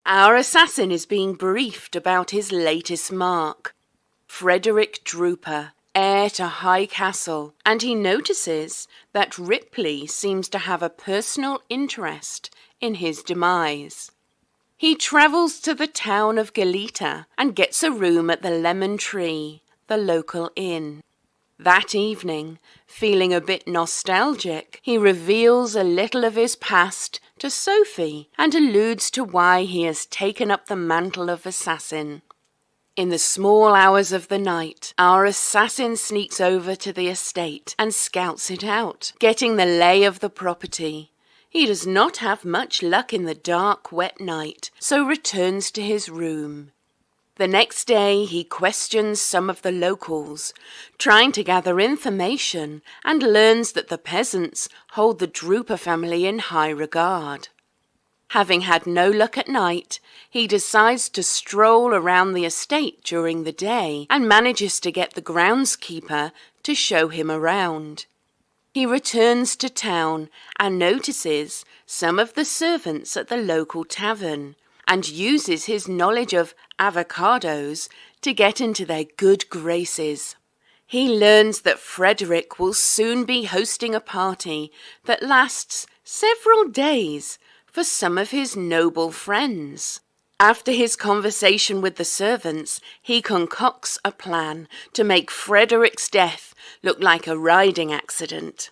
Our assassin is being briefed about his latest mark, Frederick Drooper, heir to High Castle, and he notices that Ripley seems to have a personal interest in his demise. He travels to the town of Galita and gets a room at the Lemon Tree, the local inn. That evening, feeling a bit nostalgic, he reveals a little of his past to Sophie and alludes to why he has taken up the mantle of assassin. In the small hours of the night, our assassin sneaks over to the estate and scouts it out, getting the lay of the property. He does not have much luck in the dark, wet night, so returns to his room. The next day he questions some of the locals, trying to gather information, and learns that the peasants hold the Drooper family in high regard. Having had no luck at night, he decides to stroll around the estate during the day and manages to get the groundskeeper to show him around. He returns to town and notices some of the servants at the local tavern, and uses his knowledge of avocados to get into their good graces. He learns that Frederick will soon be hosting a party that lasts several days for some of his noble friends. After his conversation with the servants, he concocts a plan to make Frederick's death look like a riding accident.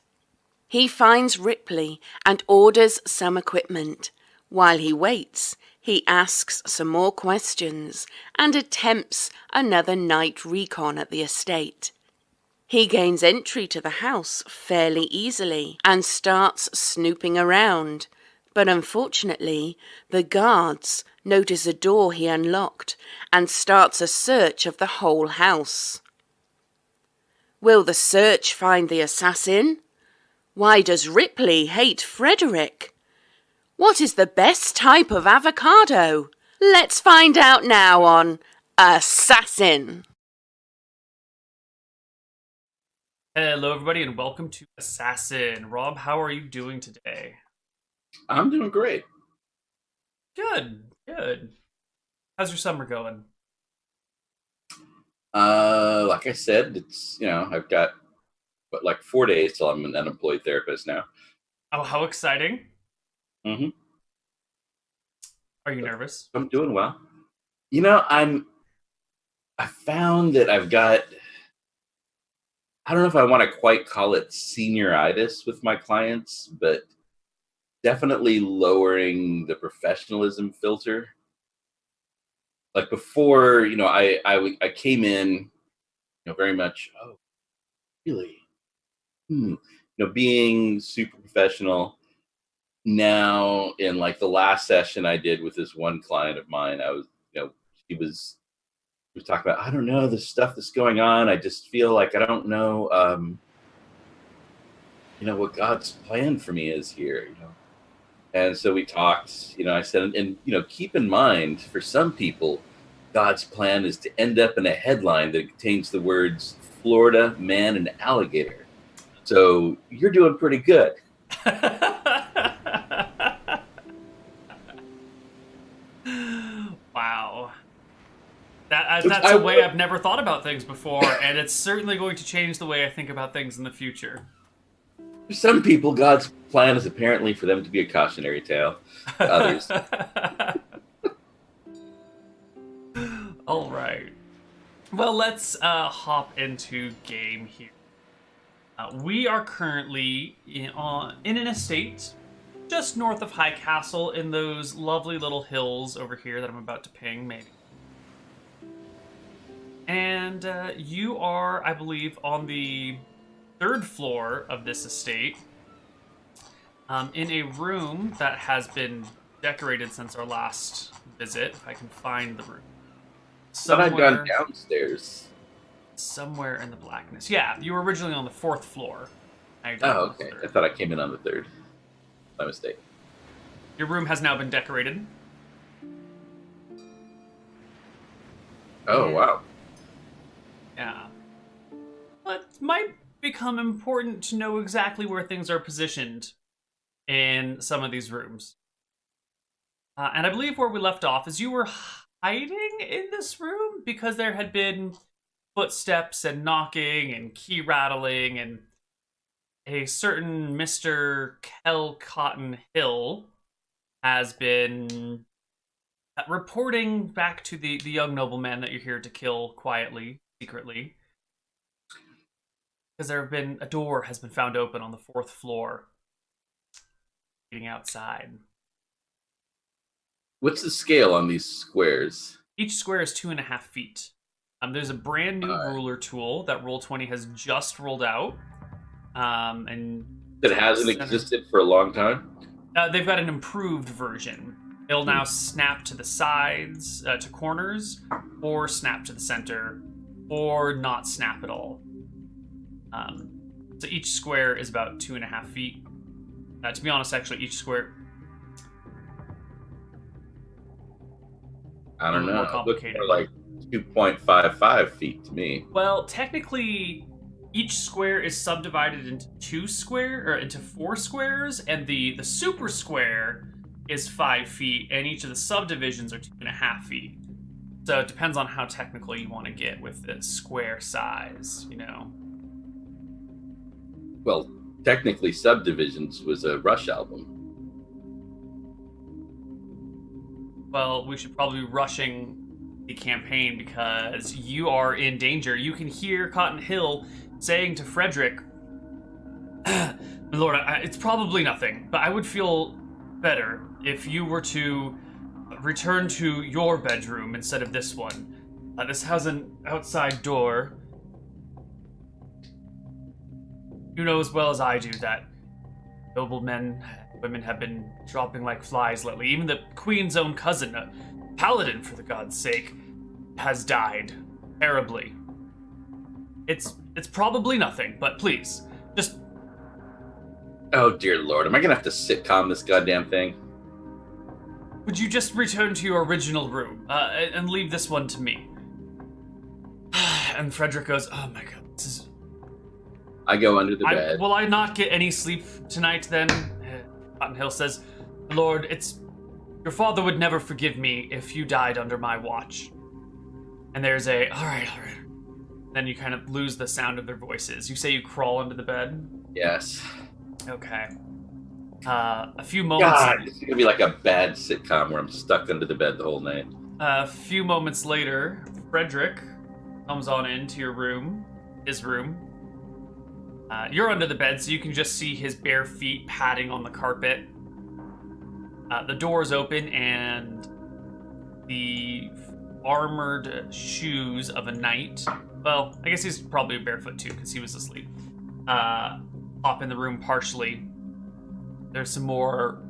He finds Ripley and orders some equipment. While he waits, he asks some more questions and attempts another night recon at the estate. He gains entry to the house fairly easily and starts snooping around, but unfortunately, the guards notice a door he unlocked and starts a search of the whole house. Will the search find the assassin? Why does Ripley hate Frederick? What is the best type of avocado? Let's find out now on Assassin. Hello, everybody, and welcome to Assassin. Rob, how are you doing today? I'm doing great. Good. How's your summer going? Like I said, it's I've got like 4 days till I'm an unemployed therapist now. Oh, how exciting! Mm-hmm. Are you nervous? I'm doing well. I found that I've got. I don't know if I want to quite call it senioritis with my clients, but definitely lowering the professionalism filter. Like before, I came in, very much. Oh, really? Being super professional. Now, in like the last session I did with this one client of mine, I was, she was talking about, I don't know, the stuff that's going on. I just feel like I don't know, what God's plan for me is here, And so we talked, I said, and keep in mind, for some people, God's plan is to end up in a headline that contains the words Florida man and alligator. So you're doing pretty good. Wow. That's a way I've never thought about things before, and it's certainly going to change the way I think about things in the future. For some people, God's plan is apparently for them to be a cautionary tale. Others. All right. Well, let's hop into game here. We are currently in an estate just north of High Castle in those lovely little hills over here that I'm about to ping, maybe. And you are, I believe, on the 3rd floor of this estate, in a room that has been decorated since our last visit. If I can find the room. But I'd gone downstairs. Somewhere in the blackness. Yeah, you were originally on the 4th floor. Oh, okay. I thought I came in on the 3rd. My mistake. Your room has now been decorated. Oh, wow. Yeah. But it might become important to know exactly where things are positioned in some of these rooms. And I believe where we left off is you were hiding in this room because there had been footsteps and knocking and key rattling, and a certain Mr. Cotton Hill has been reporting back to the young nobleman that you're here to kill quietly, secretly. Because a door has been found open on the 4th floor, leading outside. What's the scale on these squares? Each square is 2.5 feet. There's a brand new ruler tool that Roll20 has just rolled out. And that hasn't existed for a long time? They've got an improved version. It'll now snap to the sides, to corners, or snap to the center, or not snap at all. So each square is about 2.5 feet. To be honest, actually, each square... I don't know. It looks more like 2.55 feet to me. Well, technically, each square is subdivided into 4 squares, and the super square is 5 feet, and each of the subdivisions are 2.5 feet. So it depends on how technical you want to get with the square size, you know. Well, technically, Subdivisions was a Rush album. Well, we should probably be rushing the campaign because you are in danger. You can hear Cotton Hill saying to Frederick, Lord, it's probably nothing, but I would feel better if you were to return to your bedroom instead of this one. This has an outside door. You know as well as I do that noblemen, women have been dropping like flies lately. Even the Queen's own cousin, a paladin for the god's sake, has died terribly. It's probably nothing, but please, just... Oh dear Lord, am I gonna have to sitcom this goddamn thing? Would you just return to your original room, and leave this one to me? And Frederick goes, oh my god, this is... I go under the bed. Will I not get any sleep tonight then? Cotton Hill says, Lord, your father would never forgive me if you died under my watch. And there's all right. Then you kind of lose the sound of their voices. You say you crawl under the bed? Yes. Okay. A few moments... God, it's gonna be like a bad sitcom where I'm stuck under the bed the whole night. A few moments later, Frederick comes on into your room, his room. You're under the bed, so you can just see his bare feet padding on the carpet. The door is open, and the armored shoes of a knight, well, I guess he's probably barefoot too, because he was asleep, pop in the room partially. There's some more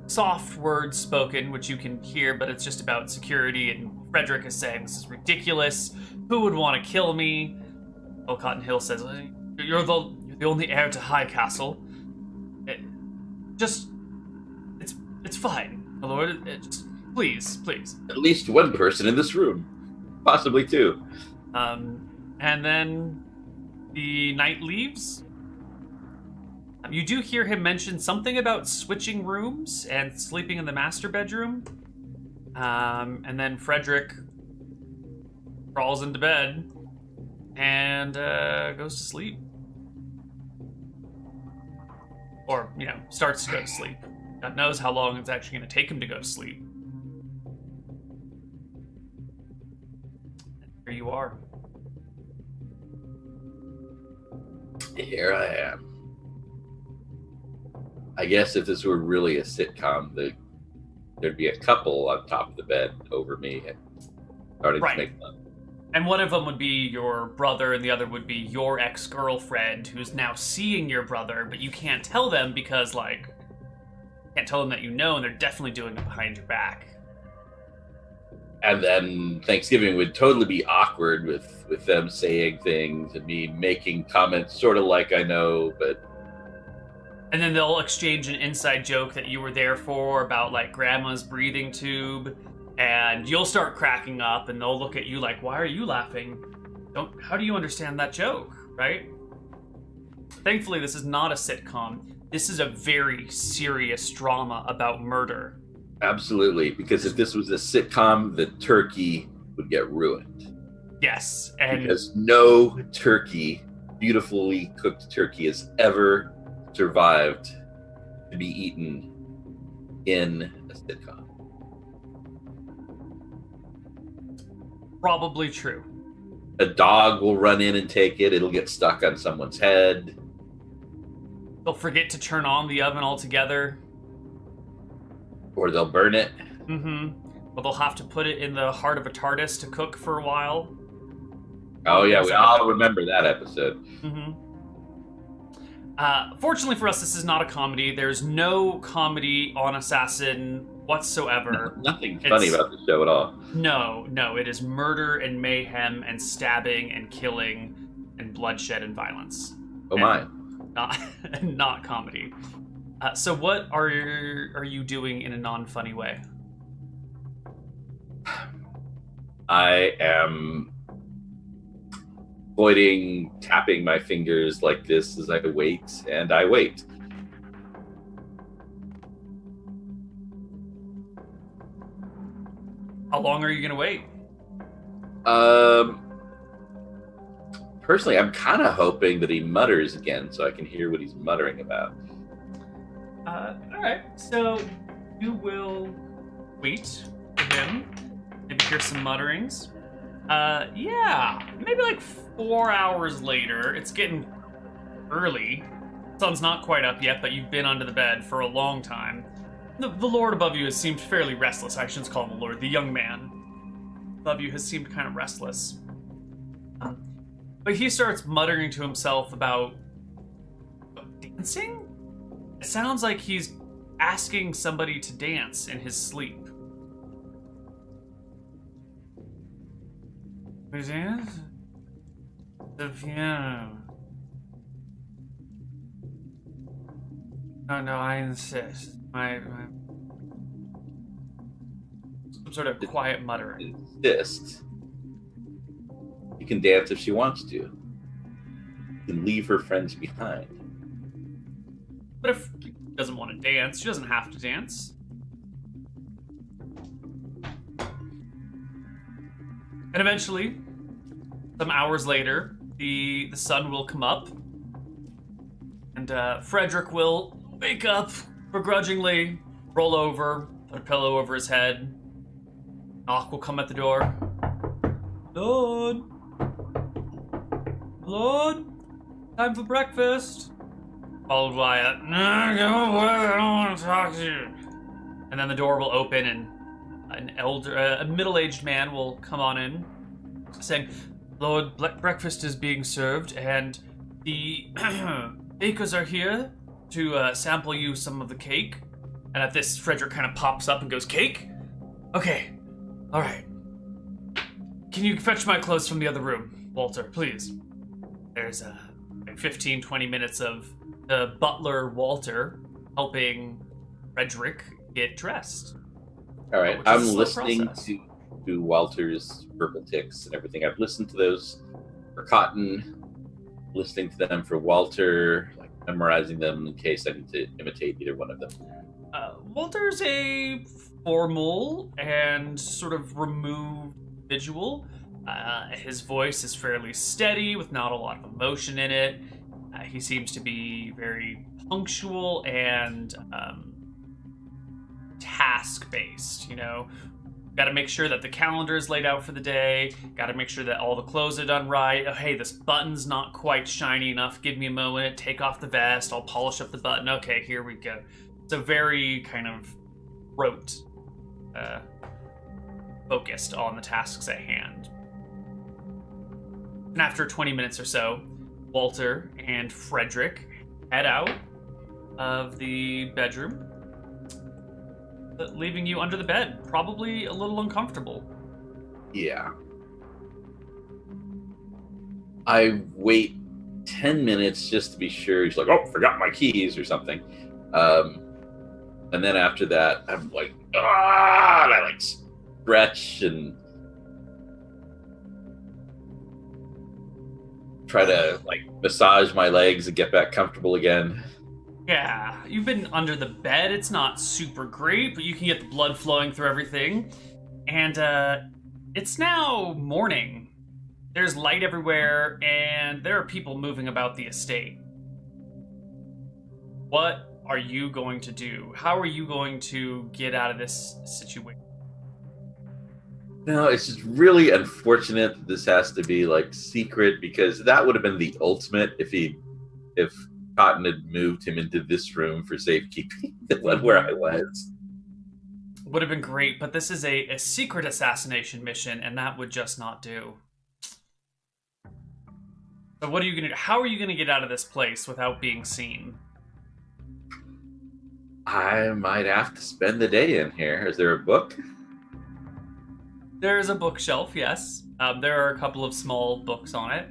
soft words spoken, which you can hear, but it's just about security, and Frederick is saying, this is ridiculous. Who would want to kill me? Well, Cotton Hill says, you're the only heir to High Castle. It's fine, my lord. Please. At least one person in this room. Possibly 2. And then the knight leaves. You do hear him mention something about switching rooms and sleeping in the master bedroom. And then Frederick crawls into bed and goes to sleep. Or, starts to go to sleep. God knows how long it's actually going to take him to go to sleep. And here you are. Here I am. I guess if this were really a sitcom, there'd be a couple on top of the bed over me starting to make fun. And one of them would be your brother, and the other would be your ex-girlfriend, who's now seeing your brother, but you can't tell them because, can't tell them that you know, and they're definitely doing it behind your back. And then Thanksgiving would totally be awkward with them saying things and me making comments sort of like I know, but... And then they'll exchange an inside joke that you were there for about, grandma's breathing tube, and you'll start cracking up, and they'll look at you like, why are you laughing? How do you understand that joke, right? Thankfully, this is not a sitcom. This is a very serious drama about murder. Absolutely, because if this was a sitcom, the turkey would get ruined. Yes, and Because no turkey, beautifully cooked turkey, has ever survived to be eaten in a sitcom. probably true. A dog will run in and take it. It'll get stuck on someone's head. They'll forget to turn on the oven altogether. Or they'll burn it. But they'll have to put it in the heart of a TARDIS to cook for a while. Oh, yeah, we all remember that episode. Fortunately for us, this is not a comedy. There's no comedy on Assassin whatsoever. Nothing funny about the show at all. No, it is murder and mayhem and stabbing and killing and bloodshed and violence. Oh my. Not comedy. So what are you doing in a non-funny way? I am avoiding tapping my fingers like this as I wait, and I wait. How long are you going to wait? Personally, I'm kind of hoping that he mutters again so I can hear what he's muttering about. Alright, so you will wait for him. Maybe hear some mutterings. Yeah, maybe like 4 hours later. It's getting early. Sun's not quite up yet, but you've been under the bed for a long time. The Lord above you has seemed fairly restless. I shouldn't call him the Lord. The young man above you has seemed kind of restless. But he starts muttering to himself about dancing? It sounds like he's asking somebody to dance in his sleep. Dance? The piano. No, I insist. Some sort of quiet muttering. Insist. You can dance if she wants to. You can leave her friends behind. But if she doesn't want to dance, she doesn't have to dance. And eventually, some hours later, the sun will come up, and Frederick will wake up begrudgingly, roll over, put a pillow over his head. Knock will come at the door. Lord, time for breakfast. Followed by a, no, go away, I don't want to talk to you. And then the door will open and a middle-aged man will come on in, saying, Lord, breakfast is being served, and the bakers are here to sample you some of the cake. And at this, Frederick kind of pops up and goes, cake? Okay, all right. Can you fetch my clothes from the other room, Walter, please? There's 15, 20 minutes of the butler, Walter, helping Frederick get dressed. All right, I'm listening to Walter's verbal tics and everything. I've listened to those for Cotton, listening to them for Walter, like memorizing them in case I need to imitate either one of them. Walter's a formal and sort of removed individual. His voice is fairly steady with not a lot of emotion in it. He seems to be very punctual and task-based, you know. Got to make sure that the calendar is laid out for the day. Got to make sure that all the clothes are done right. Oh, hey, this button's not quite shiny enough. Give me a moment. Take off the vest. I'll polish up the button. Okay, here we go. It's a very kind of rote, focused on the tasks at hand. And after 20 minutes or so, Walter and Frederick head out of the bedroom, leaving you under the bed, probably a little uncomfortable. Yeah. I wait 10 minutes just to be sure. He's like, oh, forgot my keys or something. And then after that, I'm like, and I like stretch and try to like massage my legs and get back comfortable again. Yeah, you've been under the bed. It's not super great, but you can get the blood flowing through everything. And it's now morning. There's light everywhere, and there are people moving about the estate. What are you going to do? How are you going to get out of this situation? No, it's just really unfortunate that this has to be like secret, because that would have been the ultimate if Cotton had moved him into this room for safekeeping, the one where I was. Would have been great, but this is a secret assassination mission, and that would just not do. So what are you gonna do? How are you gonna get out of this place without being seen? I might have to spend the day in here. Is there a book? There's a bookshelf, yes. There are a couple of small books on it.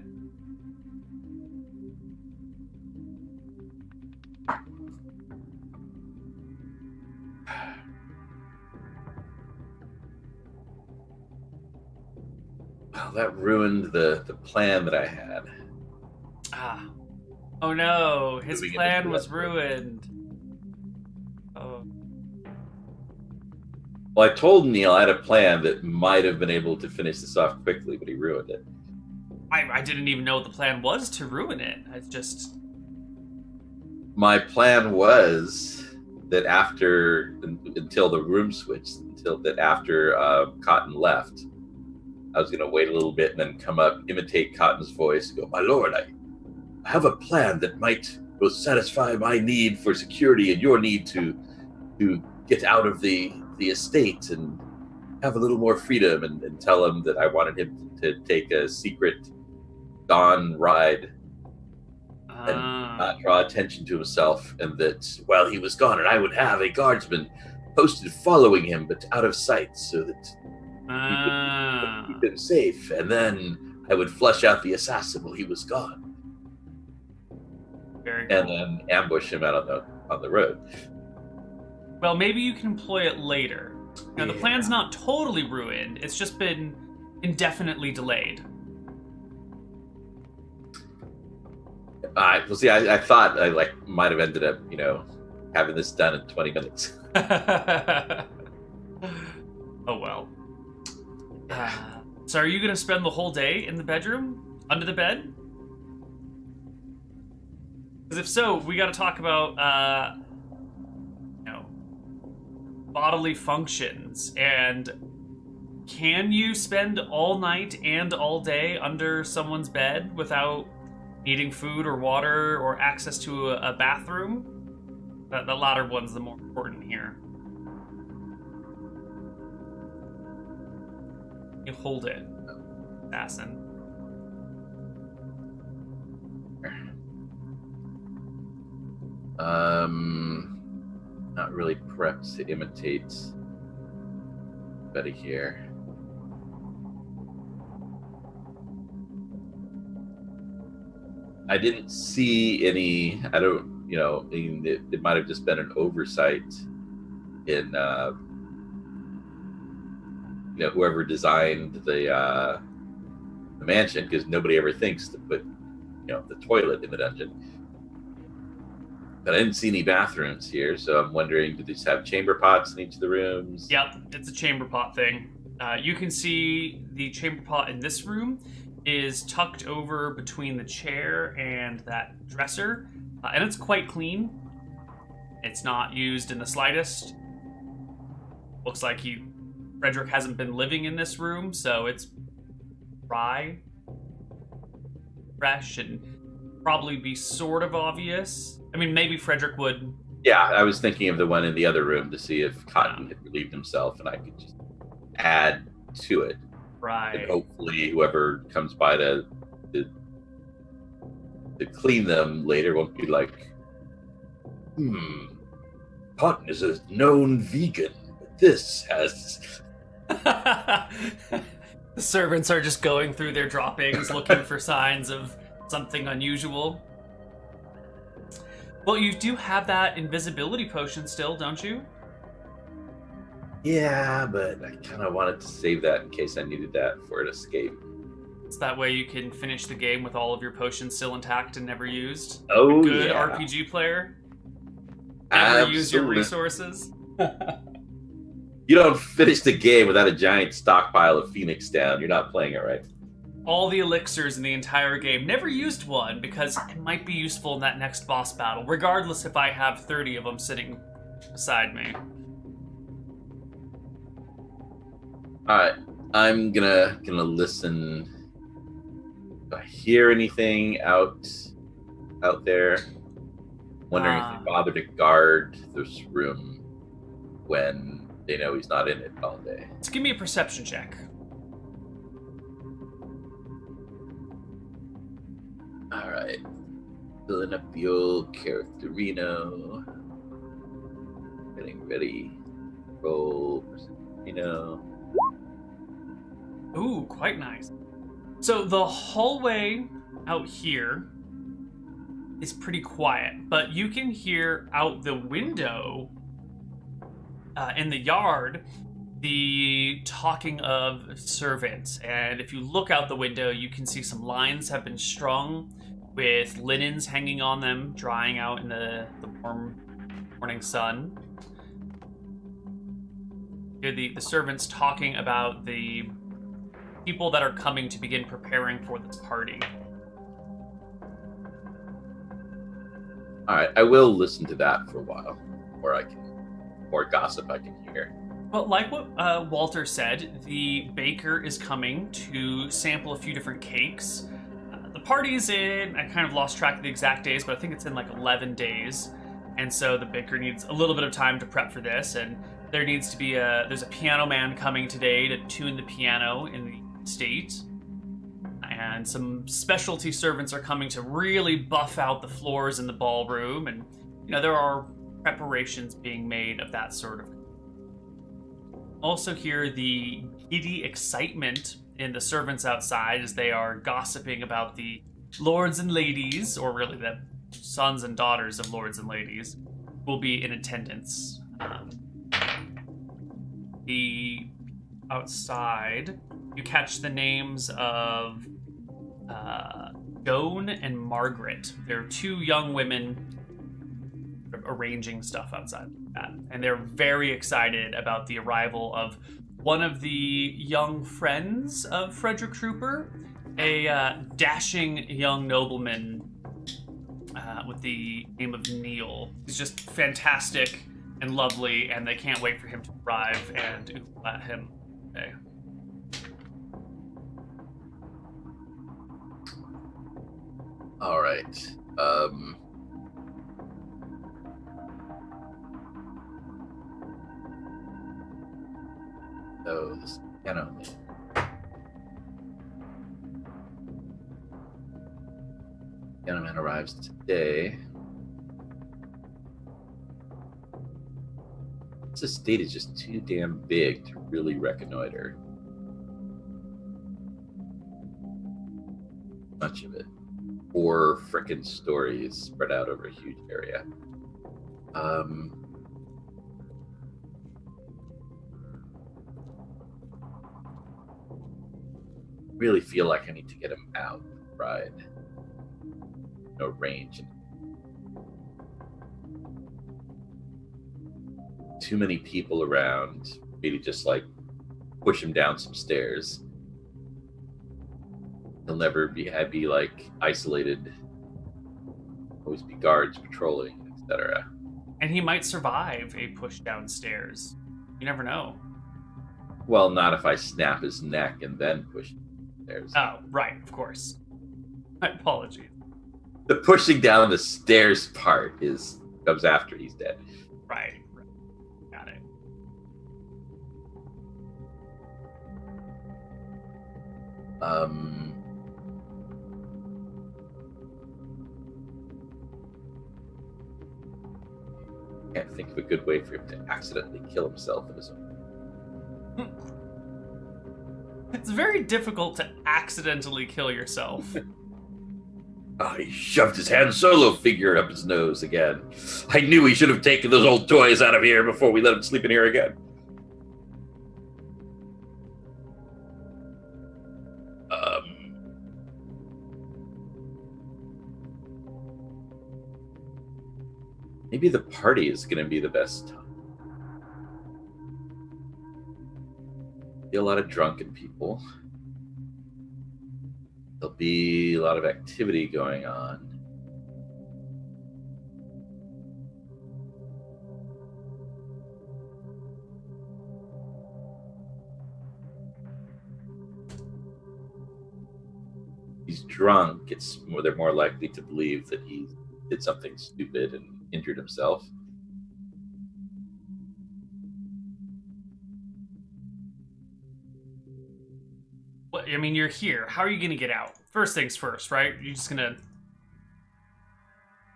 Well, that ruined the plan that I had. Ah. Oh no, his Moving plan into was that. ruined. Oh. Well, I told Neal I had a plan that might have been able to finish this off quickly, but he ruined it. I didn't even know what the plan was to ruin it. I just... My plan was that until the room switched, after Cotton left, I was going to wait a little bit and then come up, imitate Cotton's voice, and go, "My lord, I have a plan that might both satisfy my need for security and your need to get out of the estate and have a little more freedom," and tell him that I wanted him to take a secret dawn ride and not draw attention to himself, and that while he was gone, and I would have a guardsman posted following him but out of sight, so that we could keep him safe, and then I would flush out the assassin while he was gone. Very cool. And then ambush him out on the road. Well, maybe you can employ it later. Now, the plan's not totally ruined. It's just been indefinitely delayed. Well, see, I thought I might have ended up, having this done in 20 minutes. Oh well. So, are you going to spend the whole day in the bedroom, under the bed? Because if so, we got to talk about, bodily functions. And can you spend all night and all day under someone's bed without needing food or water or access to a bathroom? The latter one's the more important here. You hold it, assassin. Not really prepped to imitate Betty here. I didn't see any. I don't. It might have just been an oversight in whoever designed the mansion, because nobody ever thinks to put the toilet in the dungeon. But I didn't see any bathrooms here, so I'm wondering, do they just have chamber pots in each of the rooms? Yep, it's a chamber pot thing. You can see the chamber pot in this room is tucked over between the chair and that dresser, and it's quite clean. It's not used in the slightest. Looks like Frederick hasn't been living in this room, so it's dry, fresh, and probably be sort of obvious. I mean, maybe Frederick would. Yeah, I was thinking of the one in the other room to see if Cotton had relieved himself, and I could just add to it. Right. And hopefully whoever comes by to clean them later won't be like, Cotton is a known vegan, but this has... The servants are just going through their droppings looking for signs of something unusual. Well, you do have that invisibility potion still, don't you? Yeah, but I kind of wanted to save that in case I needed that for an escape. So that way you can finish the game with all of your potions still intact and never used. Oh, a good yeah. RPG player. Never use your Absolutely. resources. You don't finish the game without a giant stockpile of Phoenix down. You're not playing it right. All the elixirs in the entire game. Never used one because it might be useful in that next boss battle, regardless if I have 30 of them sitting beside me. Alright. I'm gonna listen. Do I hear anything out there? Wondering if they bother to guard this room when they know he's not in it all day. So give me a perception check. Alright. Filling up the old characterino. Getting ready. Roll perception. Ooh, quite nice. So the hallway out here is pretty quiet, but you can hear out the window in the yard the talking of servants. And if you look out the window, you can see some lines have been strung with linens hanging on them, drying out in the warm morning sun. You hear the servants talking about the people that are coming to begin preparing for this party. Alright, I will listen to that for a while. More gossip I can hear. Well, like what Walter said, the baker is coming to sample a few different cakes. The party's in, I kind of lost track of the exact days, but I think it's in like 11 days. And so the baker needs a little bit of time to prep for this, and there needs to be there's a piano man coming today to tune the piano in the estate. And some specialty servants are coming to really buff out the floors in the ballroom, and there are preparations being made of that sort of. Also hear the giddy excitement in the servants outside as they are gossiping about the lords and ladies, or really the sons and daughters of lords and ladies, will be in attendance. The outside, you catch the names of Joan and Margaret. They're two young women arranging stuff outside that, and they're very excited about the arrival of one of the young friends of Frederick Trooper, a dashing young nobleman with the name of Neal. He's just fantastic and lovely, and they can't wait for him to arrive and let him. Okay. All right. So this piano man arrives today. This estate is just too damn big to really reconnoiter much of it. 4 frickin' stories spread out over a huge area. Really feel like I need to get him out, right? No range. Too many people around. Maybe just like push him down some stairs. He'll never be like isolated. Always be guards patrolling, etc. And he might survive a push downstairs. You never know. Well, not if I snap his neck and then push him downstairs. Oh, right, of course. My apologies. The pushing down the stairs part comes after he's dead. Right. Got it. Can't think of a good way for him to accidentally kill himself in his own. It's very difficult to accidentally kill yourself. He shoved his Han Solo figure up his nose again. I knew he should have taken those old toys out of here before we let him sleep in here again. Maybe the party is going to be the best time. Be a lot of drunken people. There'll be a lot of activity going on. He's drunk, they're more likely to believe that he did something stupid and injured himself. Well, I mean, you're here. How are you going to get out? First things first, right? You're just going to...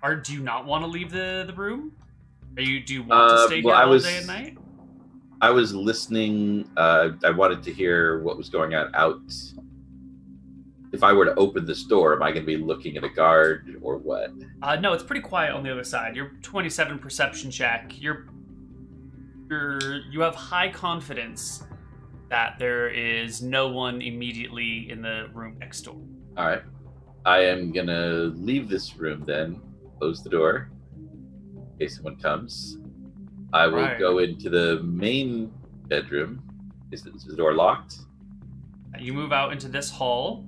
Or do you not want to leave the room? Do you want to stay here all day and night? I was listening. I wanted to hear what was going on out. If I were to open this door, am I going to be looking at a guard or what? No, it's pretty quiet on the other side. You're 27 perception check. You have high confidence that there is no one immediately in the room next door. All right. I am going to leave this room then, close the door in case someone comes. I will go into the main bedroom. Is the door locked? You move out into this hall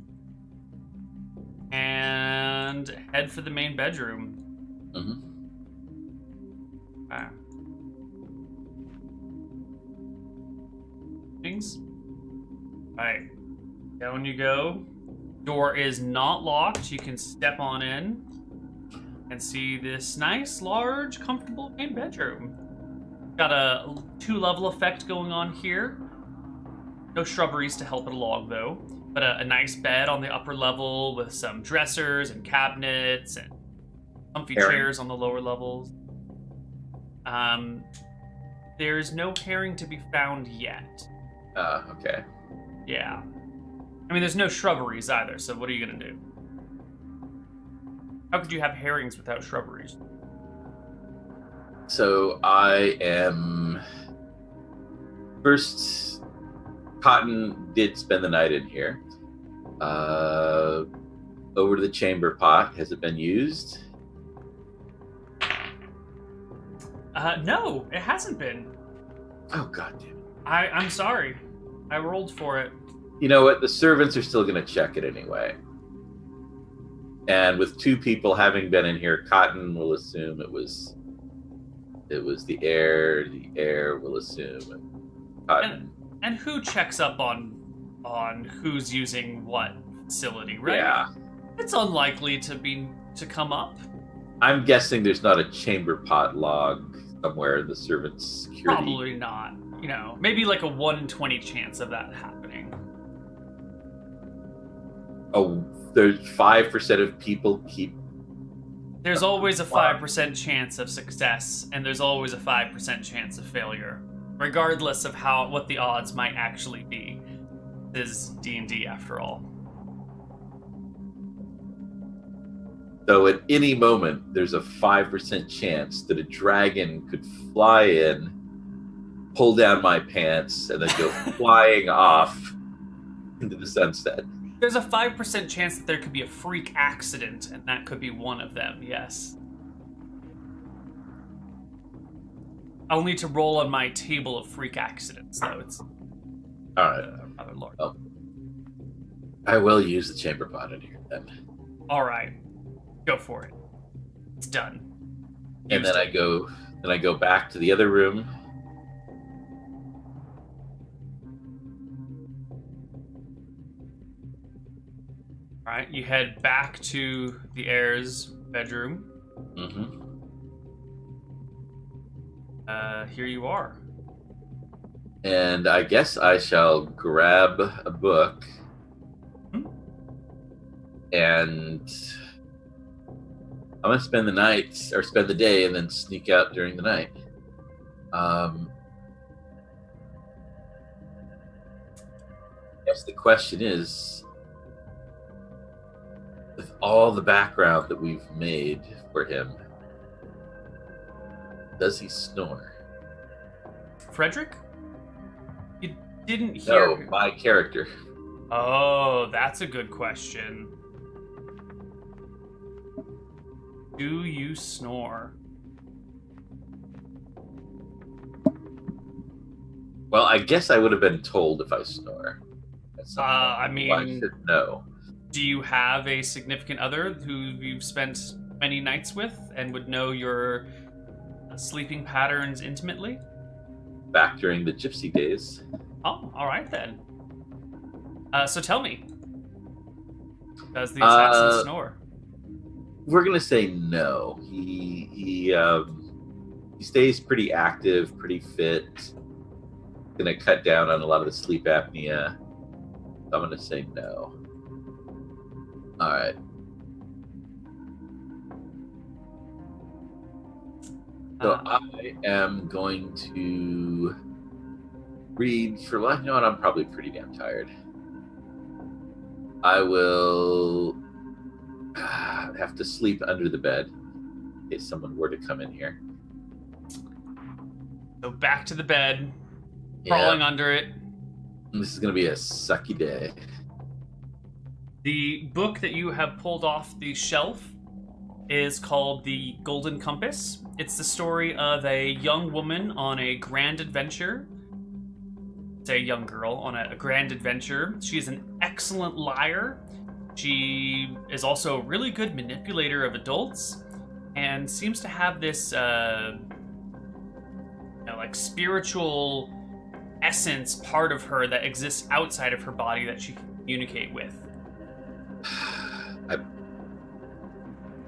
and head for the main bedroom. Mm-hmm. Things. Alright. Down you go. Door is not locked. You can step on in and see this nice, large, comfortable main bedroom. Got a 2-level effect going on here. No shrubberies to help it along, though. But a nice bed on the upper level with some dressers and cabinets and comfy chairs on the lower levels. There's no herring to be found yet. Okay. Yeah. I mean, there's no shrubberies either, so what are you going to do? How could you have herrings without shrubberies? So I am... First, Cotton did spend the night in here. Over to the chamber pot. Has it been used? No, it hasn't been. Oh, goddamn. I'm sorry. I rolled for it. You know what? The servants are still going to check it anyway. And with 2 people having been in here, Cotton will assume it was the heir. The heir will assume Cotton. And who checks up on who's using what facility, right? Yeah. It's unlikely to come up. I'm guessing there's not a chamber pot log somewhere in the servants' security. Probably not. You know, maybe like a 1 in 20 chance of that happening. Oh, there's 5% of people keep... There's always a 5% chance of success, and there's always a 5% chance of failure, regardless of what the odds might actually be. This is D&D after all. So at any moment, there's a 5% chance that a dragon could fly in, pull down my pants, and then go flying off into the sunset. There's a 5% chance that there could be a freak accident, and that could be one of them, yes. I'll need to roll on my table of freak accidents, though. It's alright. Rather large. Well, I will use the chamber pot in here then. Alright. Go for it. It's done. And then I go back to the other room. Alright, you head back to the heir's bedroom. Mm-hmm. Here you are. And I guess I shall grab a book and I'm going to spend the night, or spend the day, and then sneak out during the night. I guess the question is, with all the background that we've made for him, does he snore? Frederick? You didn't hear... No, my character. Oh, that's a good question. Do you snore? Well, I guess I would have been told if I snore at some point. I Well, I mean, should know. do you have a significant other who you've spent many nights with and would know your sleeping patterns intimately? Back during the gypsy days. Oh, all right then. So tell me, does the assassin snore? We're gonna say no. He stays pretty active, pretty fit. Gonna cut down on a lot of the sleep apnea. I'm gonna say no. All right. So I am going to read for. Well, you know what? I'm probably pretty damn tired. I will have to sleep under the bed in case someone were to come in here. So back to the bed, crawling under it. This is going to be a sucky day. The book that you have pulled off the shelf is called The Golden Compass. It's the story of a young woman on a grand adventure. It's a young girl on a grand adventure. She is an excellent liar. She is also a really good manipulator of adults and seems to have this like spiritual essence part of her that exists outside of her body that she can communicate with.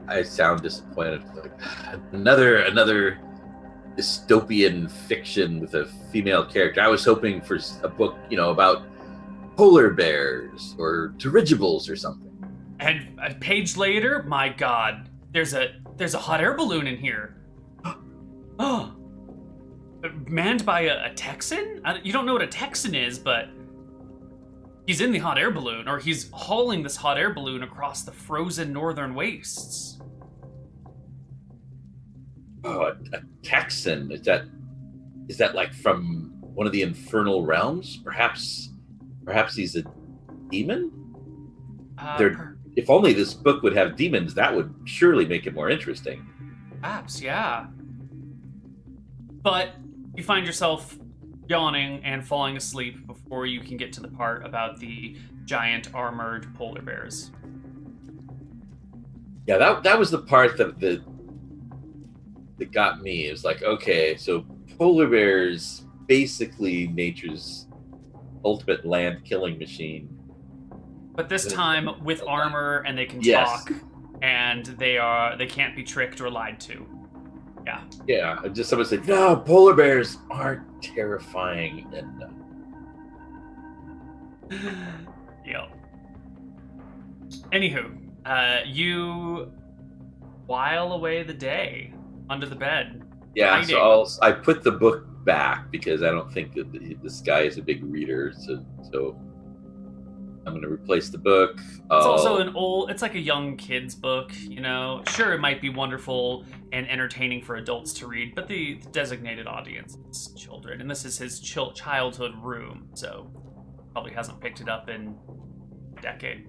I sound disappointed. Like another dystopian fiction with a female character. I was hoping for a book, about polar bears or dirigibles or something. And a page later, my God, there's a hot air balloon in here. Oh, manned by a Texan? You don't know what a Texan is, but he's in the hot air balloon, or he's hauling this hot air balloon across the frozen northern wastes. Oh, a Texan. Is that like from one of the infernal realms? Perhaps he's a demon? If only this book would have demons, that would surely make it more interesting. Perhaps, yeah. But you find yourself yawning and falling asleep before you can get to the part about the giant armored polar bears. Yeah, that was the part that got me. It was like, okay, so polar bears, basically nature's ultimate land killing machine. But this time with armor, and they can talk, and they can't be tricked or lied to. Yeah. Yeah, just someone said, no, polar bears aren't terrifying enough. Yep. Anywho, you while away the day under the bed. Yeah, hiding. so I put the book back because I don't think that this guy is a big reader, so I'm going to replace the book. It's also it's like a young kid's book, Sure, it might be wonderful and entertaining for adults to read, but the designated audience is children, and this is his childhood room, so probably hasn't picked it up in a decade.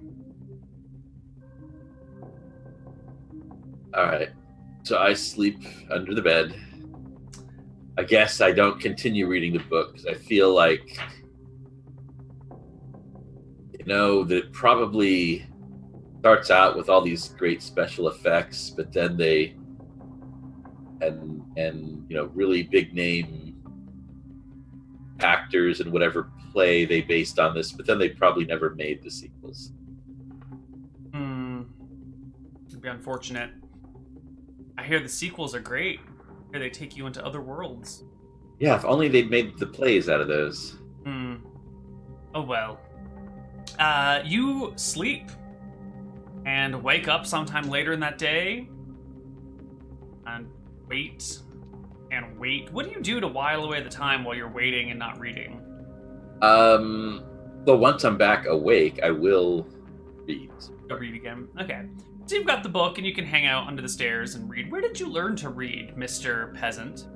All right, so I sleep under the bed. I guess I don't continue reading the book because I feel like that it probably starts out with all these great special effects, but then they really big name actors and whatever play they based on this, but then they probably never made the sequels. It'd be unfortunate. I hear the sequels are great. I hear they take you into other worlds. Yeah, if only they'd made the plays out of those. Oh well. You sleep and wake up sometime later in that day and wait and wait. What do you do to while away the time while you're waiting and not reading? But once I'm back awake, I will read. Go read again. Okay. So you've got the book and you can hang out under the stairs and read. Where did you learn to read, Mr. Peasant?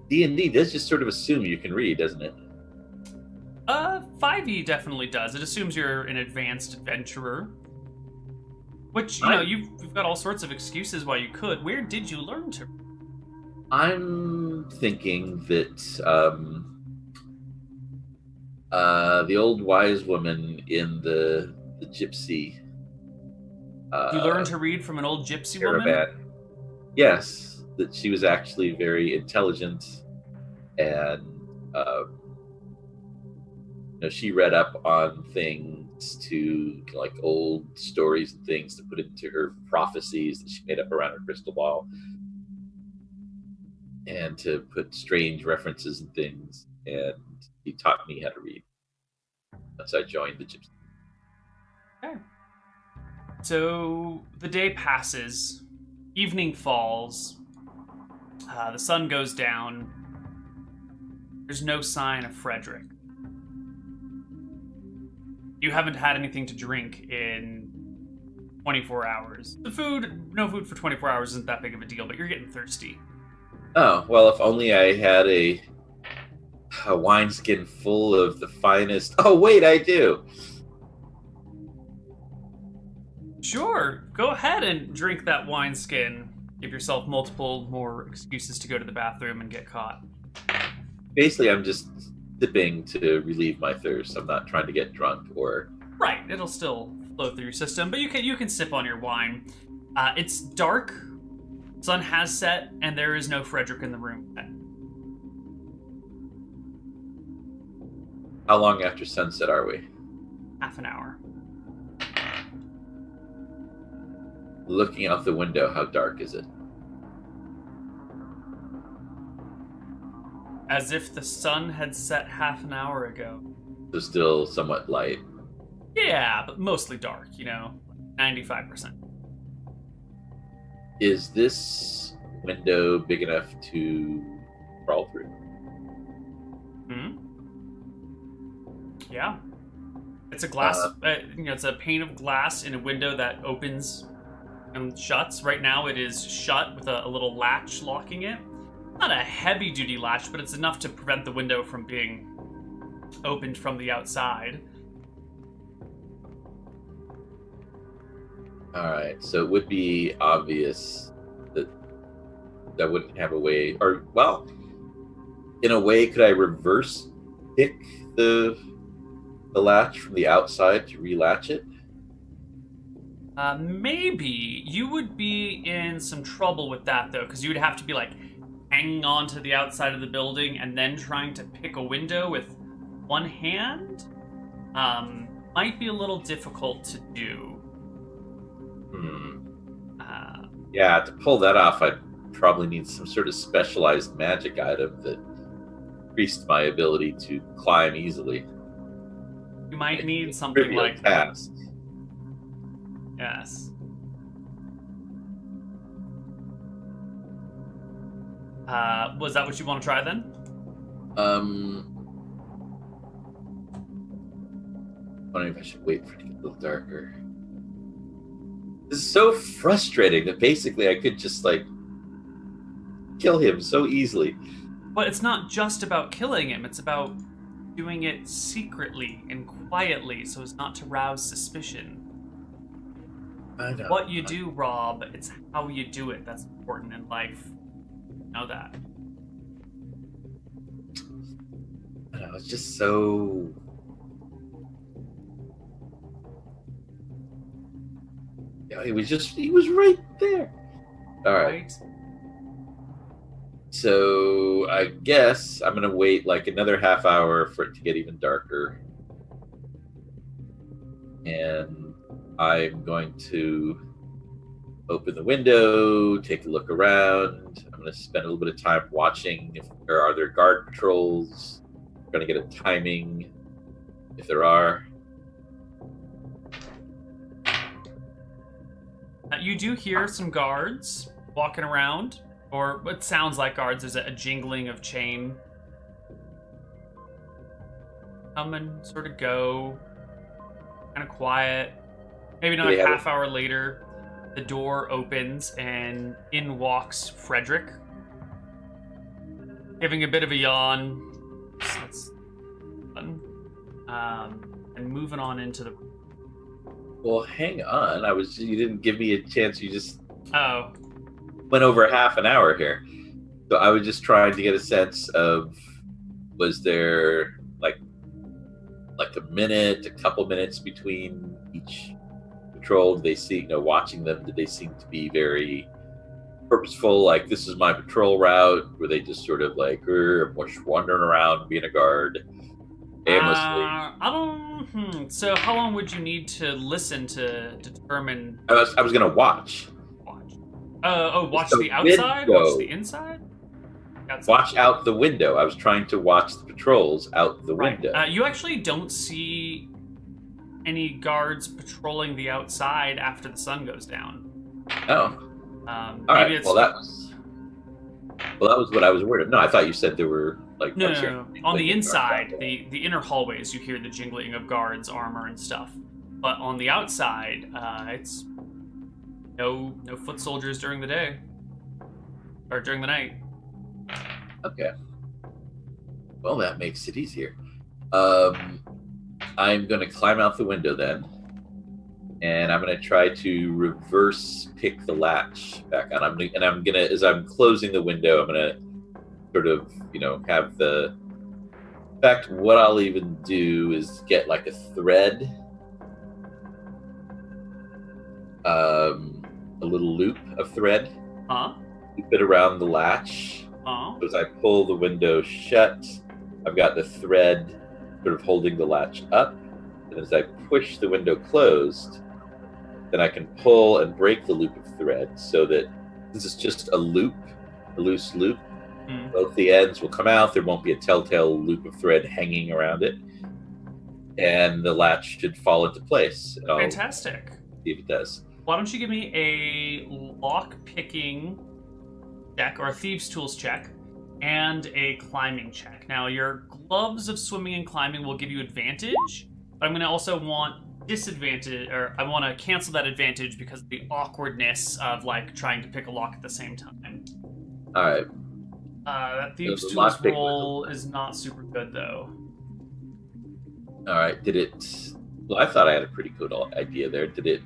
D&D does just sort of assume you can read, doesn't it? 5e definitely does. It assumes you're an advanced adventurer. Which, you've got all sorts of excuses why you could. Where did you learn to? I'm thinking that the old wise woman in the gypsy You learned to read from an old gypsy woman? caravan. Yes, that she was actually very intelligent, and she read up on things to like old stories and things to put into her prophecies that she made up around her crystal ball, and to put strange references and things. And he taught me how to read once I joined the gypsy. Okay. So the day passes, evening falls, the sun goes down. There's no sign of Frederick. You haven't had anything to drink in 24 hours. No food for 24 hours isn't that big of a deal, but you're getting thirsty. Oh, well, if only I had a wineskin full of the finest. Oh, wait, I do. Sure, go ahead and drink that wineskin. Give yourself multiple more excuses to go to the bathroom and get caught. Basically, I'm just sipping to relieve my thirst. I'm not trying to get drunk or... Right, it'll still flow through your system, but you can sip on your wine. It's dark, sun has set, and there is no Frederick in the room yet. How long after sunset are we? Half an hour. Looking out the window, how dark is it? As if the sun had set half an hour ago. So still somewhat light. Yeah, but mostly dark, 95%. Is this window big enough to crawl through? Yeah. It's a glass, it's a pane of glass in a window that opens and shuts. Right now it is shut with a little latch locking it. Not a heavy-duty latch, but it's enough to prevent the window from being opened from the outside. Alright, so it would be obvious that I wouldn't have a way, or, well, in a way, could I reverse pick the latch from the outside to relatch it? Maybe. You would be in some trouble with that, though, because you would have to be, hanging on to the outside of the building and then trying to pick a window with one hand. Might be a little difficult to do. Yeah, to pull that off, I'd probably need some sort of specialized magic item that increased my ability to climb easily. You might need something Trivial like that. task. Yes. Was that what you want to try then? Wondering if I should wait for it to get a little darker. This is so frustrating that basically I could just kill him so easily. But it's not just about killing him, it's about doing it secretly and quietly so as not to rouse suspicion. I know. What you do, Rob, it's how you do it that's important in life. Know that. I know, it's just so... Yeah, he was right there. All right. So I guess I'm gonna wait another half hour for it to get even darker. And I'm going to open the window, take a look around. I'm going to spend a little bit of time watching if there are guard patrols. I'm going to get a timing if there are. You do hear some guards walking around, or what sounds like guards. There's a jingling of chain. Come and sort of go. Kind of quiet. Maybe not a half hour later, the door opens and in walks Frederick. Giving a bit of a yawn. That's fun. And moving on into the room. Well, hang on. You didn't give me a chance. You just Oh. went over half an hour here. So I was just trying to get a sense of, was there like a minute, a couple minutes between each patrol? Did they see, watching them, did they seem to be very purposeful? Like, this is my patrol route? Were they just sort of like, wandering around, being a guard, aimlessly? So how long would you need to listen to determine? I was gonna watch. Watch The the outside? window. Watch the inside? Outside. Watch out the window. I was trying to watch the patrols out the window. You actually don't see any guards patrolling the outside after the sun goes down. Oh. All right. It's... Well, that was what I was worried of. No, I thought you said there were like No. On the inside, the inner hallways, you hear the jingling of guards' armor and stuff. But on the outside, it's no foot soldiers during the day or during the night. Okay. Well, that makes it easier. I'm going to climb out the window then, and I'm going to try to reverse pick the latch back on. I'm going to, as I'm closing the window, I'm going to sort of, have the... In fact, what I'll even do is get like a thread, a little loop of thread, loop it around the latch. As I pull the window shut, I've got the thread sort of holding the latch up. And as I push the window closed, then I can pull and break the loop of thread so that this is just a loop, a loose loop. Both the ends will come out. There won't be a telltale loop of thread hanging around it. And the latch should fall into place. Fantastic. See if it does. Why don't you give me a lock-picking check, or a thieves' tools check, and a climbing check. Now, your gloves of swimming and climbing will give you advantage, but I'm going to also want disadvantage, or I want to cancel that advantage because of the awkwardness of like trying to pick a lock at the same time. All right. That thieves' tools roll is not super good though. All right. Did it? Well, I thought I had a pretty good idea there. Did it?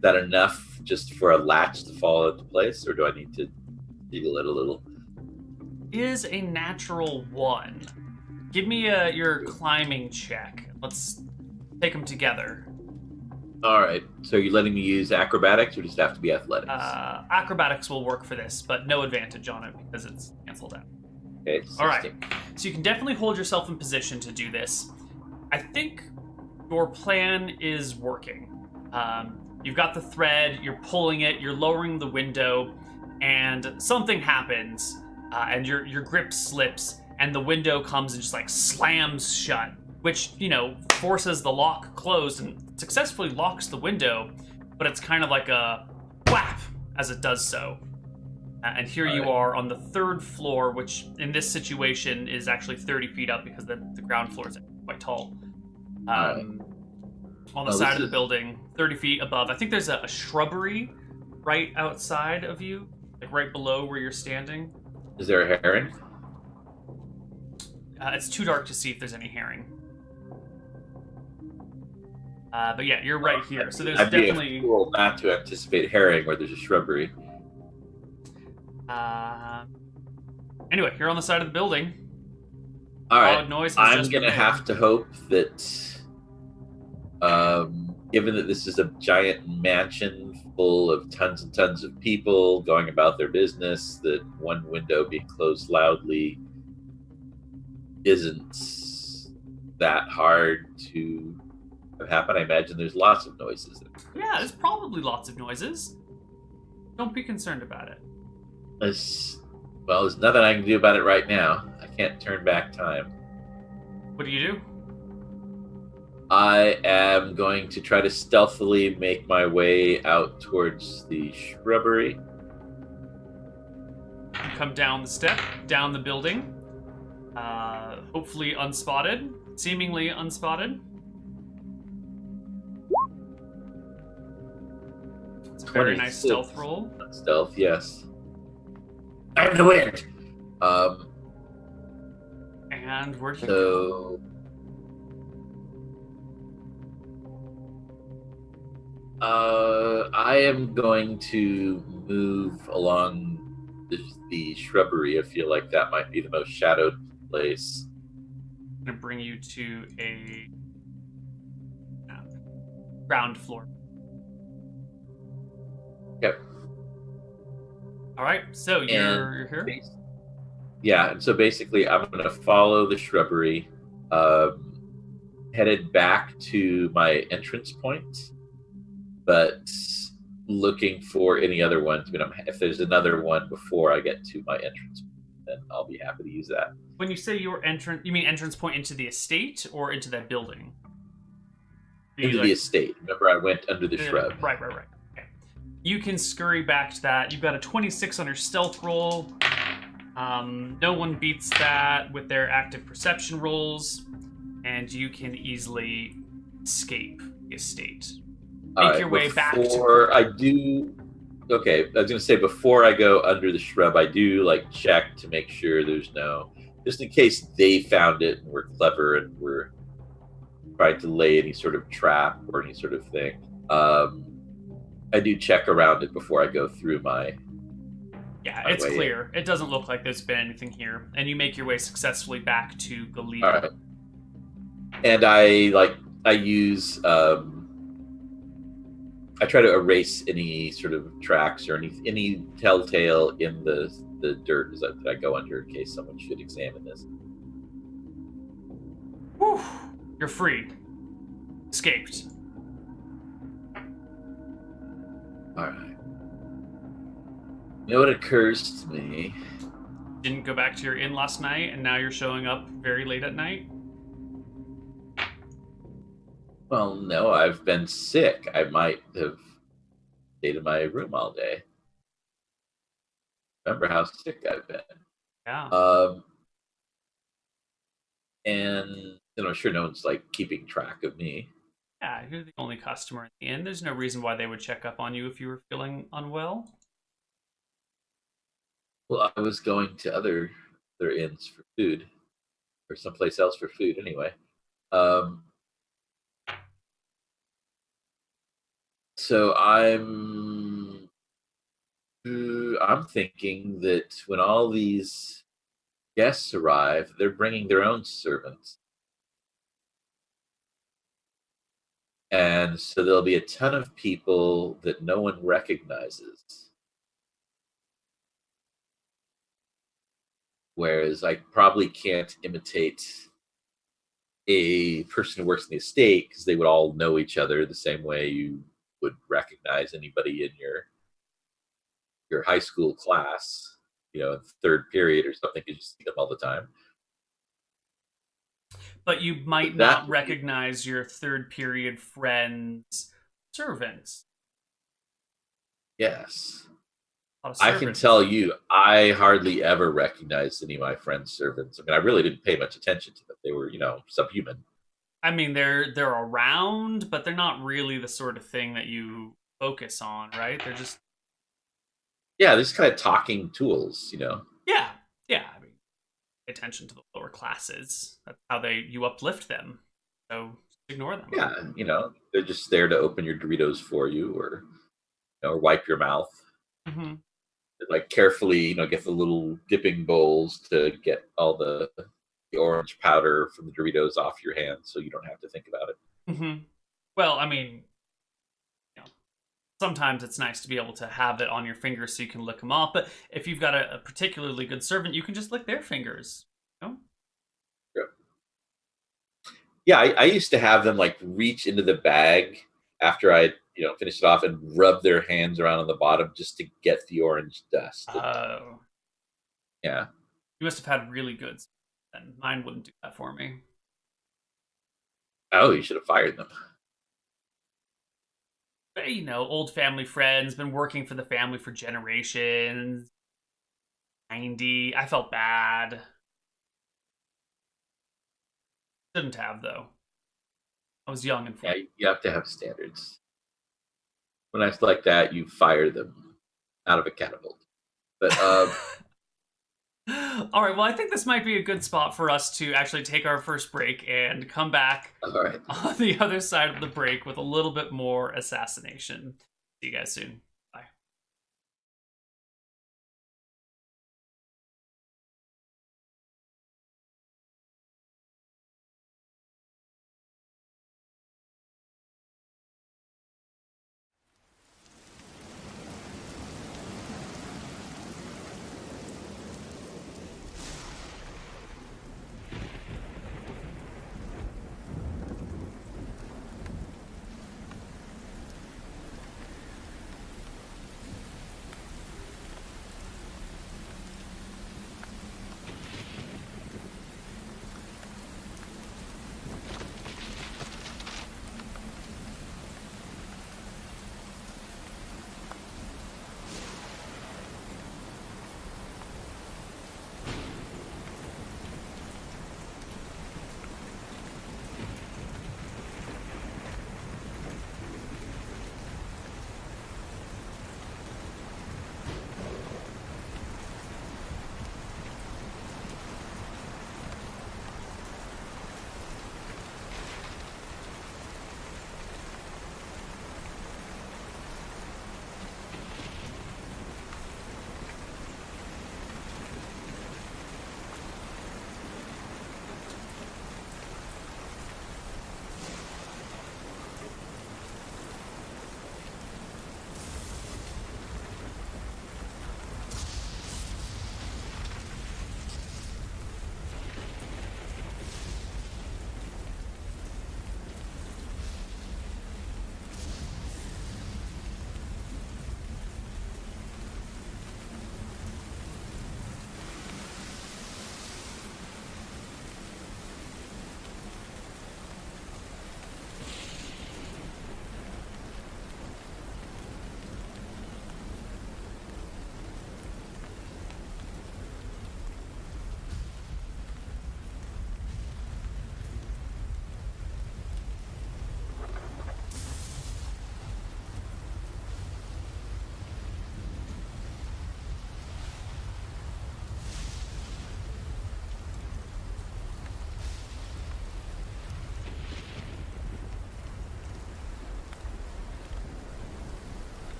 That enough just for a latch to fall into place, or do I need to jiggle it a little? Is a natural 1. Give me your climbing check. Let's take them together. All right. So you're letting me use acrobatics, or just have to be athletics? Acrobatics will work for this, but no advantage on it because it's canceled out. Okay. 16. All right. So you can definitely hold yourself in position to do this. I think your plan is working. You've got the thread, you're pulling it, you're lowering the window, and something happens, and your grip slips, and the window comes and just like slams shut, which, forces the lock closed and successfully locks the window, but it's kind of like a whap as it does so. And here you are on the 3rd floor, which in this situation is actually 30 feet up because the ground floor is quite tall. On the side of the building, 30 feet above. I think there's a shrubbery right outside of you, like right below where you're standing. Is there a heron? It's too dark to see if there's any herring. But yeah, you're right here. So there's definitely... I'd be a fool not to anticipate herring where there's a shrubbery. Anyway, you're on the side of the building. All right. I'm going to have to hope that, given that this is a giant mansion full of tons and tons of people going about their business, that one window being closed loudly isn't that hard to have happen. I imagine there's lots of noises. Yeah, there's probably lots of noises. Don't be concerned about it. There's nothing I can do about it right now. I can't turn back time. What do you do? I am going to try to stealthily make my way out towards the shrubbery. You come down the step, down the building, hopefully unspotted, seemingly unspotted. It's a very nice stealth roll. Stealth, yes. I'm the wind. And where do you go? I am going to move along the shrubbery. I feel like that might be the most shadowed place. I'm gonna bring you to a ground floor. Yep. All right, so you're here. Yeah, and so basically, I'm going to follow the shrubbery, um, headed back to my entrance point, but looking for any other ones. I mean, if there's another one before I get to my entrance, then I'll be happy to use that. When you say your entrance, you mean entrance point into the estate or into that building? Into the estate. Remember, I went under the shrub. Right. Okay. You can scurry back to that. You've got a 26 on your stealth roll. No one beats that with their active perception rolls, and you can easily escape the estate. Make your way back to. Before I do, okay, I was gonna say before I go under the shrub, I do like check to make sure there's no, just in case they found it and we're clever and we're trying to lay any sort of trap or any sort of thing. I do check around it before I go through my. Yeah, it's clear. It doesn't look like there's been anything here, and you make your way successfully back to Galita. All right. And I use I try to erase any sort of tracks or any telltale in the dirt that I go under in case someone should examine this. Whew. You're free. Escaped. All right. You know what occurs to me? Didn't go back to your inn last night, and now you're showing up very late at night? Well, no, I've been sick. I might have stayed in my room all day. Remember how sick I've been. Yeah. And I'm sure no one's like keeping track of me. Yeah, you're the only customer in the inn. There's no reason why they would check up on you if you were feeling unwell. Well, I was going to other inns for food, or someplace else for food anyway. So I'm thinking that when all these guests arrive, they're bringing their own servants. And so there'll be a ton of people that no one recognizes. Whereas I probably can't imitate a person who works in the estate because they would all know each other the same way you would recognize anybody in your high school class, in third period or something, because you see them all the time. But you might not recognize your third period friends' servants. Yes. I can tell you, I hardly ever recognized any of my friends' servants. I mean, I really didn't pay much attention to them. They were, subhuman. I mean, they're around, but they're not really the sort of thing that you focus on, right? They're just kind of talking tools, Yeah. I mean, pay attention to the lower classes. That's how you uplift them. So just ignore them. Yeah, they're just there to open your Doritos for you, or wipe your mouth. Mm-hmm. Like carefully, get the little dipping bowls to get all the orange powder from the Doritos off your hands, so you don't have to think about it. Mm-hmm. Well, I mean, sometimes it's nice to be able to have it on your fingers so you can lick them off. But if you've got a particularly good servant, you can just lick their fingers. Sure. Yeah, I used to have them like reach into the bag after I finish it off and rub their hands around on the bottom just to get the orange dust. Oh. Yeah. You must have had really good, and mine wouldn't do that for me. Oh, you should have fired them. But, old family friends, been working for the family for generations. 90. I felt bad. Shouldn't have, though. I was young and Yeah, you have to have standards. When it's like that, you fire them out of a catapult. But All right, well, I think this might be a good spot for us to actually take our first break and come back All right. on the other side of the break with a little bit more assassination. See you guys soon. Bye.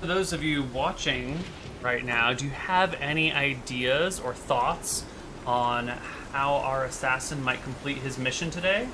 For those of you watching right now, do you have any ideas or thoughts on how our assassin might complete his mission today?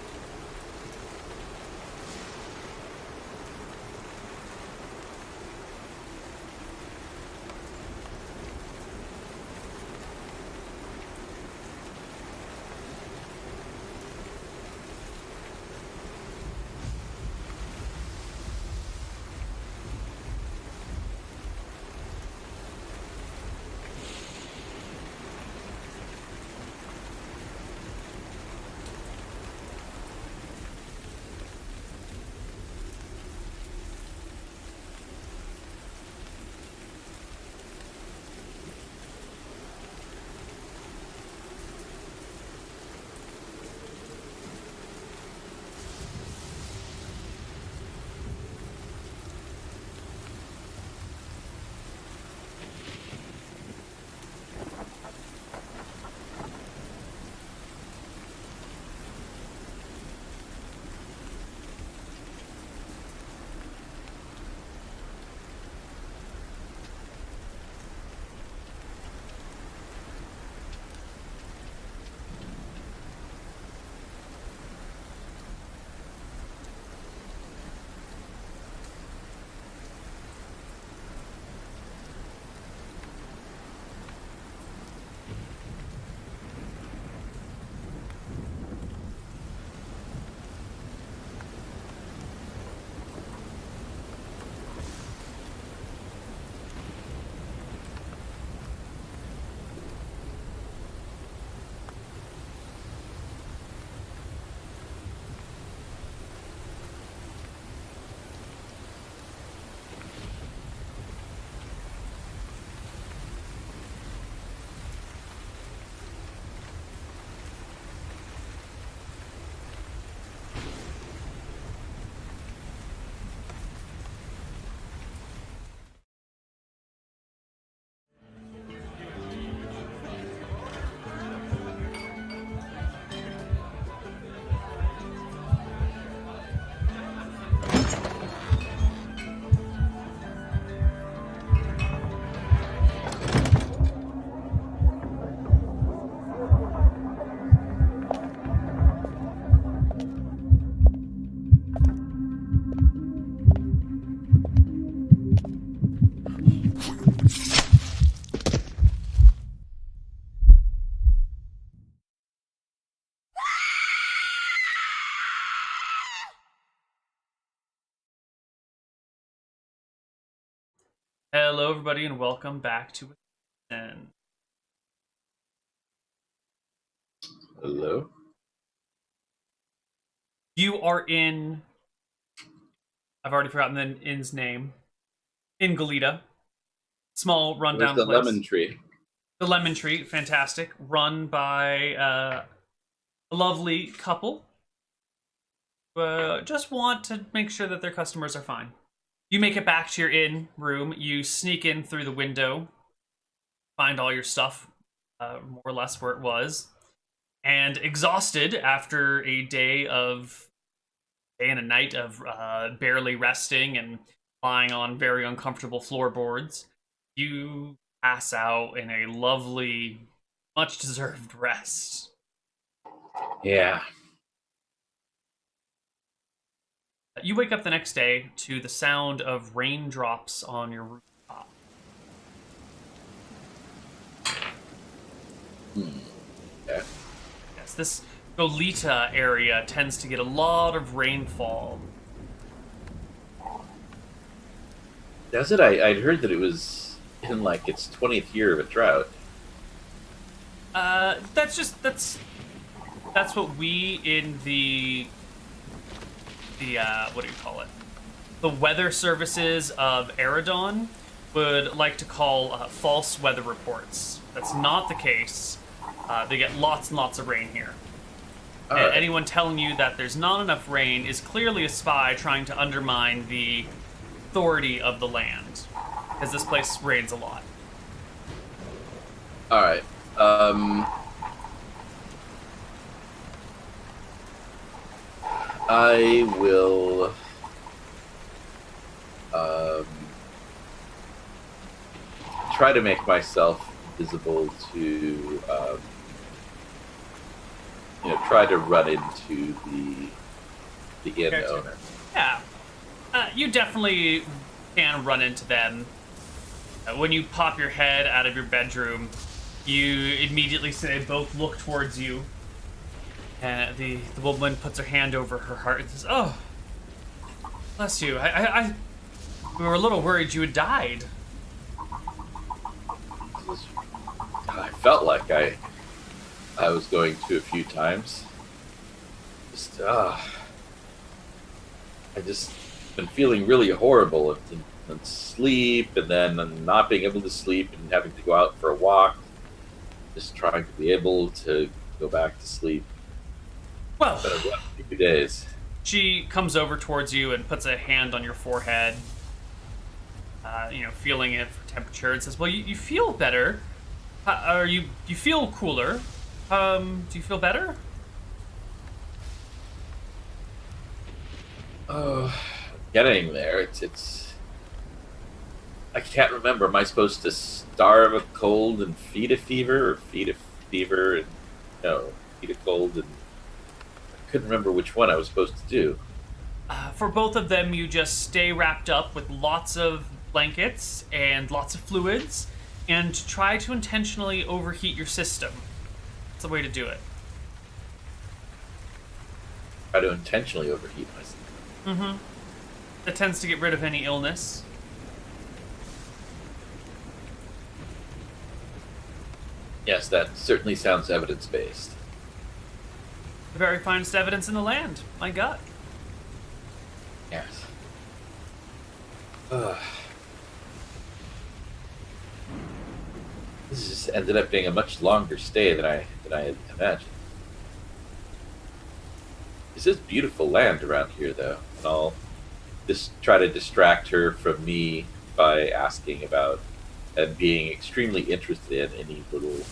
Hello, everybody, and welcome back to Assassination. Hello. You are in. I've already forgotten the inn's name. In Galita, small Where's rundown the place. lemon tree? The Lemon Tree, fantastic, run by a lovely couple. Just want to make sure that their customers are fine. You make it back to your inn room. You sneak in through the window, find all your stuff, more or less where it was, and exhausted after a day and a night of barely resting and lying on very uncomfortable floorboards, you pass out in a lovely, much-deserved rest. Yeah. You wake up the next day to the sound of raindrops on your rooftop. Yeah. Yes, this Goleta area tends to get a lot of rainfall. Does it? I'd heard that it was in like its 20th year of a drought. That's what we in the what do you call it? The weather services of Eridon would like to call false weather reports. That's not the case. They get lots and lots of rain here. All And right. anyone telling you that there's not enough rain is clearly a spy trying to undermine the authority of the land. Because this place rains a lot. All right. I will try to make myself visible to try to run into the inn Gotcha. owner. Yeah. You definitely can run into them. When you pop your head out of your bedroom, you immediately say both look towards you. And the woman puts her hand over her heart and says, "Oh, bless you. We were a little worried you had died." I felt like I was going to a few times. I just been feeling really horrible and sleep, and then not being able to sleep and having to go out for a walk. Just trying to be able to go back to sleep. Well, It's been a rough few days. she comes over towards you and puts a hand on your forehead, feeling it for temperature, and says, "Well, you feel better. You feel cooler. Do you feel better?" Oh, getting there. It's. I can't remember. Am I supposed to starve a cold and feed a fever, or feed a fever and feed a cold? And I couldn't remember which one I was supposed to do. For both of them, you just stay wrapped up with lots of blankets and lots of fluids, and try to intentionally overheat your system. That's the way to do it. Try to intentionally overheat myself. Mm-hmm. That tends to get rid of any illness. Yes, that certainly sounds evidence-based. The very finest evidence in the land. My gut. Yes. This just ended up being a much longer stay than I had imagined. This is beautiful land around here, though, and I'll just try to distract her from me by asking about and being extremely interested in any little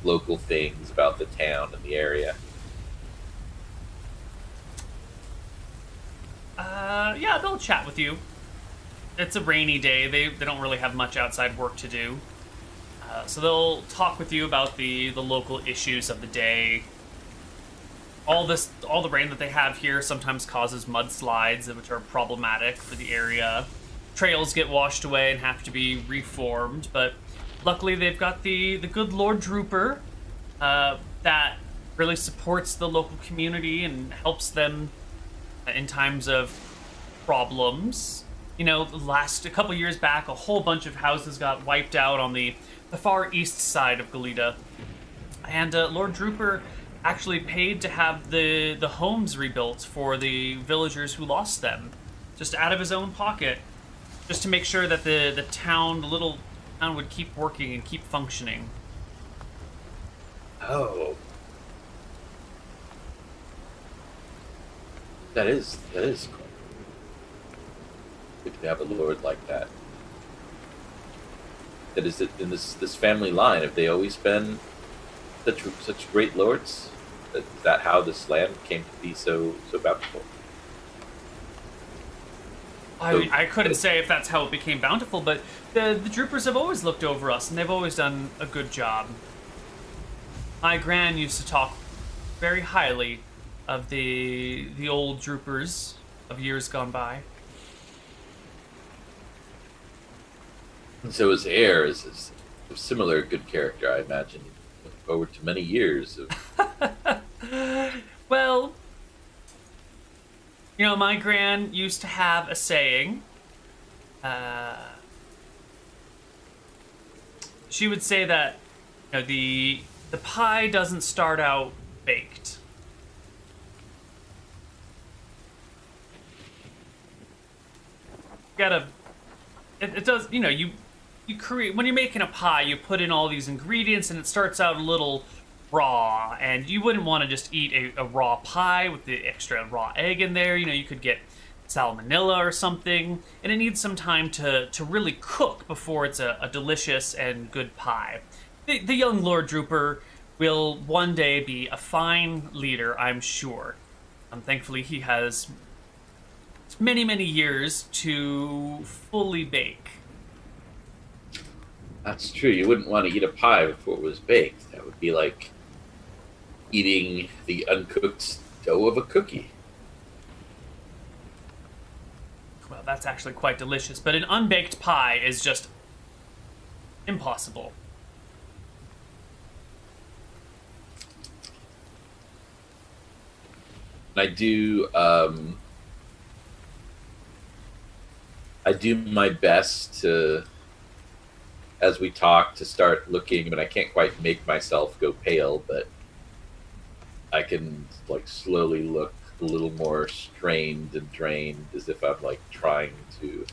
local things about the town and the area. Yeah, they'll chat with you. It's a rainy day. They don't really have much outside work to do. So they'll talk with you about the local issues of the day. All the rain that they have here sometimes causes mudslides, which are problematic for the area. Trails get washed away and have to be reformed, but luckily they've got the good Lord Drooper that really supports the local community and helps them in times of problems. a couple years back, a whole bunch of houses got wiped out on the far east side of Galita. And Lord Drooper actually paid to have the homes rebuilt for the villagers who lost them, just out of his own pocket, just to make sure that the little town would keep working and keep functioning. Oh. That is cool. Good to have a lord like that. That is in this family line. Have they always been such great lords? Is that how this land came to be so bountiful? I couldn't say if that's how it became bountiful, but the Droopers have always looked over us, and they've always done a good job. My gran used to talk very highly of the old Droopers of years gone by. And so his heir is a similar good character, I imagine. Look forward to many years of... Well, my gran used to have a saying. She would say that the pie doesn't start out baked. It does. You create, when you're making a pie, you put in all these ingredients, and it starts out a little raw, and you wouldn't want to just eat a raw pie with the extra raw egg in there. You could get salmonella or something, and it needs some time to really cook before it's a delicious and good pie. The young Lord Drooper will one day be a fine leader, I'm sure. Thankfully, he has many, many years to fully bake. That's true. You wouldn't want to eat a pie before it was baked. That would be like eating the uncooked dough of a cookie. Well, that's actually quite delicious, but an unbaked pie is just impossible. I do my best to, as we talk, to start looking, but I can't quite make myself go pale, but I can slowly look a little more strained and drained, as if I'm trying to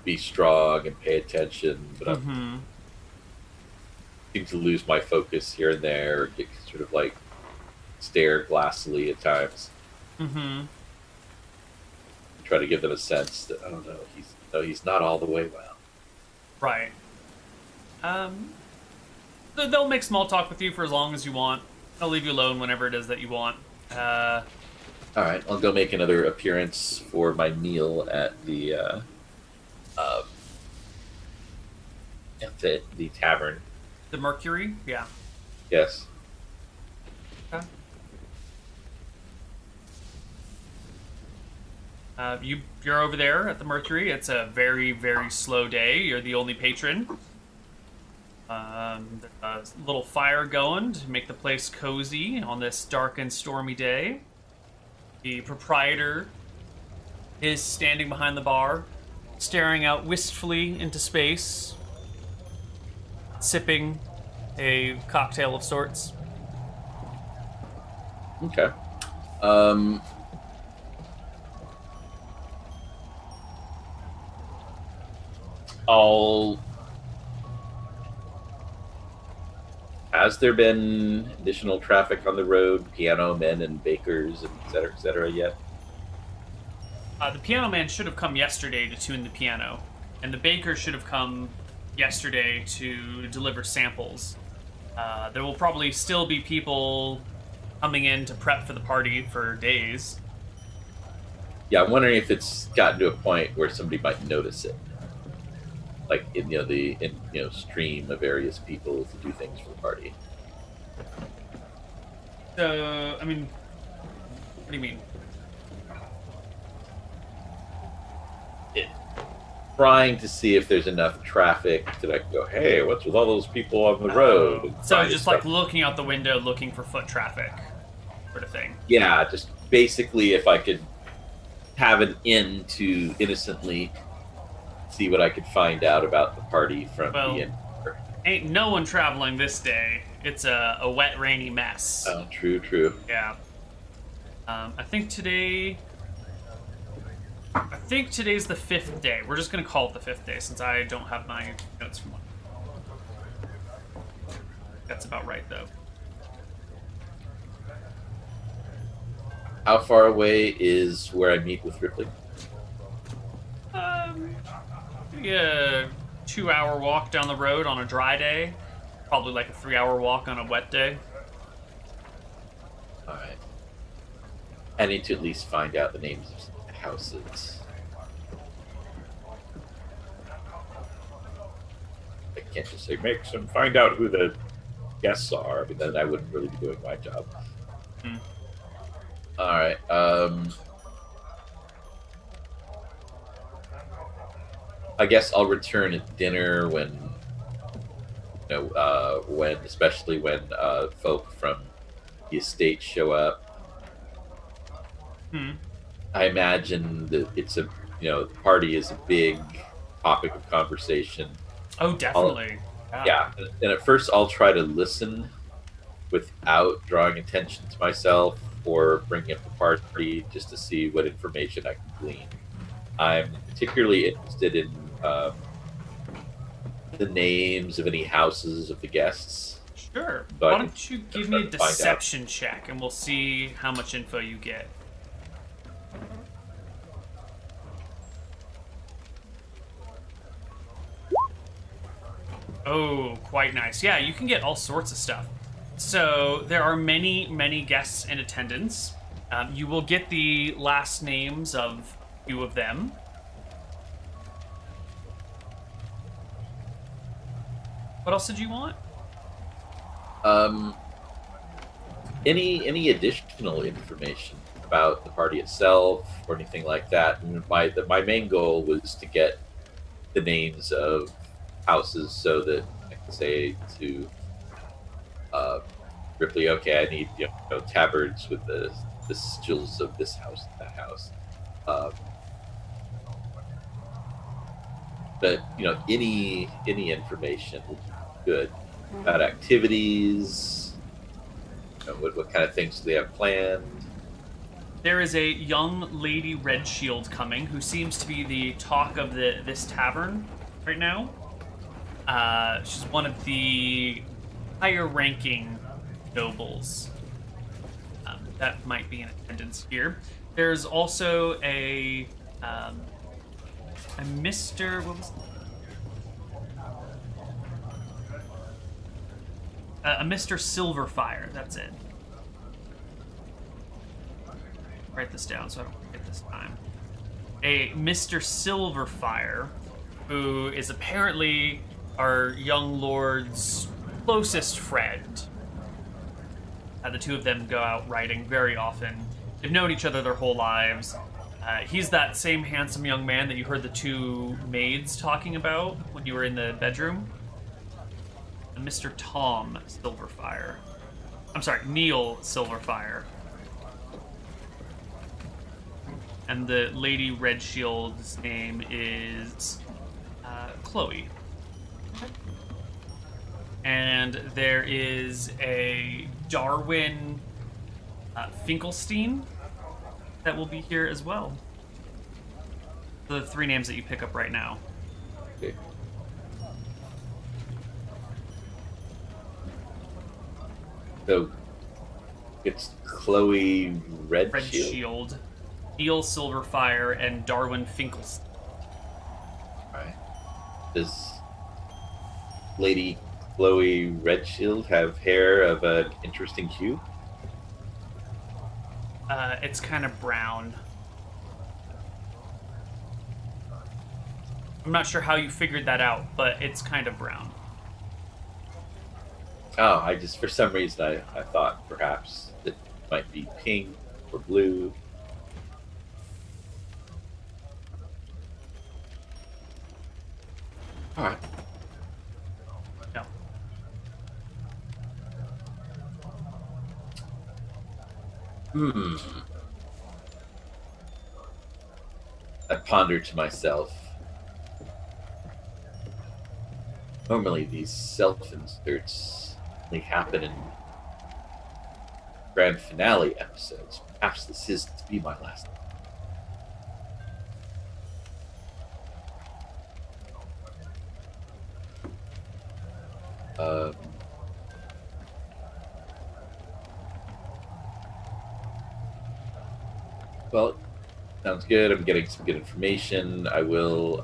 be strong and pay attention, but I'm seem to lose my focus here and there, or get sort of stare glassily at times. Try to give them a sense that, oh no, he's not all the way well. Right. They'll make small talk with you for as long as you want. I'll leave you alone whenever it is that you want. All right, I'll go make another appearance for my meal at the tavern. The Mercury? Yeah. Yes. Okay. You're over there at the Mercury. It's a very, very slow day. You're the only patron. A little fire going to make the place cozy on this dark and stormy day. The proprietor is standing behind the bar, staring out wistfully into space, sipping a cocktail of sorts. Okay. Has there been additional traffic on the road, piano men and bakers, and et cetera, yet? The piano man should have come yesterday to tune the piano, and the baker should have come yesterday to deliver samples. There will probably still be people coming in to prep for the party for days. Yeah, I'm wondering if it's gotten to a point where somebody might notice it. In the stream of various people to do things for the party. I mean, what do you mean? Trying to see if there's enough traffic that I can go, hey, what's with all those people on the road? So just looking out the window, looking for foot traffic, sort of thing. Yeah, just basically if I could have an inn to innocently see what I could find out about the party from Well, the inn. ain't no one traveling this day. It's a wet, rainy mess. Oh, true. Yeah. I think today's the 5th day. We're just gonna call it the 5th day since I don't have my notes from one. That's about right, though. How far away is where I meet with Ripley? Maybe a 2-hour walk down the road on a dry day. Probably like a 3-hour walk on a wet day. All right. I need to at least find out the names of houses. I can't just say, make some, find out who the guests are. I mean, then I wouldn't really be doing my job. Hmm. All right. I guess I'll return at dinner when, especially when folk from the estate show up. Hmm. I imagine that it's the party is a big topic of conversation. Oh, definitely. Yeah, and at first I'll try to listen without drawing attention to myself or bringing up the party just to see what information I can glean. I'm particularly interested in the names of any houses of the guests. Sure. But Why don't you give me a try to find out. deception check and we'll see how much info you get. Oh, quite nice. Yeah, you can get all sorts of stuff. So there are many, many guests in attendance. You will get the last names of a few of them. What else did you want? Any additional information about the party itself or anything like that? And my main goal was to get the names of houses so that I can say to Ripley, okay, I need tabards with the sigils of this house and that house. But any information would be good about activities. What kind of things do they have planned? There is a young lady Red Shield coming who seems to be the talk of this tavern right now. She's one of the higher ranking nobles that might be in attendance here. There's also a Mr. What was a Mr. Silverfire. That's it. Write this down so I don't forget this time. A Mr. Silverfire, who is apparently our young lord's closest friend. The two of them go out riding very often. They've known each other their whole lives. He's that same handsome young man that you heard the two maids talking about when you were in the bedroom. Mr. Tom Silverfire. I'm sorry, Neal Silverfire. And the Lady Red Shield's name is Chloe. And there is a Darwin Finkelstein that will be here as well. The 3 names that you pick up right now. Okay. So it's Chloe Red Shield, Neal Silverfire, and Darwin Finkelstein. Right. Does Lady Chloe Redshield have hair of an interesting hue? It's kind of brown. I'm not sure how you figured that out, but it's kind of brown. Oh, for some reason, I thought perhaps it might be pink or blue. All right. No. ponder to myself. Normally, these self-inserts only happen in grand finale episodes. Perhaps this is to be my last. Well, sounds good. I'm getting some good information. I will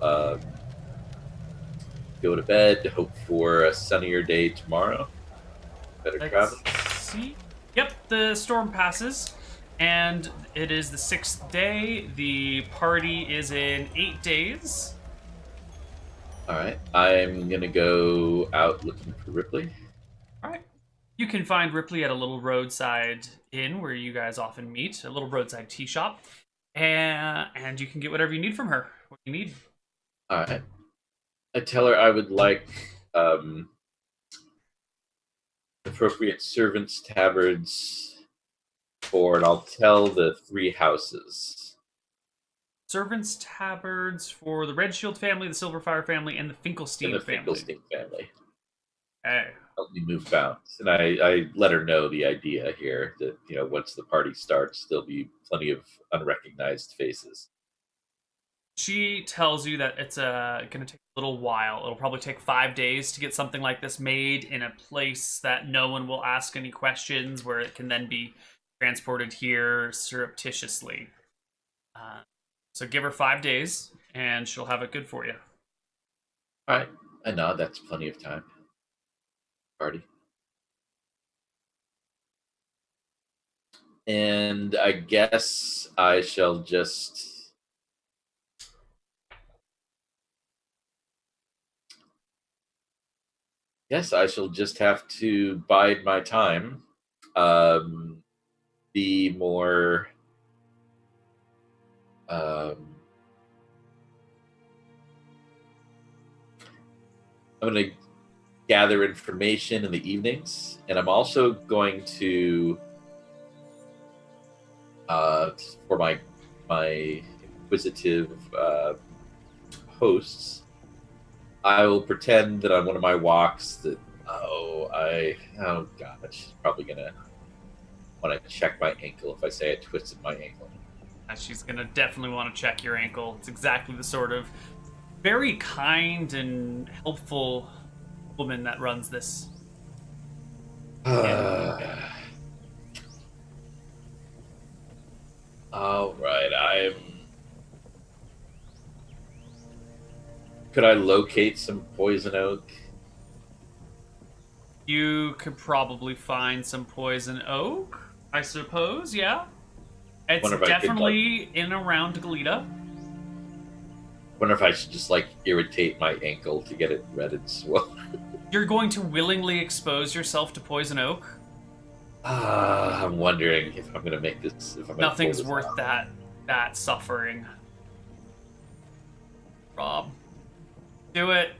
go to bed. Hope for a sunnier day tomorrow. Better travel. See. Yep, the storm passes, and it is the 6th day. The party is in 8 days. All right. I'm going to go out looking for Ripley. All right. You can find Ripley at a little roadside inn where you guys often meet, a little roadside tea shop, and you can get whatever you need from her. What do you need? All right. I tell her I would like appropriate servants' tabards for, and I'll tell the 3 houses. Servants' tabards for the Red Shield family, the Silverfire family, and the Finkelstein family. Finkelstein family. Okay. Help me move bounds. And I let her know the idea here that, once the party starts, there'll be plenty of unrecognized faces. She tells you that it's going to take a little while. It'll probably take 5 days to get something like this made in a place that no one will ask any questions, where it can then be transported here surreptitiously. So give her 5 days, and she'll have it good for you. All right. I nod. That's plenty of time. Party. And I guess I shall just... Yes, I shall just have to bide my time. Be more... I'm going to gather information in the evenings, and I'm also going to, for my inquisitive hosts, I will pretend that on one of my walks that, oh god, she's probably going to want to check my ankle if I say I twisted my ankle. She's going to definitely want to check your ankle. It's exactly the sort of very kind and helpful woman that runs this. All right, could I locate some poison oak? You could probably find some poison oak, I suppose, yeah. It's definitely in and around Galita. Wonder if I should just irritate my ankle to get it red and swollen. You're going to willingly expose yourself to poison oak? I'm wondering if I'm going to make this. Nothing's worth that suffering. Rob, do it.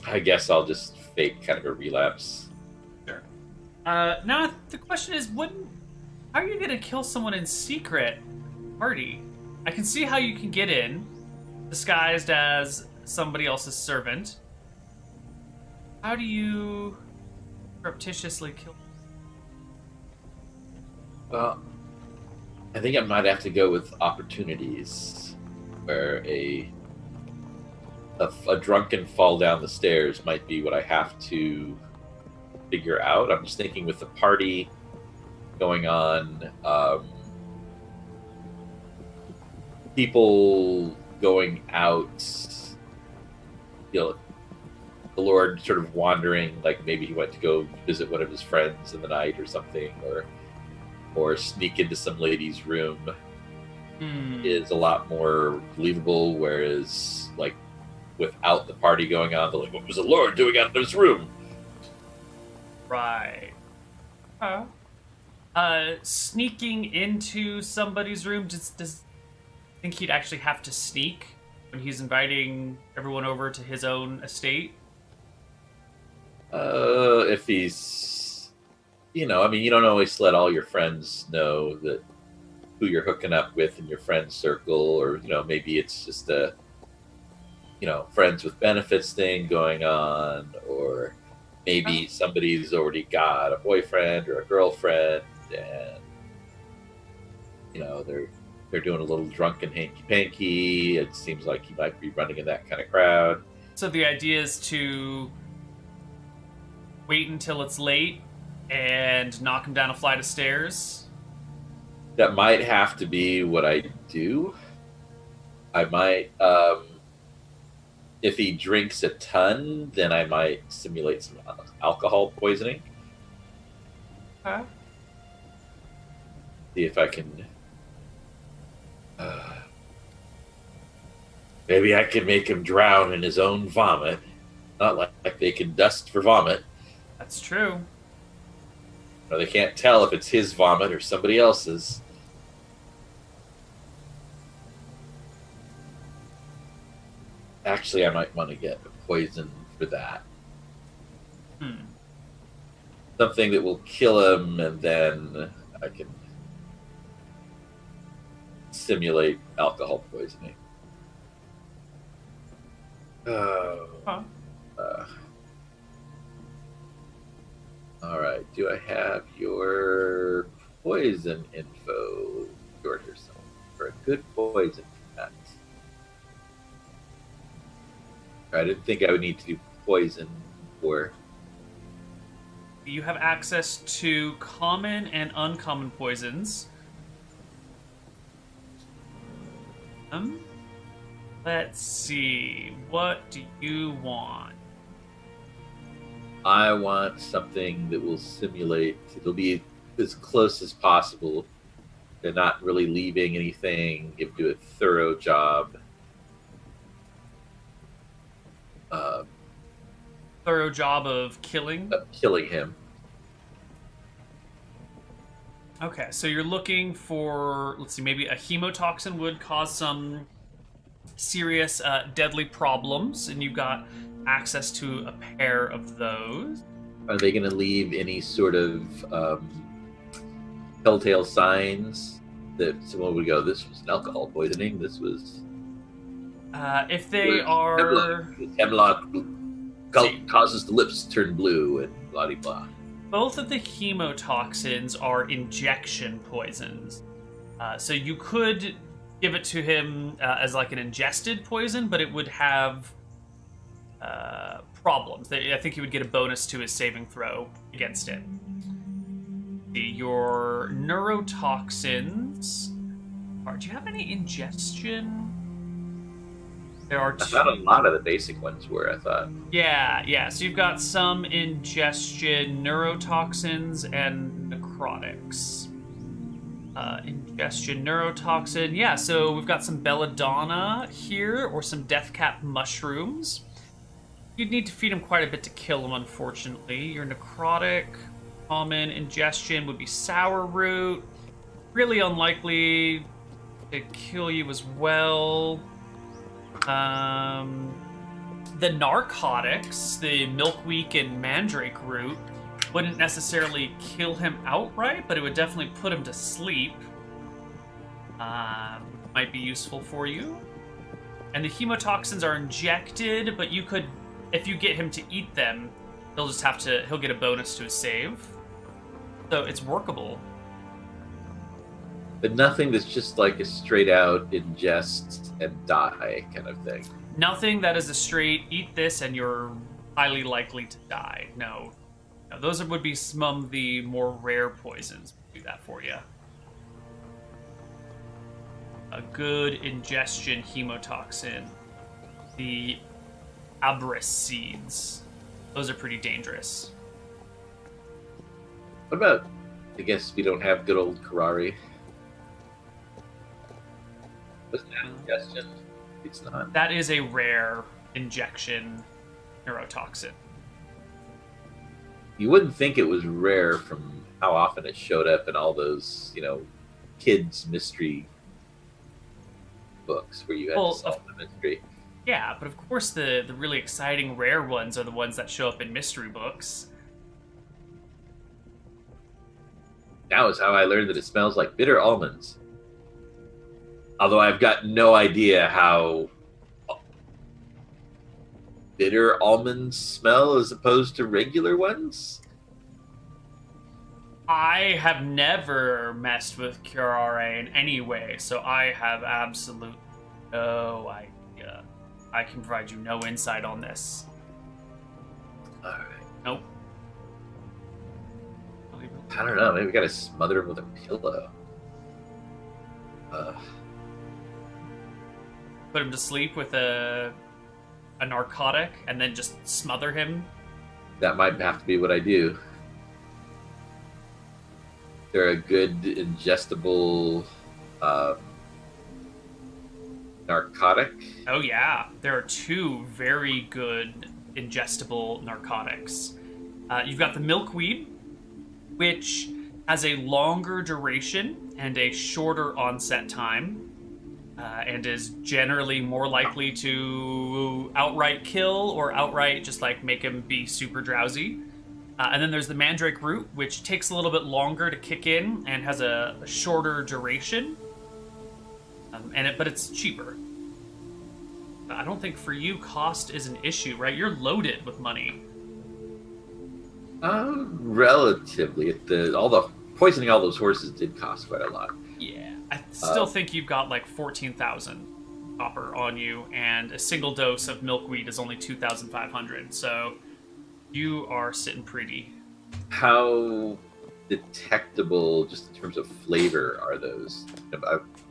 I guess I'll just fake kind of a relapse. Sure. Now the question is, how are you going to kill someone in secret? Party. I can see how you can get in, disguised as somebody else's servant. How do you surreptitiously kill? Well, I think I might have to go with opportunities, where a drunken fall down the stairs might be what I have to figure out. I'm just thinking with the party going on, people going out, the Lord sort of wandering, maybe he went to go visit one of his friends in the night or something, or sneak into some lady's room is a lot more believable, whereas without the party going on, what was the Lord doing out of his room? Right. Sneaking into somebody's room, does think he'd actually have to sneak when he's inviting everyone over to his own estate? If he's, you don't always let all your friends know who you're hooking up with in your friend circle, or maybe it's just a friends with benefits thing going on, or maybe somebody's already got a boyfriend or a girlfriend, and they're doing a little drunken hanky-panky. It seems like he might be running in that kind of crowd. So the idea is to wait until it's late and knock him down a flight of stairs? That might have to be what I do. I might, if he drinks a ton, then I might simulate some alcohol poisoning. Okay. See if I can... maybe I can make him drown in his own vomit. Not like they can dust for vomit. That's true. Or they can't tell if it's his vomit or somebody else's. Actually, I might want to get a poison for that. Something that will kill him, and then I can simulate alcohol poisoning. All right. Do I have your poison info stored here somewhere for a good poison for that? I didn't think I would need to do poison for. You have access to common and uncommon poisons. Let's see. What do you want? I want something that will simulate. It'll be as close as possible. They're not really leaving anything. Do a thorough job. Thorough job of killing? Killing him. Okay, so you're looking for, let's see, maybe a hemotoxin would cause some serious deadly problems, and you've got access to a pair of those. Are they going to leave any sort of telltale signs that someone would go, this was an alcohol poisoning, this was... if they are... Hemlock causes the lips to turn blue and blah-de-blah. Both of the hemotoxins are injection poisons. So you could give it to him as like an ingested poison, but it would have problems. I think he would get a bonus to his saving throw against it. Your neurotoxins... Do you have any ingestion? There are two. I thought a lot of the basic ones were, I thought. Yeah. So you've got some ingestion, neurotoxins, and necrotics. Ingestion, neurotoxin. Yeah, so we've got some belladonna here, or some deathcap mushrooms. You'd need to feed him quite a bit to kill him, unfortunately. Your necrotic, common ingestion would be sour root. Really unlikely to kill you as well. The narcotics, the milkweed and mandrake root, wouldn't necessarily kill him outright, but it would definitely put him to sleep. Might be useful for you. And the hemotoxins are injected, but you could, if you get him to eat them, he'll get a bonus to his save. So it's workable. But nothing that's just like a straight out ingest and die kind of thing. Nothing that is a straight eat this and you're highly likely to die. No. Those would be some of the more rare poisons. Do that for you. A good ingestion hemotoxin. The Abris seeds. Those are pretty dangerous. What about, I guess we don't have good old Karari. Wasn't that ingestion? It's not. That is a rare injection neurotoxin. You wouldn't think it was rare from how often it showed up in all those, kids' mystery books where you had to solve the mystery. Yeah, but of course the really exciting rare ones are the ones that show up in mystery books. That was how I learned that it smells like bitter almonds. Although I've got no idea how bitter almonds smell as opposed to regular ones. I have never messed with curare in any way, so I have absolutely no idea. I can provide you no insight on this. All right. Nope. I don't know. Maybe we gotta smother him with a pillow. Put him to sleep with a narcotic and then just smother him. That might have to be what I do. They're a good ingestible narcotic. Oh yeah, there are two very good ingestible narcotics. You've got the milkweed, which has a longer duration and a shorter onset time, and is generally more likely to outright kill or outright just like make him be super drowsy. And then there's the mandrake root, which takes a little bit longer to kick in and has a shorter duration, but it's cheaper. I don't think for you cost is an issue, right? You're loaded with money. Relatively. All the poisoning all those horses did cost quite a lot. Yeah, I still think you've got like 14,000 copper on you, and a single dose of milkweed is only 2,500. So you are sitting pretty. How detectable, just in terms of flavor, are those?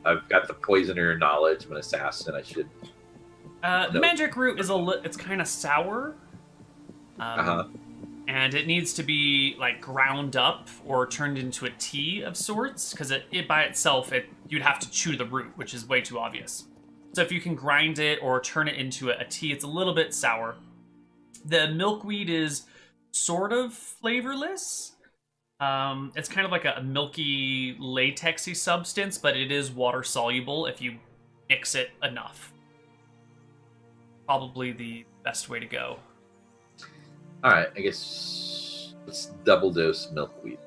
I've got the poisoner knowledge. I'm an assassin. I should. The mandrake root is it's kind of sour. And it needs to be like ground up or turned into a tea of sorts, because it by itself, you'd have to chew the root, which is way too obvious. So if you can grind it or turn it into a tea, it's a little bit sour. The milkweed is sort of flavorless. It's kind of like a milky, latexy substance, but it is water soluble if you mix it enough. Probably the best way to go. All right, I guess let's double dose milkweed.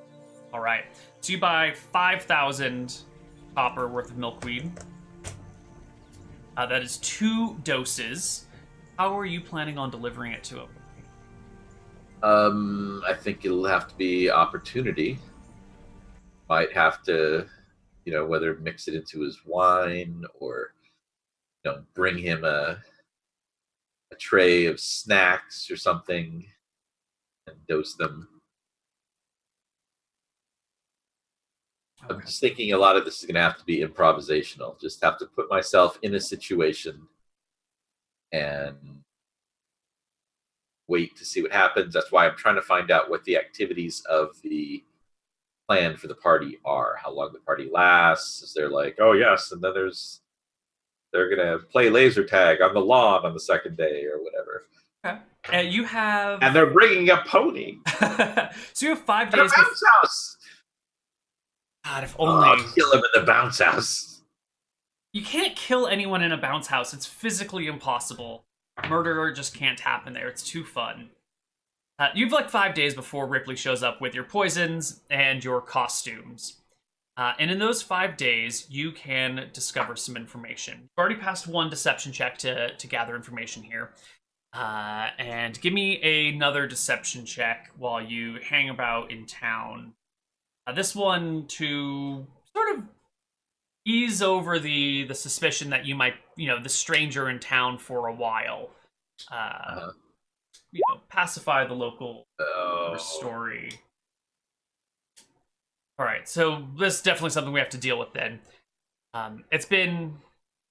All right, so you buy 5,000 copper worth of milkweed. That is 2 doses. How are you planning on delivering it to him? I think it'll have to be opportunity. Might have to, whether mix it into his wine or, bring him a tray of snacks or something and dose them. Okay. I'm just thinking a lot of this is going to have to be improvisational. Just have to put myself in a situation and wait to see what happens. That's why I'm trying to find out what the activities of the plan for the party are, how long the party lasts. Is there like, oh yes, and then they're going to play laser tag on the lawn on the second day or whatever. Okay. You have... And they're bringing a pony. So you have 5 days... And a bounce house! God, if only... I'll kill him in the bounce house. You can't kill anyone in a bounce house. It's physically impossible. Murder just can't happen there. It's too fun. You've like 5 days before Ripley shows up with your poisons and your costumes. And in those 5 days, you can discover some information. You've already passed 1 deception check to gather information here. And give me another deception check while you hang about in town. This one to sort of ease over the suspicion that you might, the stranger in town for a while. Pacify the local story. All right, so this is definitely something we have to deal with then. It's been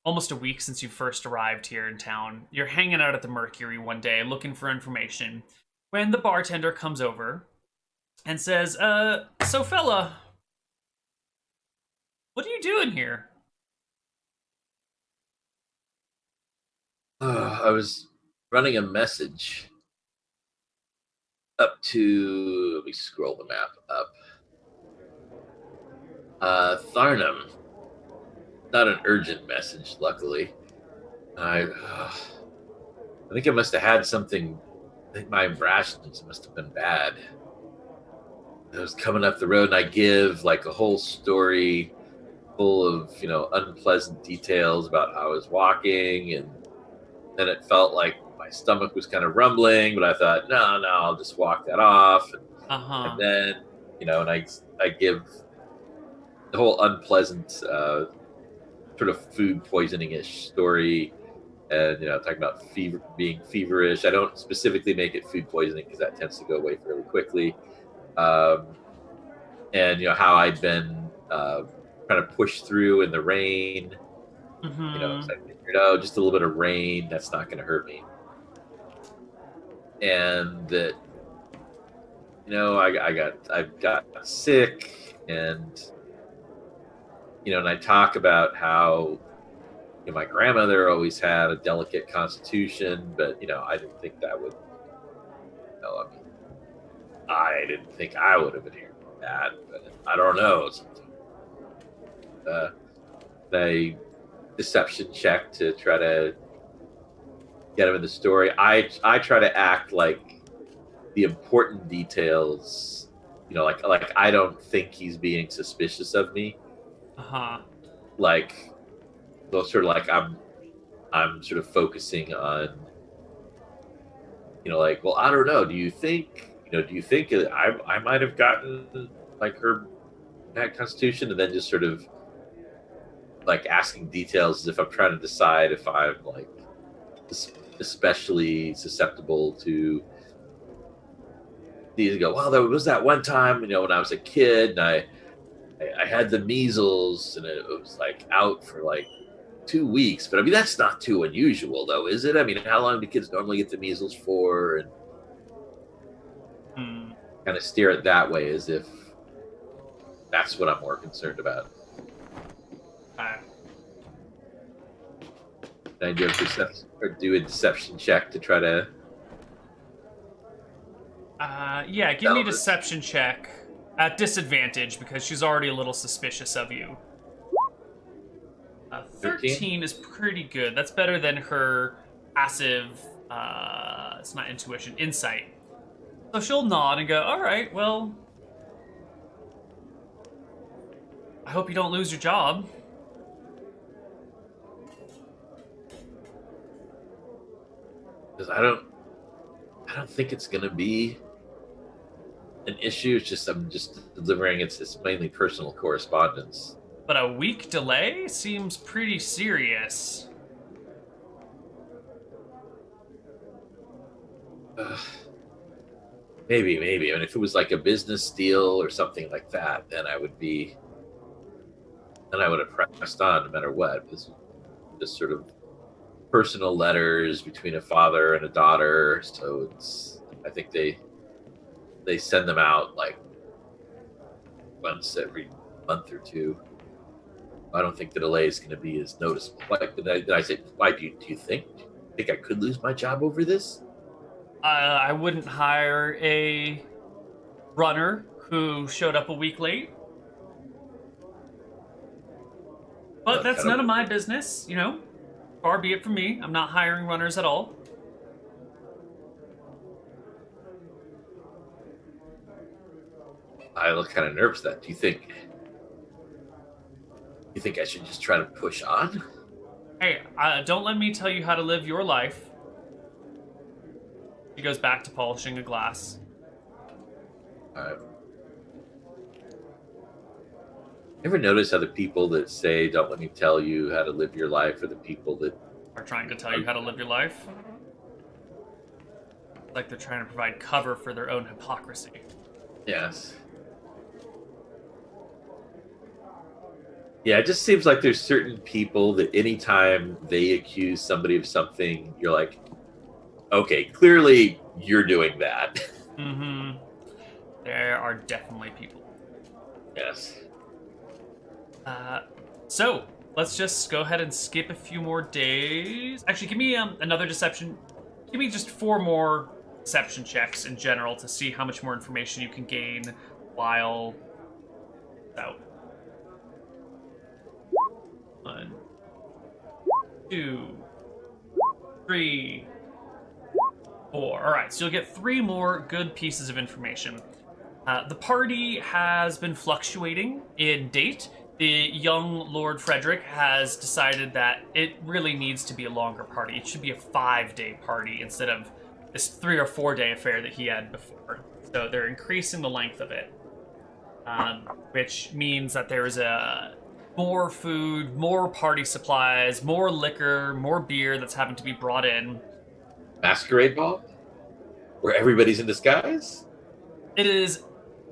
almost a week since you first arrived here in town. You're hanging out at the Mercury one day looking for information when the bartender comes over and says, so fella, what are you doing here? I was running a message up to, let me scroll the map up. Tharnham. Not an urgent message, luckily. I think I must have had something. I think my rations must have been bad. I was coming up the road and I give like a whole story full of, unpleasant details about how I was walking. And then it felt like my stomach was kind of rumbling, but I thought, no, I'll just walk that off. And Uh-huh. then, and I give the whole unpleasant sort of food poisoning-ish story, and talking about being feverish. I don't specifically make it food poisoning because that tends to go away fairly quickly. And how I'd been trying to push through in the rain. Mm-hmm. So I figured, oh, just a little bit of rain, that's not going to hurt me. And that, I got sick, and and I talk about how my grandmother always had a delicate constitution, but I didn't think that would. I mean, I didn't think I would have inherited that, but I don't know. They deception check to try to get him in the story. I try to act like the important details. Like I don't think he's being suspicious of me. Uh-huh. Like, well, sort of like I'm sort of focusing on, like, well, I don't know. Do you think I might have gotten like her bad constitution, and then just sort of like asking details as if I'm trying to decide if I'm like especially susceptible to these. Go, well, there was that one time, when I was a kid, and I had the measles, and it was like out for like 2 weeks. But I mean, that's not too unusual, though, is it? I mean, how long do kids normally get the measles for? And kind of steer it that way, as if that's what I'm more concerned about. I do a deception check to try to. Yeah, give me a deception check at disadvantage because she's already a little suspicious of you. 13 is pretty good. That's better than her passive, it's not intuition, insight. So she'll nod and go, all right, well, I hope you don't lose your job. Because I don't think it's gonna be an issue. It's just I'm just delivering. It's mainly personal correspondence. But a week delay seems pretty serious. Maybe. I mean, if it was like a business deal or something like that, then I would have pressed on no matter what. This just sort of personal letters between a father and a daughter. So I think they send them out like once every month or two. I don't think the delay is going to be as noticeable. Like, did I say, why do you think I could lose my job over this? I wouldn't hire a runner who showed up a week late. But that's none of my business, Far be it from me. I'm not hiring runners at all. I look kind of nervous. Do you think I should just try to push on? Hey, don't let me tell you how to live your life. He goes back to polishing a glass. Ever notice how the people that say, don't let me tell you how to live your life, are the people that are trying to tell you how to live your life? Like they're trying to provide cover for their own hypocrisy. Yes. Yeah, it just seems like there's certain people that anytime they accuse somebody of something, you're like, okay, clearly you're doing that. Mm-hmm. There are definitely people. Yes. So, let's just go ahead and skip a few more days. Actually, give me another deception. Give me just 4 more deception checks in general to see how much more information you can gain while out. 1, 2, 3, 4. All right, so you'll get 3 more good pieces of information. The party has been fluctuating in date. the young Lord Frederick has decided that it really needs to be a longer party. It should be a 5-day party instead of this 3 or 4-day affair that he had before. So they're increasing the length of it, which means that there's more food, more party supplies, more liquor, more beer that's having to be brought in. Masquerade ball? Where everybody's in disguise? It is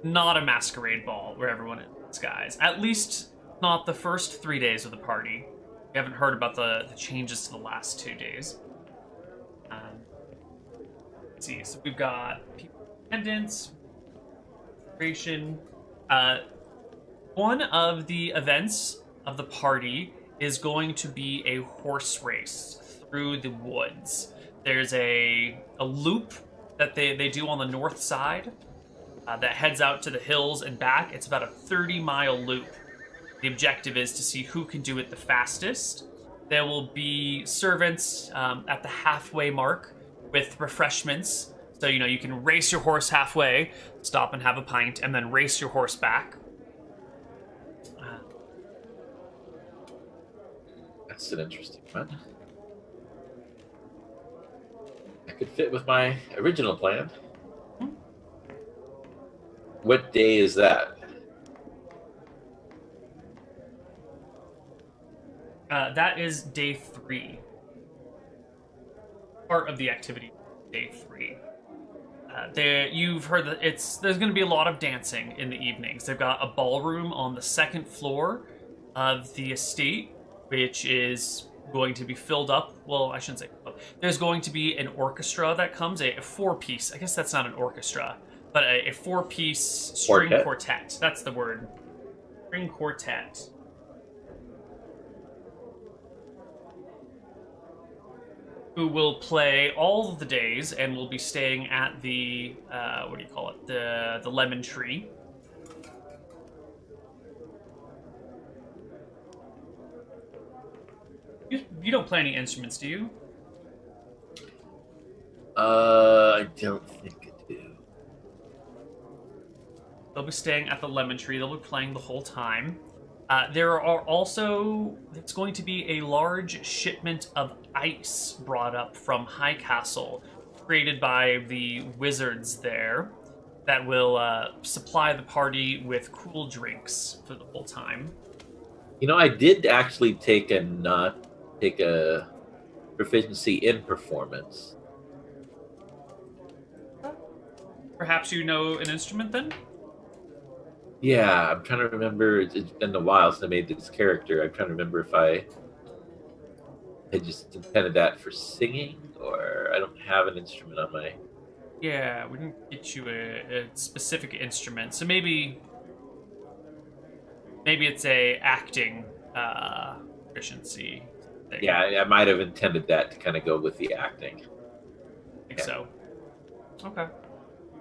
not a masquerade ball where everyone is in disguise. At least not the first 3 days of the party. We haven't heard about the changes to the last 2 days. Let's see, so we've got people attendance, celebration. One of the events of the party is going to be a horse race through the woods. There's a loop that they do on the north side that heads out to the hills and back. It's about a 30-mile loop. The objective is to see who can do it the fastest. There will be servants at the halfway mark with refreshments. So, you can race your horse halfway, stop and have a pint, and then race your horse back. That's an interesting one. That could fit with my original plan. What day is that? That is day 3. Part of the activity, day 3. You've heard that there's going to be a lot of dancing in the evenings. They've got a ballroom on the 2nd floor of the estate, which is going to be filled up. Well, I shouldn't say. There's going to be an orchestra that comes, a 4-piece. I guess that's not an orchestra, but a 4-piece string quartet. That's the word. String quartet. Who will play all of the days and will be staying at the, the Lemon Tree. You don't play any instruments, do you? I don't think I do. They'll be staying at the Lemon Tree. They'll be playing the whole time. It's going to be a large shipment of ice brought up from High Castle, created by the wizards there, that will supply the party with cool drinks for the whole time. I did actually take a proficiency in performance. Perhaps you know an instrument then? Yeah, I'm trying to remember. It's been a while since I made this character. I'm trying to remember if I just intended that for singing, or I don't have an instrument on my... Yeah, we didn't get you a specific instrument, so maybe it's a acting proficiency thing. Yeah, I might have intended that to kind of go with the acting. I think so. Okay.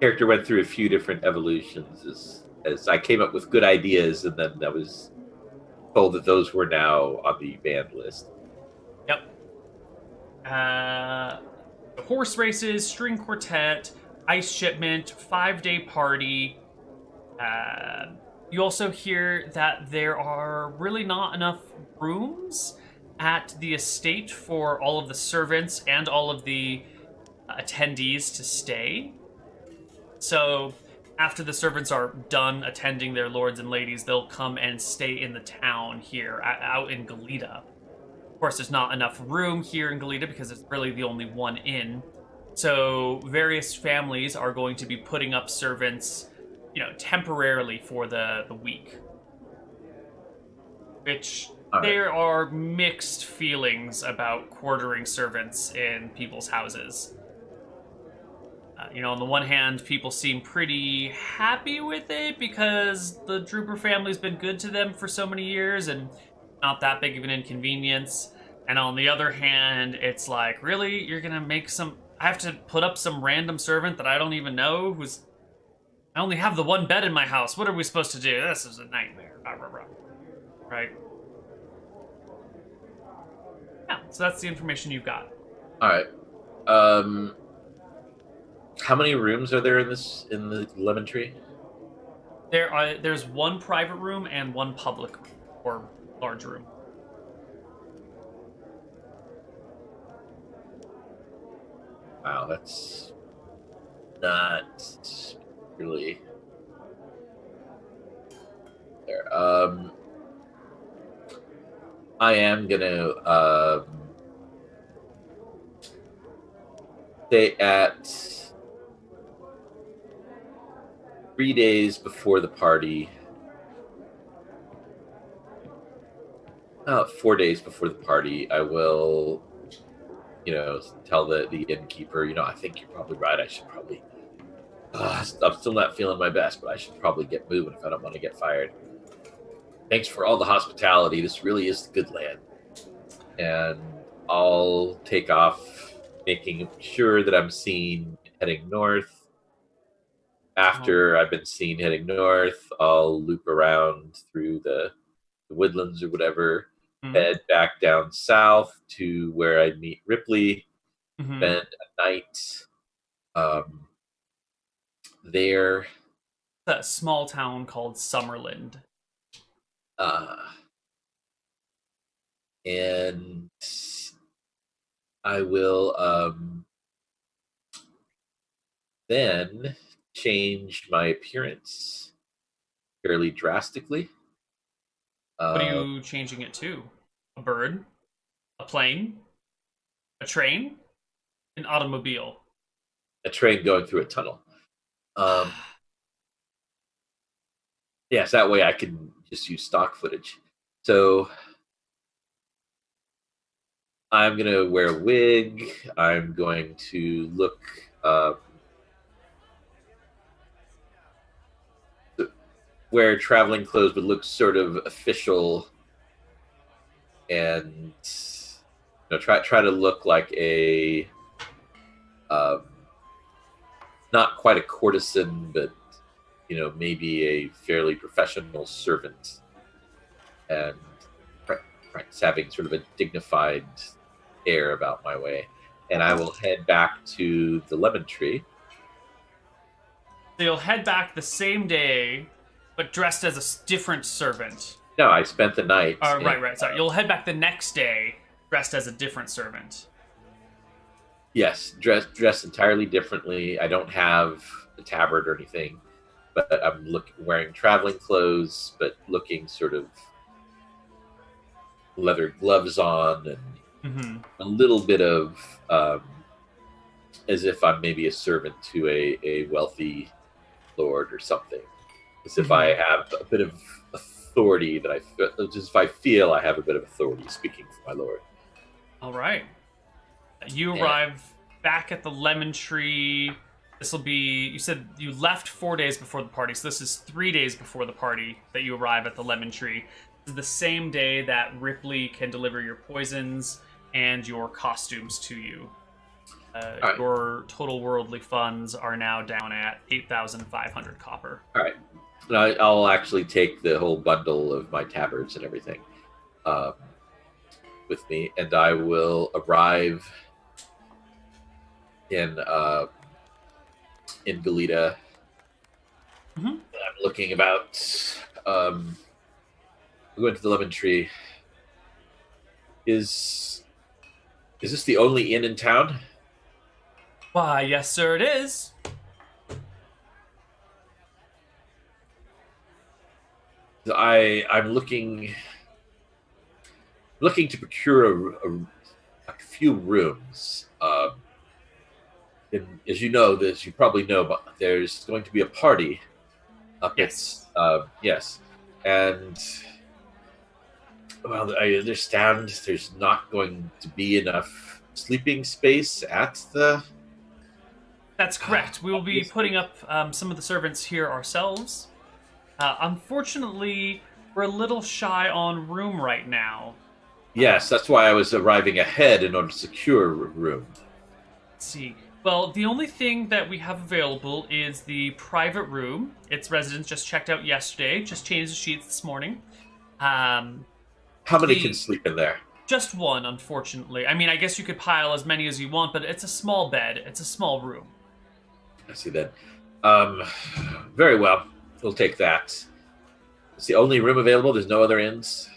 Character went through a few different evolutions as I came up with good ideas, and then I was told that those were now on the banned list. Yep. Horse races, string quartet, ice shipment, 5-day party. You also hear that there are really not enough rooms at the estate for all of the servants and all of the attendees to stay. So after the servants are done attending their lords and ladies, they'll come and stay in the town here, out in Galita. Of course, there's not enough room here in Galita because it's really the only one inn. So various families are going to be putting up servants, temporarily for the week. Which, there are mixed feelings about quartering servants in people's houses. On the one hand, people seem pretty happy with it because the Drooper family's been good to them for so many years and not that big of an inconvenience. And on the other hand, it's like, really? You're gonna make I have to put up some random servant that I don't even know I only have the one bed in my house. What are we supposed to do? This is a nightmare. Right? Yeah, so that's the information you've got. Alright. How many rooms are there in the Lemon Tree? There's one private room and one public room. or large room. Wow, that's not really there. I am gonna stay at 3 days before the party. 4 days before the party, I will, tell the innkeeper, I think you're probably right. I should probably. I'm still not feeling my best, but I should probably get moving if I don't want to get fired. Thanks for all the hospitality. This really is the good land. And I'll take off, making sure that I'm seen heading north. After I've been seen heading north, I'll loop around through the woodlands or whatever, head back down south to where I meet Ripley, spend a night there. That small town called Summerland. And I will then change my appearance fairly drastically. What are you changing it to? A bird? A plane? A train? An automobile? A train going through a tunnel. Yes, that way I can just use stock footage. So I'm going to wear a wig. I'm going to look wear traveling clothes, but look sort of official, and try to look like a not quite a courtesan, but maybe a fairly professional servant, and having sort of a dignified air about my way. And I will head back to the lemon tree. So you'll head back the same day, but dressed as a different servant. No, I spent the night. Right. Sorry. You'll head back the next day, dressed as a different servant. Yes, dressed entirely differently. I don't have a tabard or anything, but I'm wearing traveling clothes, but looking sort of leather gloves on, and a little bit of as if I'm maybe a servant to a wealthy lord or something. As if I have a bit of authority just if I feel I have a bit of authority speaking for my lord. All right. You arrive back at the lemon tree. This will be, you said you left 4 days before the party, so this is 3 days before the party that you arrive at the lemon tree. This is the same day that Ripley can deliver your poisons and your costumes to you. Right. Your total worldly funds are now down at 8,500 copper. All right. I'll actually take the whole bundle of my tabards and everything with me, and I will arrive in Galita. I'm looking about. We went to the lemon tree. Is this the only inn in town? Why, yes, sir, it is. I'm looking to procure a few rooms. As you probably know, but there's going to be a party up Yes. Yes, and well, I understand there's not going to be enough sleeping space at the. That's correct. We will be putting up some of the servants here ourselves. Unfortunately, we're a little shy on room right now. Yes, that's why I was arriving ahead in order to secure a room. Let's see. Well, the only thing that we have available is the private room. Its residents just checked out yesterday, just changed the sheets this morning. How many can sleep in there? Just one, unfortunately. I mean, I guess you could pile as many as you want, but it's a small bed. It's a small room. I see that. Very well. We'll take that. It's the only room available. There's no other inns.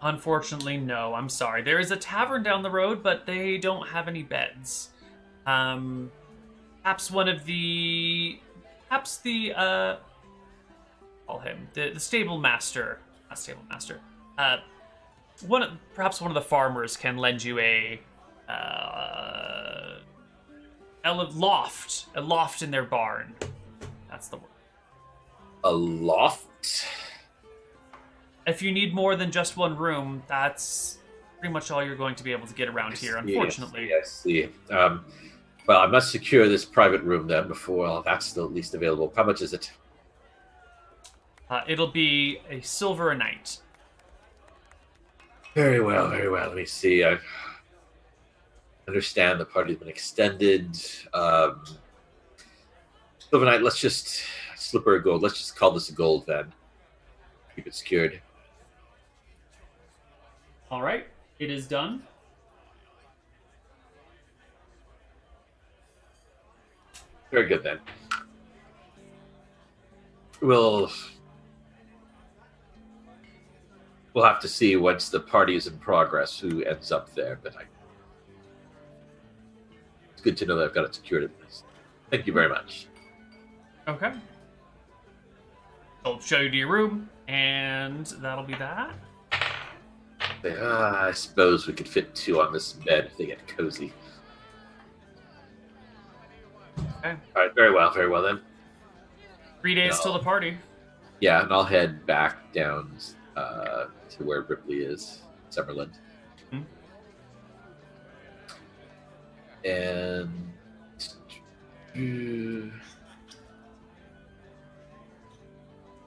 Unfortunately, no. I'm sorry. There is a tavern down the road, but they don't have any beds. Perhaps one of the... Perhaps the, call him. The stable master. Not stable master. Perhaps one of the farmers can lend you a loft. A loft in their barn. That's the word. A loft? If you need more than just one room, that's pretty much all you're going to be able to get around here, unfortunately. I see. Well, I must secure this private room then before that's the least available. How much is it? It'll be a silver a night. Very well, very well. Let me see. I understand the party's been extended. Silver Knight, let's just slip her a gold. Let's just call this a gold then. Keep it secured. All right, it is done. Very good then. We'll have to see once the party is in progress who ends up there, but it's good to know that I've got it secured at least. Thank you very much. Okay. I'll show you to your room, and that'll be that. I suppose we could fit two on this bed if they get cozy. Okay. All right, very well then. 3 days till the party. Yeah, and I'll head back down to where Ripley is, Summerland. Mm-hmm. And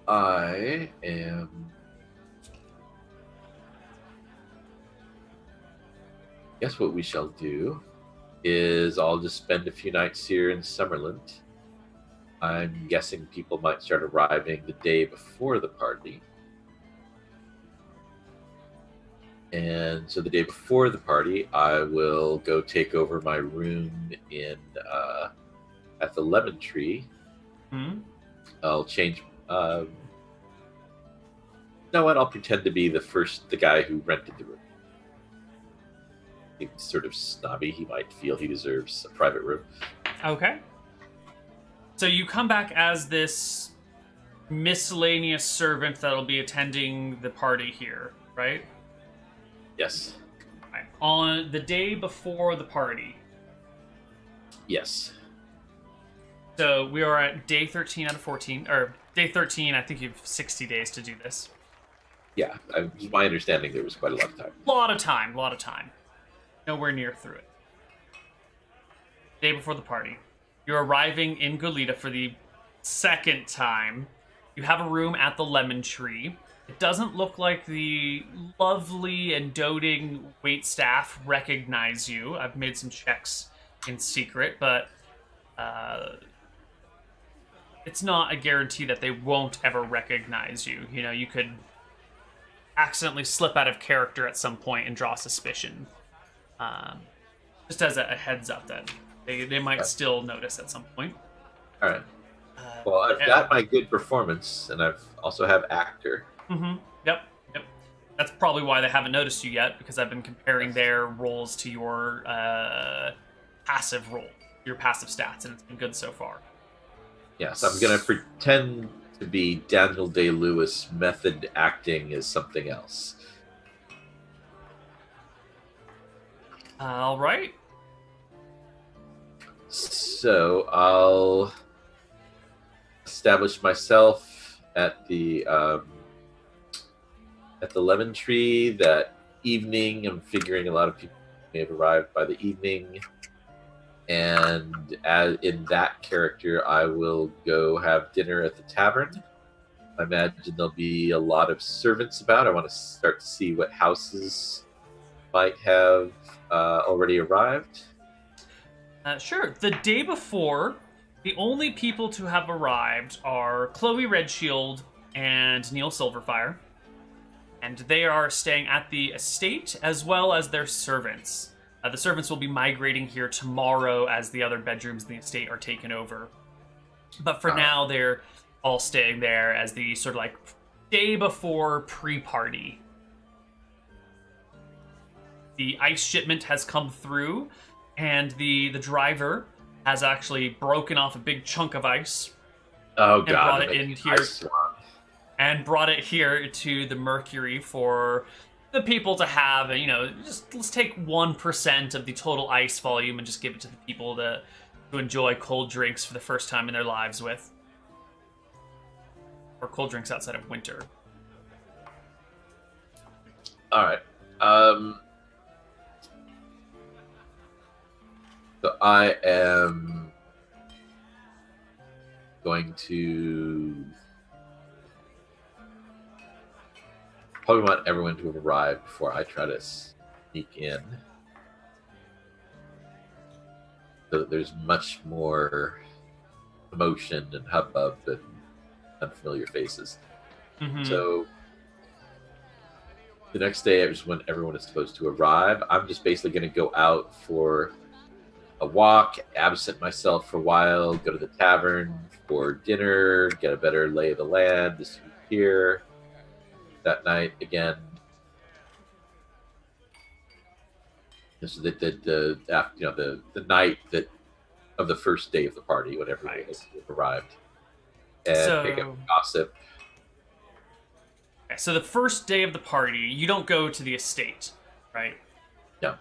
I am guess what we shall do is I'll just spend a few nights here in Summerland. I'm guessing people might start arriving the day before the party. And so the day before the party, I will go take over my room in at the Lemon Tree. Mm-hmm. I'll change. You know what? I'll pretend to be the guy who rented the room. He's sort of snobby. He might feel he deserves a private room. Okay. So you come back as this miscellaneous servant that'll be attending the party here, right? Yes. Right. On the day before the party. Yes. So we are at day 13 out of 14, or day 13. I think you have 60 days to do this. Yeah, it was my understanding there was quite a lot of time. A lot of time. Nowhere near through it. Day before the party. You're arriving in Goleta for the second time. You have a room at the Lemon Tree. It doesn't look like the lovely and doting waitstaff recognize you. I've made some checks in secret, but it's not a guarantee that they won't ever recognize you. You know, you could accidentally slip out of character at some point and draw suspicion. Just as a heads up that they might still notice at some point. All right. Well, I've got my good performance, and I've also have actor. Mm-hmm. Yep. That's probably why they haven't noticed you yet, because I've been comparing their roles to your passive role, your passive stats, and it's been good so far. Yes, I'm going to pretend to be Daniel Day-Lewis. Method acting is something else. All right. So I'll establish myself at the Lemon Tree that evening. I'm figuring a lot of people may have arrived by the evening, and in that character, I will go have dinner at the tavern. I imagine there'll be a lot of servants about. I want to start to see what houses might have already arrived. Sure. The day before, the only people to have arrived are Chloe Redshield and Neal Silverfire. And they are staying at the estate, as well as their servants. The servants will be migrating here tomorrow as the other bedrooms in the estate are taken over. But for now, they're all staying there as the sort of like day before pre-party. the ice shipment has come through, and the driver has actually broken off a big chunk of ice Oh and god, brought they're it in making here ice swan. and brought it here to the Mercury for the people to have. You know, just let's take 1% of the total ice volume and just give it to the people to enjoy cold drinks for the first time in their lives with, or cold drinks outside of winter. All right. So I am going to probably want everyone to have arrived before I try to sneak in. So that there's much more commotion and hubbub and unfamiliar faces. Mm-hmm. So the next day is when everyone is supposed to arrive. I'm just basically going to go out for a walk, absent myself for a while, go to the tavern for dinner, get a better lay of the land, this here. That night again. This is the after, the night that of the first day of the party when everyone has arrived, and pick up gossip. So the first day of the party, you don't go to the estate, right? No.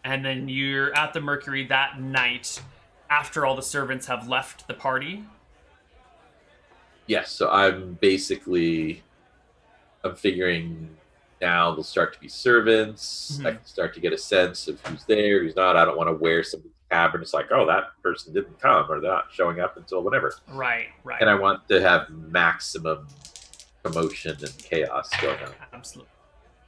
And then you're at the Mercury that night after all the servants have left the party. Yes, so I'm figuring now there'll start to be servants. Mm-hmm. I can start to get a sense of who's there, who's not. I don't want to wear somebody's cabin. It's like, oh, that person didn't come, or they're not showing up until whenever. Right. And I want to have maximum commotion and chaos going on. Absolutely.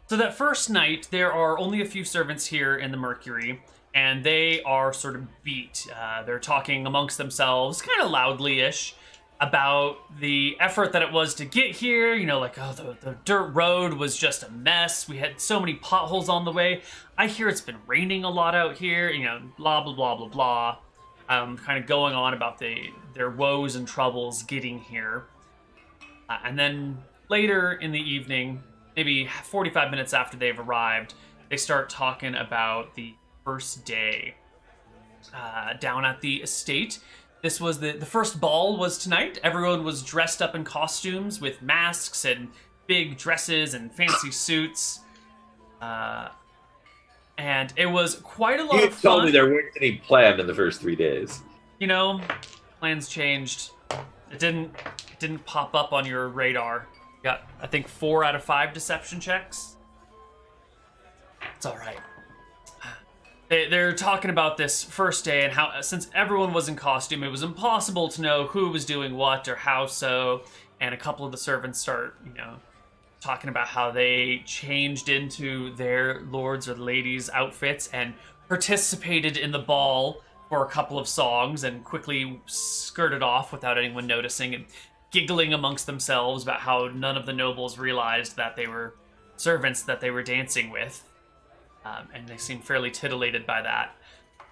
So that first night, there are only a few servants here in the Mercury, and they are sort of beat. They're talking amongst themselves, kind of loudly-ish, about the effort that it was to get here. You know, like, oh, the dirt road was just a mess. We had so many potholes on the way. I hear it's been raining a lot out here. You know, blah, blah, blah, blah, blah. Kind of going on about their woes and troubles getting here. And then later in the evening, maybe 45 minutes after they've arrived, they start talking about the first day down at the estate. This was the first ball was tonight. Everyone was dressed up in costumes with masks and big dresses and fancy suits. And it was quite a lot of fun. You told me there weren't any planned in the first 3 days. You know, plans changed. It didn't pop up on your radar. You got, I think, 4 out of 5 deception checks. It's all right. They're talking about this first day and how, since everyone was in costume, it was impossible to know who was doing what or how so. And a couple of the servants start, talking about how they changed into their lords or ladies' outfits and participated in the ball for a couple of songs and quickly skirted off without anyone noticing and giggling amongst themselves about how none of the nobles realized that they were servants that they were dancing with. And they seem fairly titillated by that.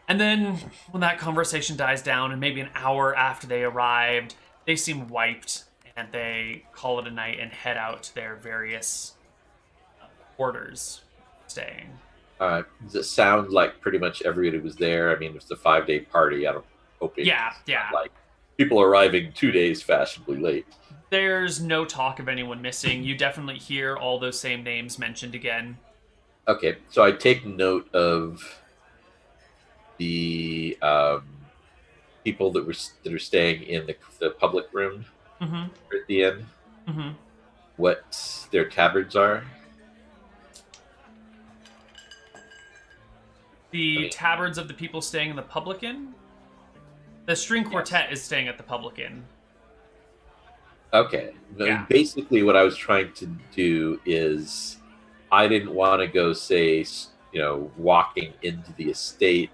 And then when that conversation dies down and maybe an hour after they arrived, they seem wiped and they call it a night and head out to their various quarters staying. Does it sound like pretty much everybody was there? I mean, it's a 5-day party. I don't hope it's like people arriving 2 days fashionably late. There's no talk of anyone missing. You definitely hear all those same names mentioned again. Okay, so I take note of the people that are staying in the public room at the inn. Mm-hmm. What their tabards are. Tabards of the people staying in the public inn? The string quartet is staying at the public inn. Okay. Yeah. Basically, what I was trying to do is I didn't want to go, say, walking into the estate.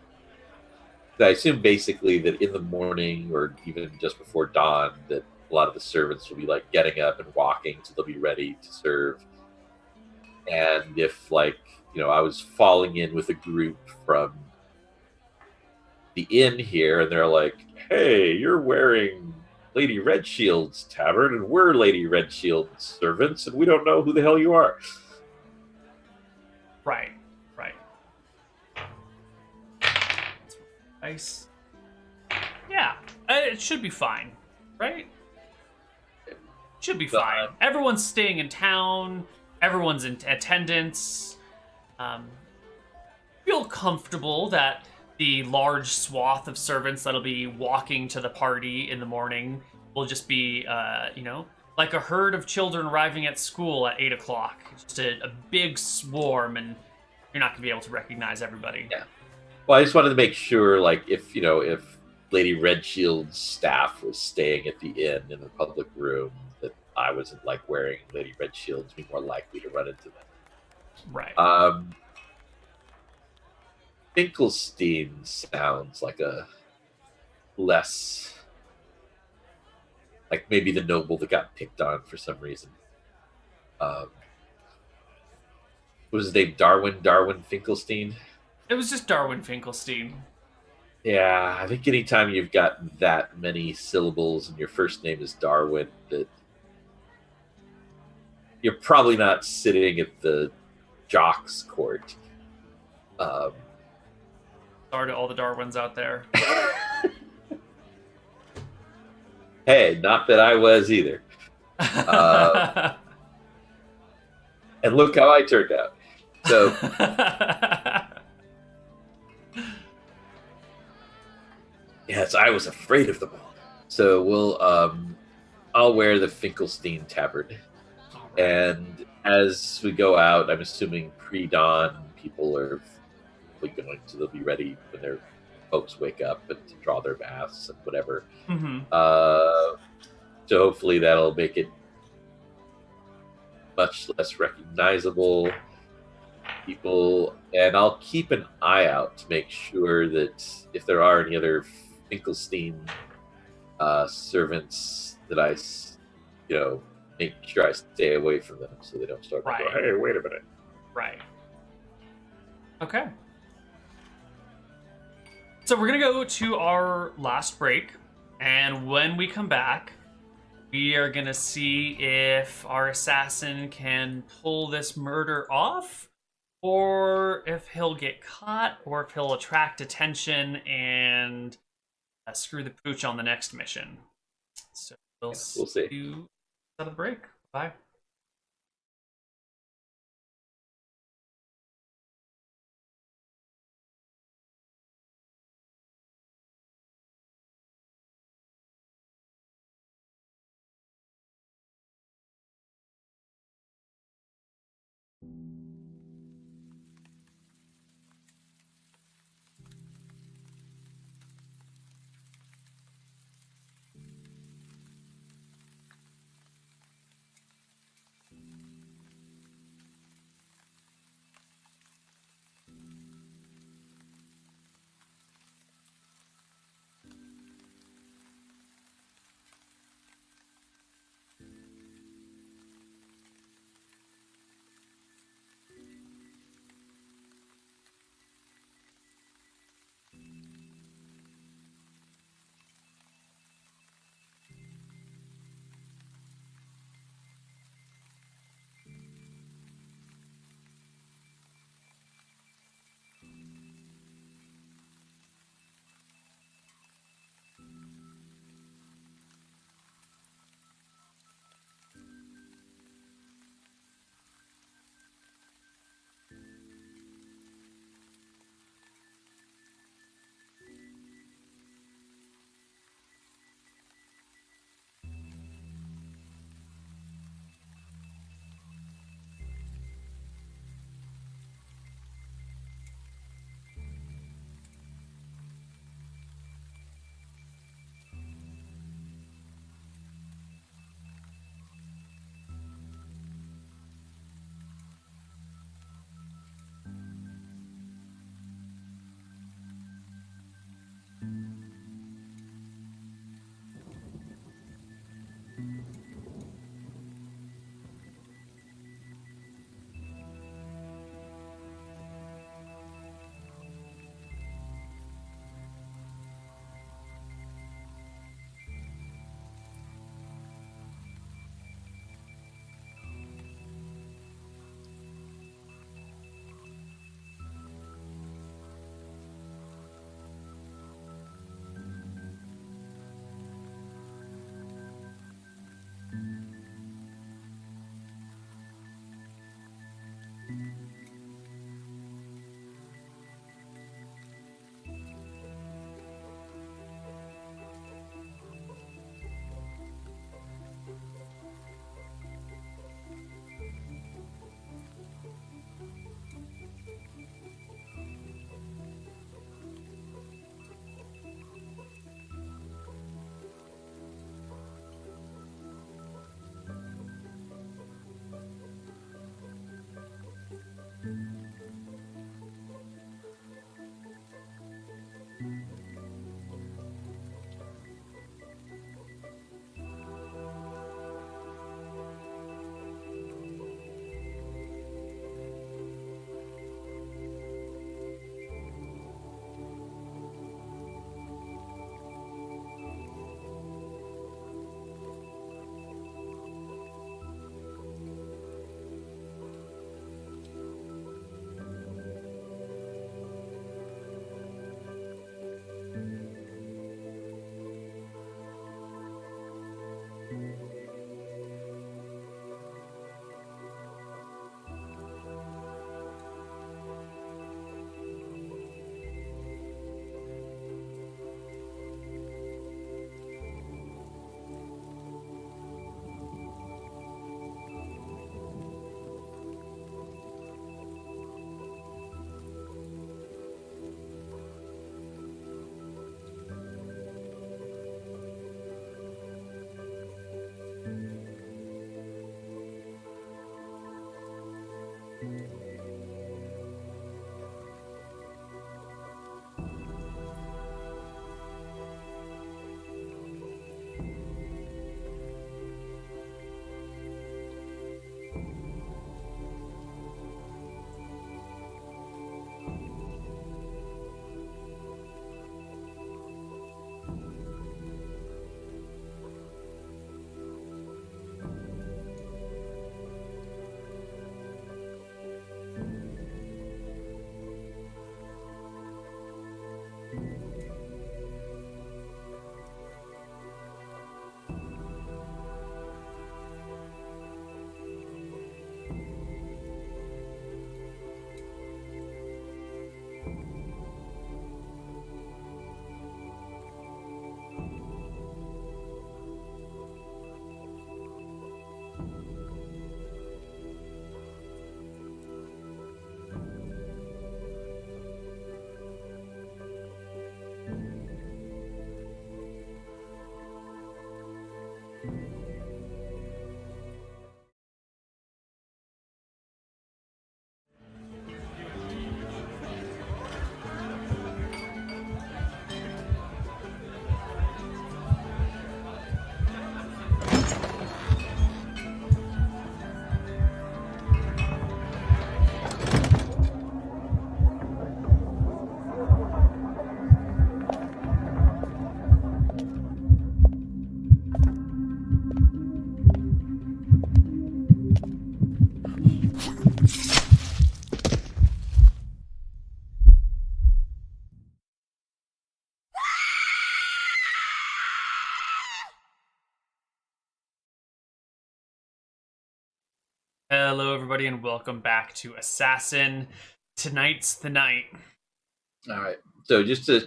I assume basically that in the morning or even just before dawn that a lot of the servants will be like getting up and walking so they'll be ready to serve. And if I was falling in with a group from the inn here and they're like, hey, you're wearing Lady Redshield's tavern and we're Lady Redshield's servants and we don't know who the hell you are. Right. Nice. Yeah, it should be fine, right? Should be fine. Everyone's staying in town. Everyone's in attendance. Feel comfortable that the large swath of servants that'll be walking to the party in the morning will just be, like a herd of children arriving at school at 8 o'clock. Just a big swarm, and you're not going to be able to recognize everybody. Yeah. Well, I just wanted to make sure, like, if Lady Redshield's staff was staying at the inn in the public room, that I wasn't, like, wearing Lady Redshield's, be more likely to run into them. Right. Finkelstein sounds like a less, like maybe the noble that got picked on for some reason. What was his name? Darwin Finkelstein? It was just Darwin Finkelstein. Yeah, I think anytime you've got that many syllables and your first name is Darwin, that you're probably not sitting at the jock's court. Sorry to all the Darwins out there. Hey, not that I was either. And look how I turned out. So, yes, I was afraid of them all. So I'll wear the Finkelstein tabard. And as we go out, I'm assuming pre-dawn, people are going, so they'll be ready when their folks wake up and to draw their baths and whatever. Mm-hmm. So hopefully that'll make it much less recognizable. People, and I'll keep an eye out to make sure that if there are any other Finkelstein servants, that I, make sure I stay away from them so they don't start to go, hey, wait a minute. Right. Okay. So we're going to go to our last break, and when we come back, we are going to see if our assassin can pull this murder off, or if he'll get caught, or if he'll attract attention and screw the pooch on the next mission. So we'll see you out of the break. Bye. Hello, everybody, and welcome back to Assassin. Tonight's the night. All right. So just to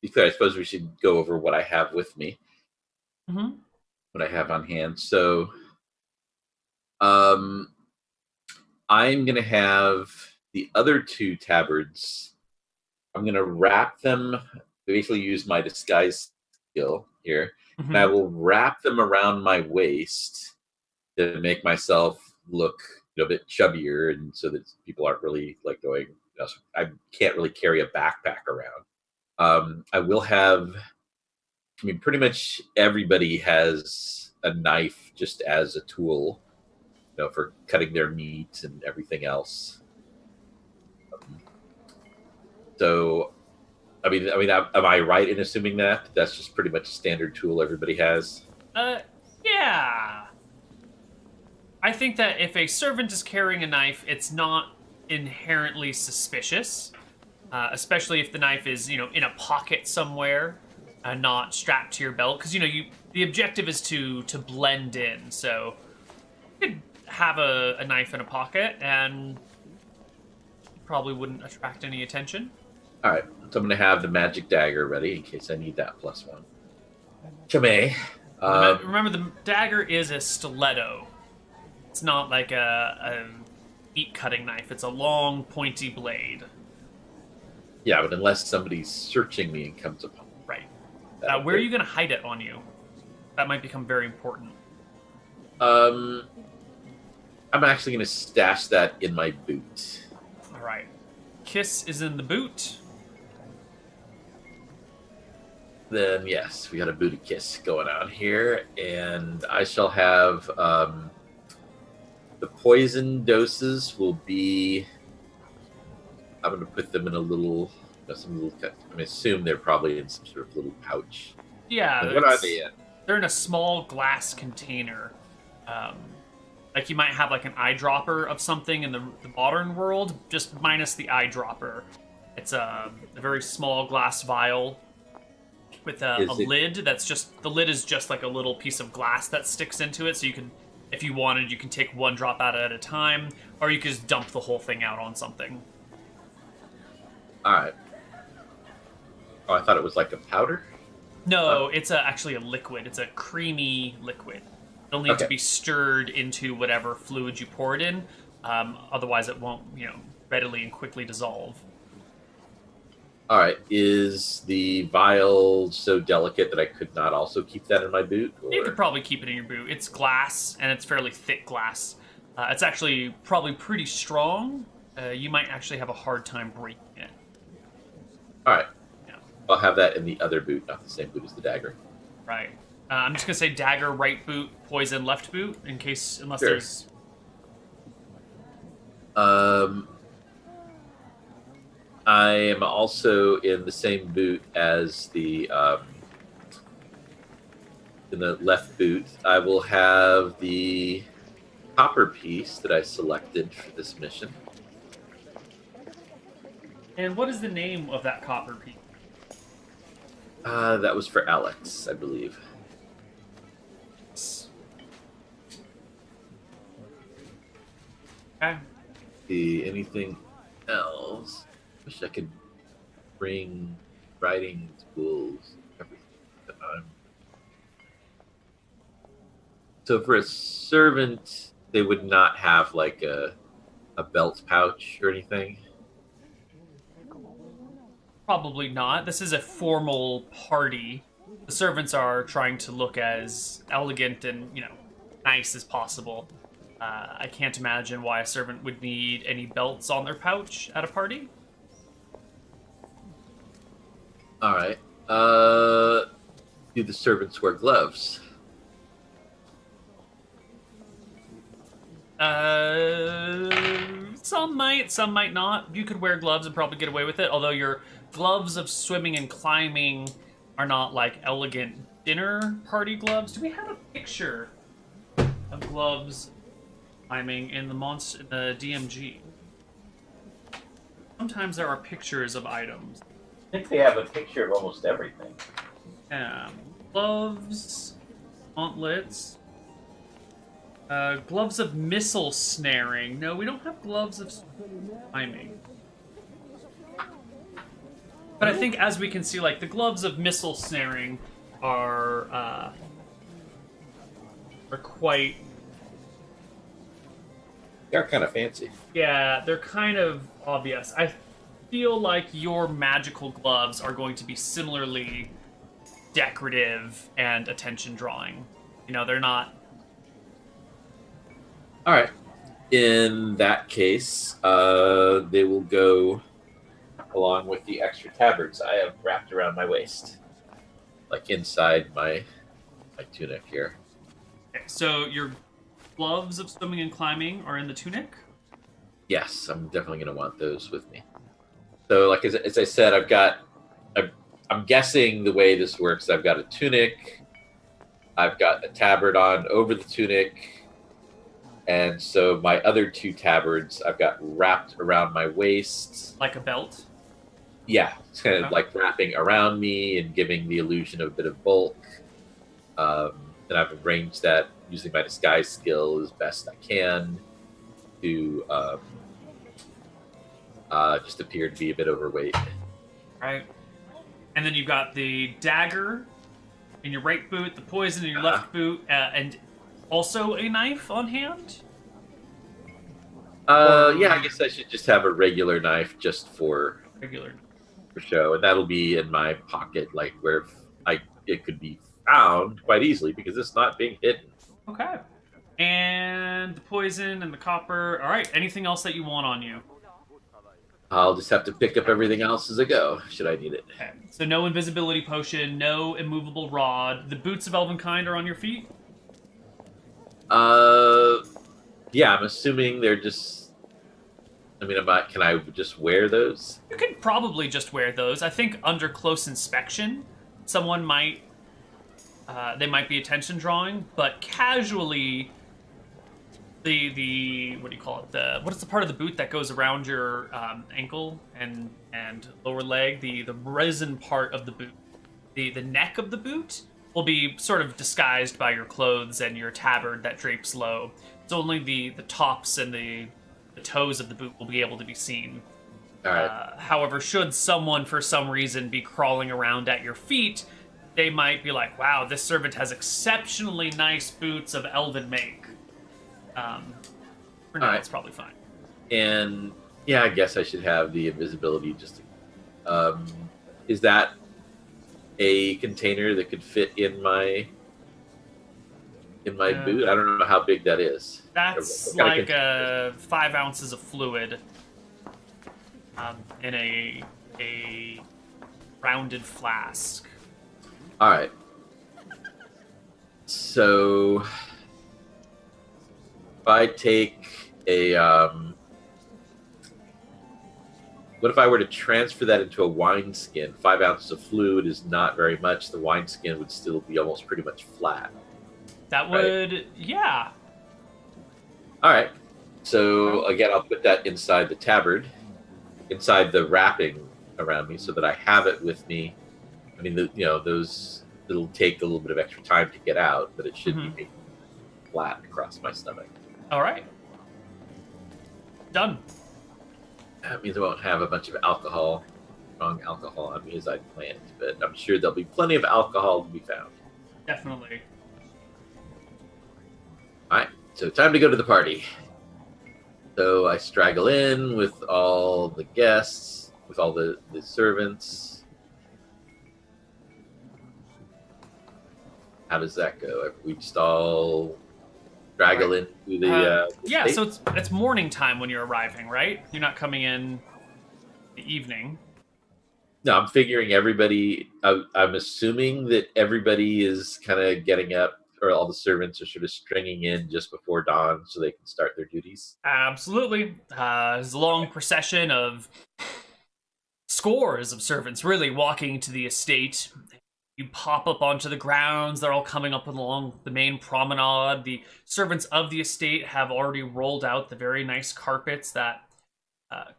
because I suppose we should go over what I have with me, what I have on hand. So, I'm gonna have the other two tabards. I'm gonna wrap them. Basically, use my disguise skill here, and I will wrap them around my waist to make myself look a bit chubbier, and so that people aren't really like going. I can't really carry a backpack around. I will have. I mean, pretty much everybody has a knife just as a tool, for cutting their meat and everything else. So, am I right in assuming that that's just pretty much a standard tool everybody has? Yeah. I think that if a servant is carrying a knife, it's not inherently suspicious, especially if the knife is, in a pocket somewhere and not strapped to your belt. Because, the objective is to blend in. So you could have a knife in a pocket and probably wouldn't attract any attention. All right, so I'm going to have the magic dagger ready in case I need that +1. Chame. Remember, the dagger is a stiletto. It's not like a meat-cutting knife. It's a long, pointy blade. Yeah, but unless somebody's searching me and comes upon me. Right. Where are you going to hide it on you? That might become very important. I'm actually going to stash that in my boot. All right. Kiss is in the boot. then yes, we got a booty kiss going on here, and I shall have the poison doses will be. I'm going to put them in a little, some little. I assume they're probably in some sort of little pouch. Yeah. What are they in? They're in a small glass container. Like you might have like an eyedropper of something in the modern world, just minus the eyedropper. It's a very small glass vial with a lid that's just, the lid is just like a little piece of glass that sticks into it, so you can, if you wanted, you can take one drop out at a time, or you could just dump the whole thing out on something. Alright. Oh, I thought it was like a powder? No, it's actually a liquid. It's a creamy liquid. It'll need to be stirred into whatever fluid you pour it in. Otherwise, it won't, readily and quickly dissolve. All right. Is the vial so delicate that I could not also keep that in my boot? Or? You could probably keep it in your boot. It's glass, and it's fairly thick glass. It's actually probably pretty strong. You might actually have a hard time breaking it. All right. Yeah. I'll have that in the other boot, not the same boot as the dagger. Right. I'm just going to say dagger, right boot, poison, left boot, in case, unless there's... I am also in the same boot as the, in the left boot. I will have the copper piece that I selected for this mission. And what is the name of that copper piece? That was for Alex, I believe. Okay. See, anything else? Wish I could bring writing tools. So for a servant, they would not have like a belt pouch or anything? Probably not. This is a formal party. The servants are trying to look as elegant and, nice as possible. I can't imagine why a servant would need any belts on their pouch at a party. All right. Do the servants wear gloves? Some might not. You could wear gloves and probably get away with it, although your gloves of swimming and climbing are not like elegant dinner party gloves. Do we have a picture of gloves climbing in the DMG? Sometimes there are pictures of items. I think they have a picture of almost everything. Gloves, gauntlets, gloves of missile snaring. No, we don't have gloves of climbing. But I think, as we can see, like, the gloves of missile snaring are quite... They're kind of fancy. Yeah, they're kind of obvious. I feel like your magical gloves are going to be similarly decorative and attention-drawing. They're not... All right. In that case, they will go along with the extra tabards I have wrapped around my waist, like inside my tunic here. Okay, so your gloves of swimming and climbing are in the tunic? Yes, I'm definitely going to want those with me. So, like as I said, I'm guessing the way this works, I've got a tunic, I've got a tabard on over the tunic, and so my other two tabards I've got wrapped around my waist. Like a belt? Yeah, it's kind of like wrapping around me and giving the illusion of a bit of bulk. And I've arranged that using my disguise skill as best I can to just appear to be a bit overweight. Right. And then you've got the dagger in your right boot, the poison in your left boot, and also a knife on hand? Yeah, I guess I should just have a regular knife just for show, and that'll be in my pocket, like where it could be found quite easily because it's not being hidden. Okay. And the poison and the copper. All right. Anything else that you want on you? I'll just have to pick up everything else as I go, should I need it. Okay. So no invisibility potion, no immovable rod. The boots of Elvenkind are on your feet? Yeah, I'm assuming they're just... I mean, can I just wear those? You could probably just wear those. I think under close inspection, someone might... they might be attention drawing, but casually... The what do you call it? What is the part of the boot that goes around your ankle and lower leg? The resin part of the boot, the neck of the boot will be sort of disguised by your clothes and your tabard that drapes low. It's only the tops and the toes of the boot will be able to be seen. All right. However, should someone for some reason be crawling around at your feet, they might be like, "Wow, this servant has exceptionally nice boots of elven make." For now, it's probably fine. And yeah, I guess I should have the invisibility. Is that a container that could fit in my boot? I don't know how big that is. That's like 5 ounces of fluid in a rounded flask. All right. So if I take a, what if I were to transfer that into a wineskin? 5 ounces of fluid is not very much. The wineskin would still be almost pretty much flat. That would, yeah. All right. So again, I'll put that inside the tabard, inside the wrapping around me, so that I have it with me. I mean, those it'll take a little bit of extra time to get out, but it should be flat across my stomach. All right. Done. That means I won't have a bunch of strong alcohol on me as I planned, but I'm sure there'll be plenty of alcohol to be found. Definitely. All right, so time to go to the party. So I straggle in with all the guests, with all the servants. How does that go? We just all straggle into the yeah, state? so it's morning time when you're arriving, right? You're not coming in the evening. No, I'm figuring everybody. I'm assuming that everybody is kind of getting up, or all the servants are sort of stringing in just before dawn so they can start their duties. Absolutely. There's a long procession of scores of servants really walking to the estate. You pop up onto the grounds. They're all coming up along the main promenade. The servants of the estate have already rolled out the very nice carpets that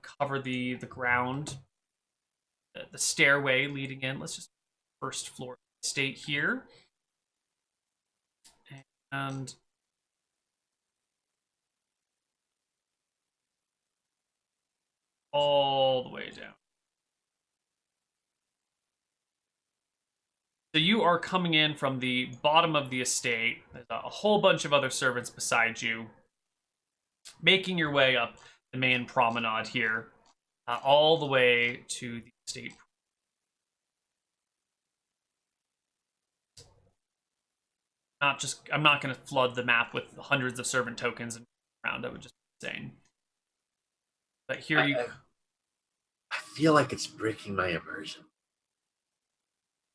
cover the ground. The stairway leading in. Let's just first floor estate here. And all the way down. So you are coming in from the bottom of the estate. There's a whole bunch of other servants beside you, making your way up the main promenade here, all the way to the estate. I'm not going to flood the map with hundreds of servant tokens around. That would just be insane. But here I feel like it's breaking my immersion.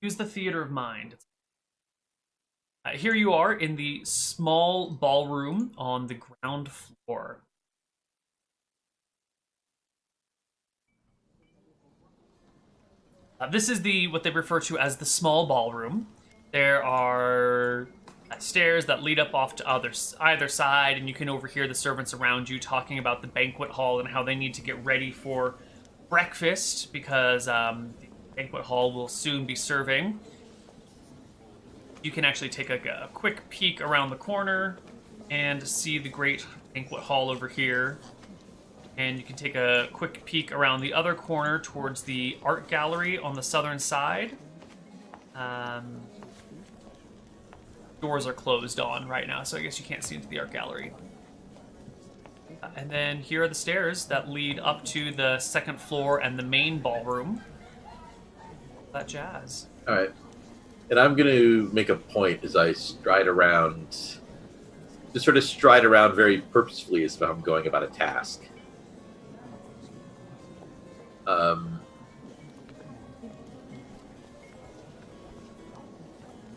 Use the theater of mind. Here you are in the small ballroom on the ground floor. This is what they refer to as the small ballroom. There are stairs that lead up off to either side, and you can overhear the servants around you talking about the banquet hall and how they need to get ready for breakfast because the banquet hall will soon be serving. You can actually take a quick peek around the corner and see the great banquet hall over here. And you can take a quick peek around the other corner towards the art gallery on the southern side. Doors are closed on right now, so I guess you can't see into the art gallery. And then here are the stairs that lead up to the second floor and the main ballroom. That jazz. All right. And I'm going to make a point as I stride around, to sort of stride around very purposefully as if I'm going about a task. Um,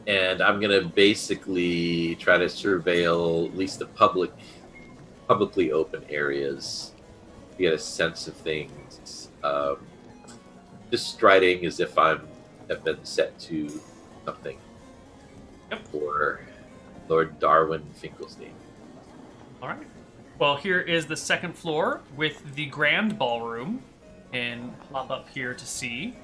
and I'm gonna basically try to surveil at least the publicly open areas to get a sense of things. Just striding as if have been set to something. Yep. For Lord Darwin Finkelstein. All right. Well, here is the second floor with the grand ballroom, and hop up here to see.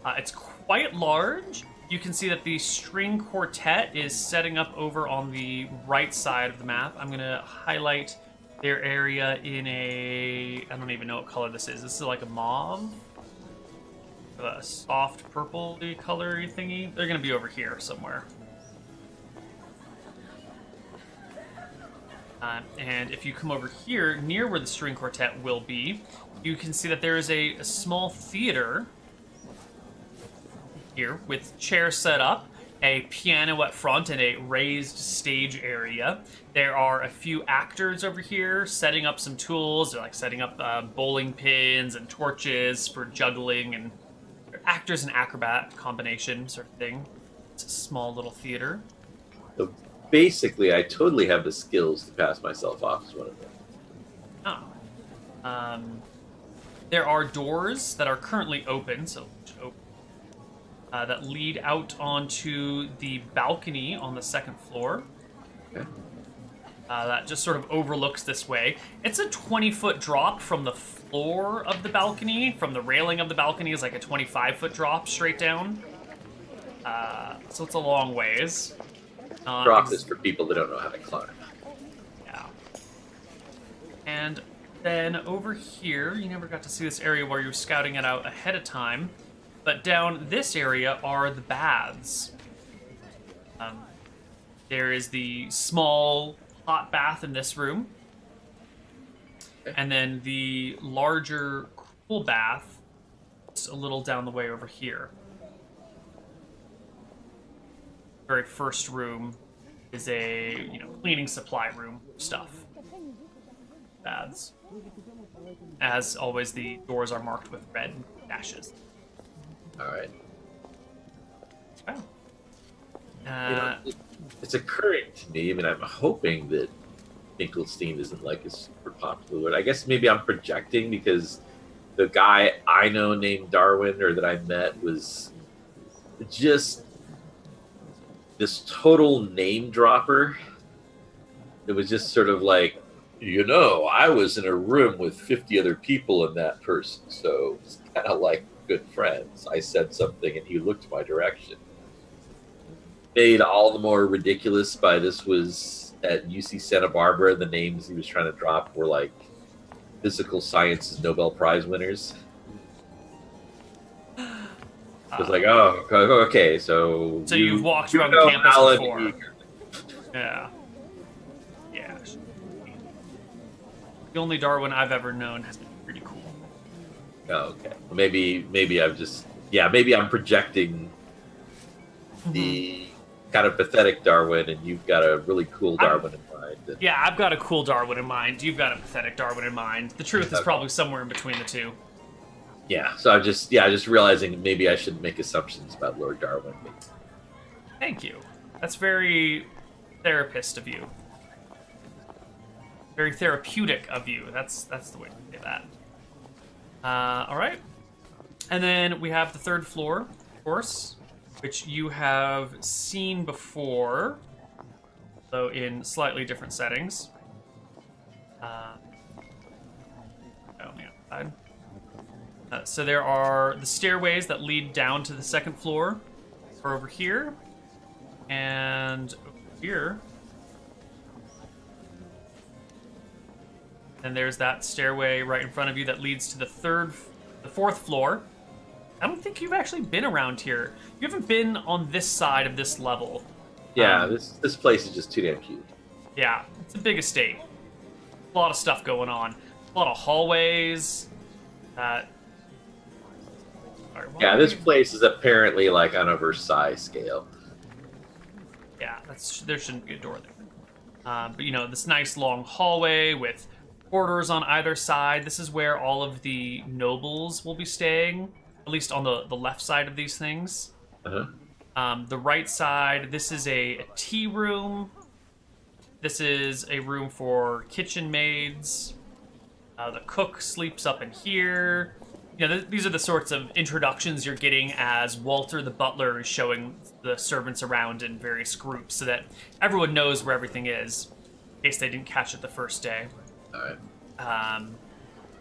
It's quite large. You can see that the string quartet is setting up over on the right side of the map. I'm gonna highlight their area in I don't even know what color this is. This is like a mauve, a soft purple-y colory thingy. They're gonna be over here somewhere. And if you come over here, near where the string quartet will be, you can see that there is a small theater here with chairs set up, a piano up front, and a raised stage area. There are a few actors over here setting up some tools. They're like setting up bowling pins and torches for juggling, and actors and acrobat combination sort of thing. It's a small little theater. So basically, I totally have the skills to pass myself off as one of them. Oh. There are doors that are currently open, that lead out onto the balcony on the second floor. Okay. That just sort of overlooks this way. It's a 20-foot drop from the floor of the balcony. From the railing of the balcony is like a 25-foot drop straight down. So it's a long ways. Drop is for people that don't know how to climb. Yeah. And then over here, you never got to see this area where you were scouting it out ahead of time, but down this area are the baths. There is the small hot bath in this room, and then the larger cool bath is a little down the way over here. Very first room is a cleaning supply room stuff. Baths. As always, the doors are marked with red dashes. All right. Wow. It's occurring to me. I mean, I'm hoping that Finkelstein isn't like a super popular word. I guess maybe I'm projecting because the guy I know named Darwin, or that I met, was just this total name dropper. It was just sort of like, I was in a room with 50 other people and that person, so it's kind of like good friends. I said something and he looked my direction. Made all the more ridiculous by this was at UC Santa Barbara. The names he was trying to drop were like physical sciences Nobel Prize winners. It was like, oh, okay, so you've walked around the campus before. Yeah. Yeah. The only Darwin I've ever known has been pretty cool. Oh, okay. Maybe maybe I'm projecting the kind of pathetic Darwin, and you've got a really cool Darwin in mind. Yeah, I've got a cool Darwin in mind. You've got a pathetic Darwin in mind. The truth is probably somewhere in between the two. Yeah, so I'm just realizing maybe I shouldn't make assumptions about Lord Darwin. Thank you. That's very therapist of you. Very therapeutic of you. That's the way to say that. All right. And then we have the third floor, of course, which you have seen before, though in slightly different settings. On the outside. So there are the stairways that lead down to the second floor are over here, and over here. And there's that stairway right in front of you that leads to the fourth floor. I don't think you've actually been around here. You haven't been on this side of this level. Yeah, this place is just too damn cute. Yeah, it's a big estate. A lot of stuff going on. A lot of hallways. This place is apparently like on a Versailles scale. Yeah, there shouldn't be a door there. But this nice long hallway with corridors on either side. This is where all of the nobles will be staying, at least on the left side of these things. The right side, this is a tea room. This is a room for kitchen maids. The cook sleeps up in here. These are the sorts of introductions you're getting as Walter the butler is showing the servants around in various groups so that everyone knows where everything is, in case they didn't catch it the first day. Alright.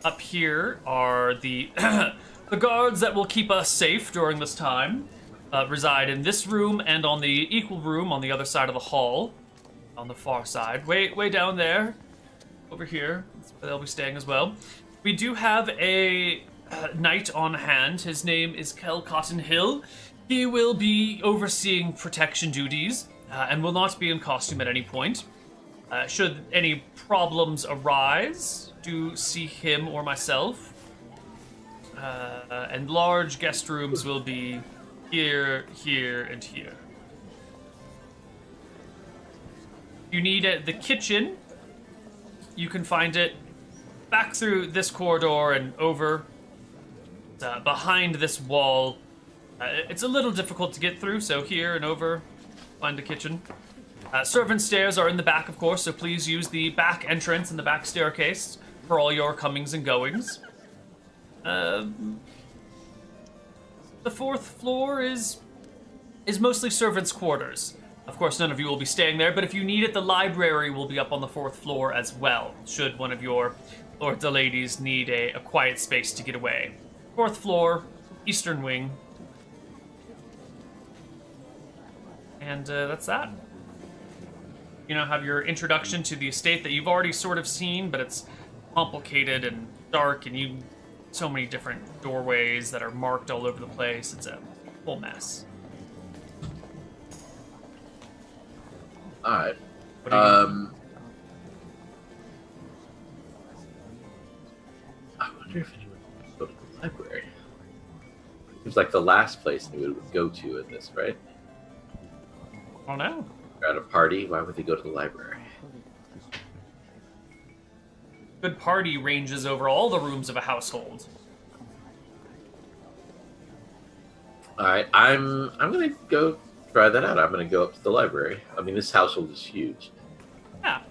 Up here are the the guards that will keep us safe during this time. Reside in this room and on the equal room on the other side of the hall. On the far side. Way down there. Over here. That's where they'll be staying as well. We do have a knight on hand. His name is Kel Cotton Hill. He will be overseeing protection duties and will not be in costume at any point. Should any problems arise, do see him or myself. And large guest rooms will be here, and here. You need the kitchen. You can find it back through this corridor and over behind this wall. It's a little difficult to get through, so here and over, find the kitchen. Servant stairs are in the back, of course, so please use the back entrance and the back staircase for all your comings and goings. The fourth floor is mostly servants' quarters. Of course, none of you will be staying there, but if you need it, the library will be up on the fourth floor as well, should one of your lords or ladies need a quiet space to get away. Fourth floor, eastern wing. And that's that. You now have your introduction to the estate that you've already sort of seen, but it's complicated and dark, and so many different doorways that are marked all over the place. It's a whole mess. Alright. What do you I wonder if anyone would go to the library. Seems like the last place they would go to in this, right? I don't know. They're at a party, why would they go to the library? Good party ranges over all the rooms of a household. Alright, I'm gonna go try that out. I'm gonna go up to the library. I mean, this household is huge. Yeah.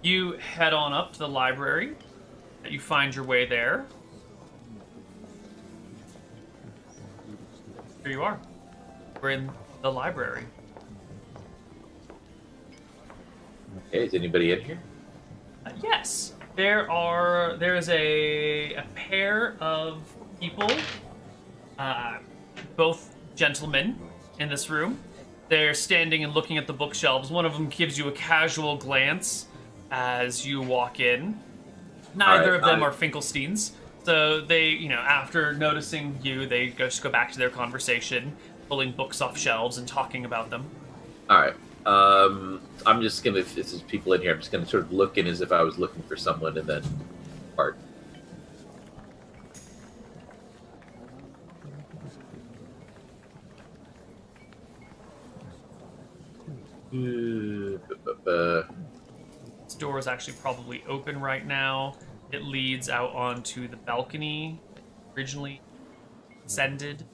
You head on up to the library. You find your way there. Here you are. We're in the library. Hey, is anybody in here? Yes. There is a pair of people, both gentlemen in this room. They're standing and looking at the bookshelves. One of them gives you a casual glance as you walk in. Neither of them are Finkelsteins. So they, after noticing you, they just go back to their conversation, pulling books off shelves and talking about them. Alright. I'm just gonna, if this is people in here, I'm just gonna sort of look in as if I was looking for someone and then part. This door is actually probably open right now. It leads out onto the balcony, originally ascended.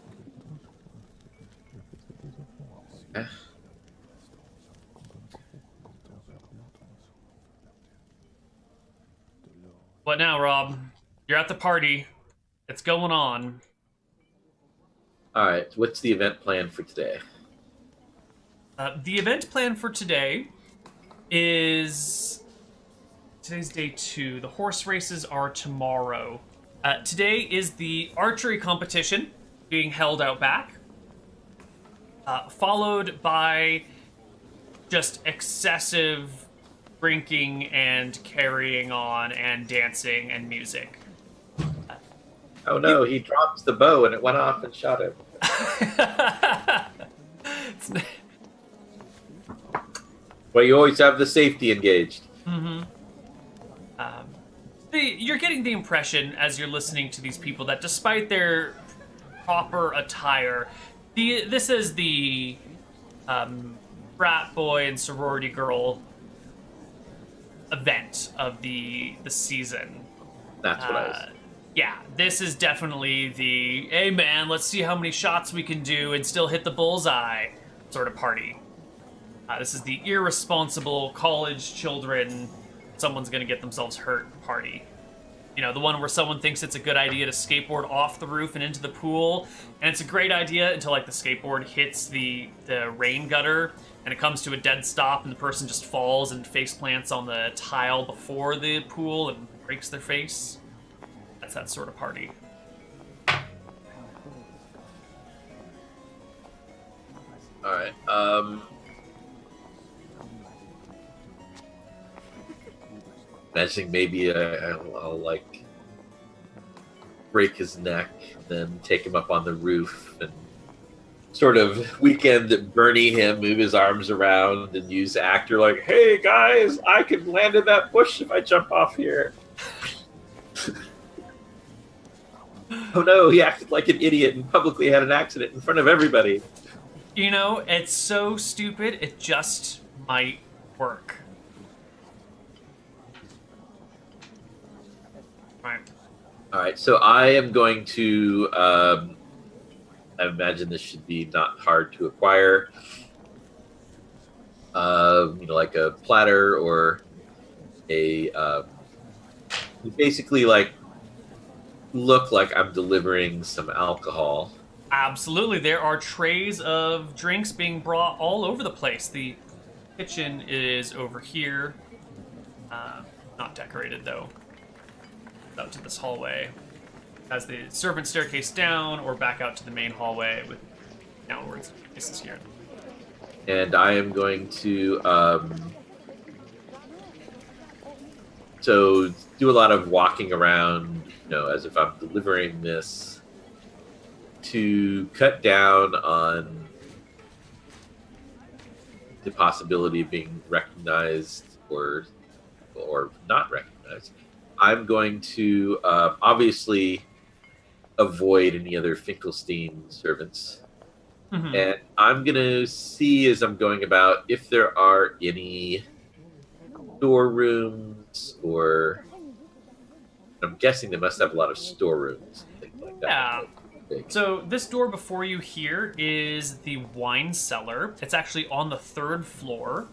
What now, Rob? You're at the party. It's going on. Alright, what's the event plan for today? The event plan for today is... Today's day 2. The horse races are tomorrow. Today is the archery competition being held out back. Followed by just excessive drinking and carrying on and dancing and music. Oh no, he drops the bow and it went off and shot him. Well, you always have the safety engaged. Mm-hmm. You're getting the impression as you're listening to these people that despite their proper attire, this is the frat boy and sorority girl event of the season. That's what I was. Yeah, this is definitely the, hey man, let's see how many shots we can do and still hit the bullseye sort of party. This is the irresponsible college children, someone's gonna get themselves hurt party. You know, the one where someone thinks it's a good idea to skateboard off the roof and into the pool, and it's a great idea until, like, the skateboard hits the rain gutter, and it comes to a dead stop, and the person just falls and face plants on the tile before the pool and breaks their face. That's that sort of party. Alright, imagining maybe I'll like break his neck, then take him up on the roof and sort of weekend Bernie him, move his arms around and use actor like, hey guys, I can land in that bush if I jump off here. Oh no, he acted like an idiot and publicly had an accident in front of everybody. You know, it's so stupid, it just might work. Right. Alright, so I am going to, I imagine this should be not hard to acquire. Like a platter or a, basically like, look like I'm delivering some alcohol. Absolutely, there are trays of drinks being brought all over the place. The kitchen is over here. Not decorated, though. Out to this hallway. Has the servant staircase down, or back out to the main hallway with downwards faces here. And I am going to so do a lot of walking around, as if I'm delivering this, to cut down on the possibility of being recognized or not recognized. I'm going to obviously avoid any other Finkelstein servants. Mm-hmm. And I'm going to see as I'm going about if there are any storerooms, or I'm guessing they must have a lot of storerooms and things like that. Yeah. So this door before you here is the wine cellar. It's actually on the 3rd floor.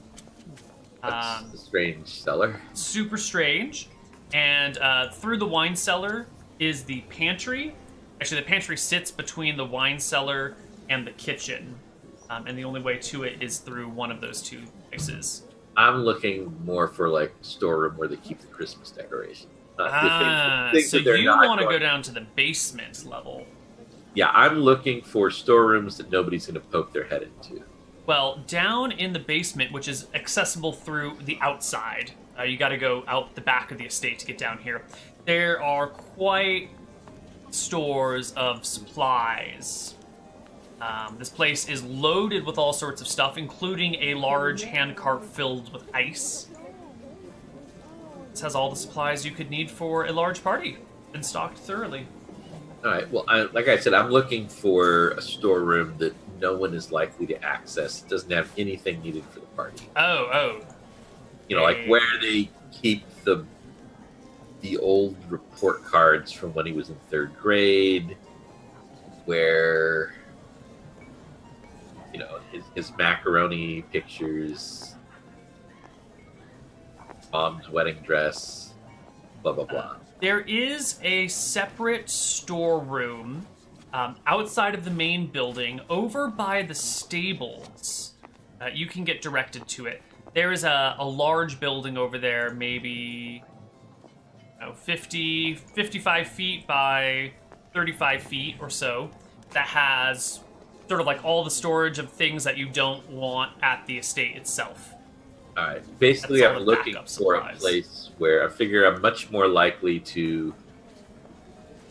That's a strange cellar. Super strange. And through the wine cellar is the pantry. Actually, the pantry sits between the wine cellar and the kitchen. And the only way to it is through one of those two places. I'm looking more for like a storeroom where they keep the Christmas decoration. So you want to go down to the basement level. Yeah, I'm looking for storerooms that nobody's going to poke their head into. Well, down in the basement, which is accessible through the outside, you got to go out the back of the estate to get down here. There are quite stores of supplies. This place is loaded with all sorts of stuff, including a large handcart filled with ice. This has all the supplies you could need for a large party, and stocked thoroughly. All right. Well, like I said, I'm looking for a storeroom that no one is likely to access. It doesn't have anything needed for the party. Oh. Like where they keep the old report cards from when he was in 3rd grade, where his macaroni pictures, mom's wedding dress, blah blah blah. There is a separate storeroom outside of the main building, over by the stables. You can get directed to it. There is a large building over there, maybe 55 feet by 35 feet or so, that has sort of like all the storage of things that you don't want at the estate itself. All right. Basically, I'm looking for a place where I figure I'm much more likely to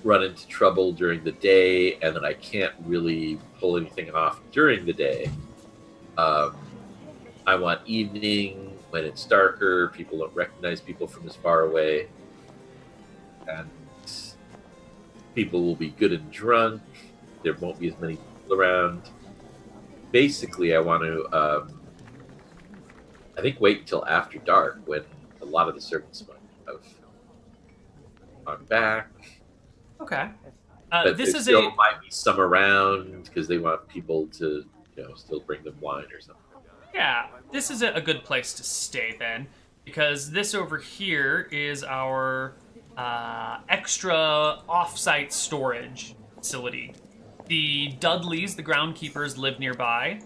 run into trouble during the day, and that I can't really pull anything off during the day. I want evening, when it's darker, people don't recognize people from as far away, and people will be good and drunk. There won't be as many people around. Basically, I want to, I think, wait until after dark, when a lot of the servants have gone back. Okay. But This there is still might be some around because they want people to, still bring them wine or something. Yeah, this is a good place to stay then, because this over here is our extra off-site storage facility. The Dudleys, the groundkeepers, live nearby,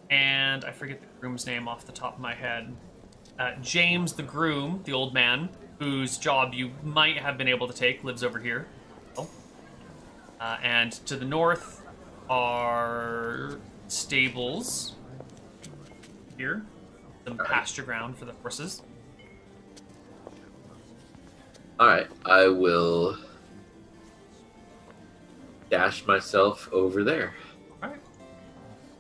and I forget the groom's name off the top of my head. James, the groom, the old man, whose job you might have been able to take, lives over here. And to the north are stables here, some pasture ground for the horses. All right, I will dash myself over there. All right.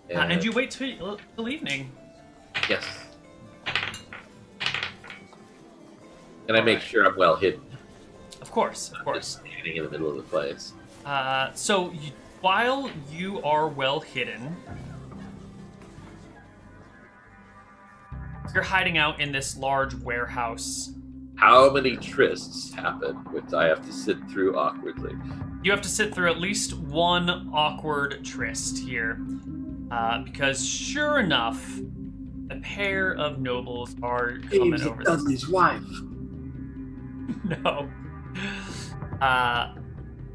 And you wait till evening. Yes. And I make sure I'm well hidden. Of course. Just standing in the middle of the place. So while you are well hidden, you're hiding out in this large warehouse. How many trysts happen, which I have to sit through awkwardly? You have to sit through at least one awkward tryst here. Because sure enough, a pair of nobles are coming over. Dudley's wife. No.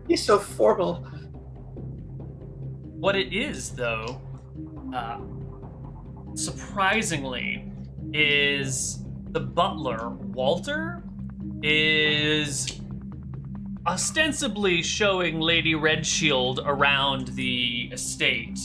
He's so formal. What it is, though, surprisingly, is the butler, Walter, is ostensibly showing Lady Redshield around the estate.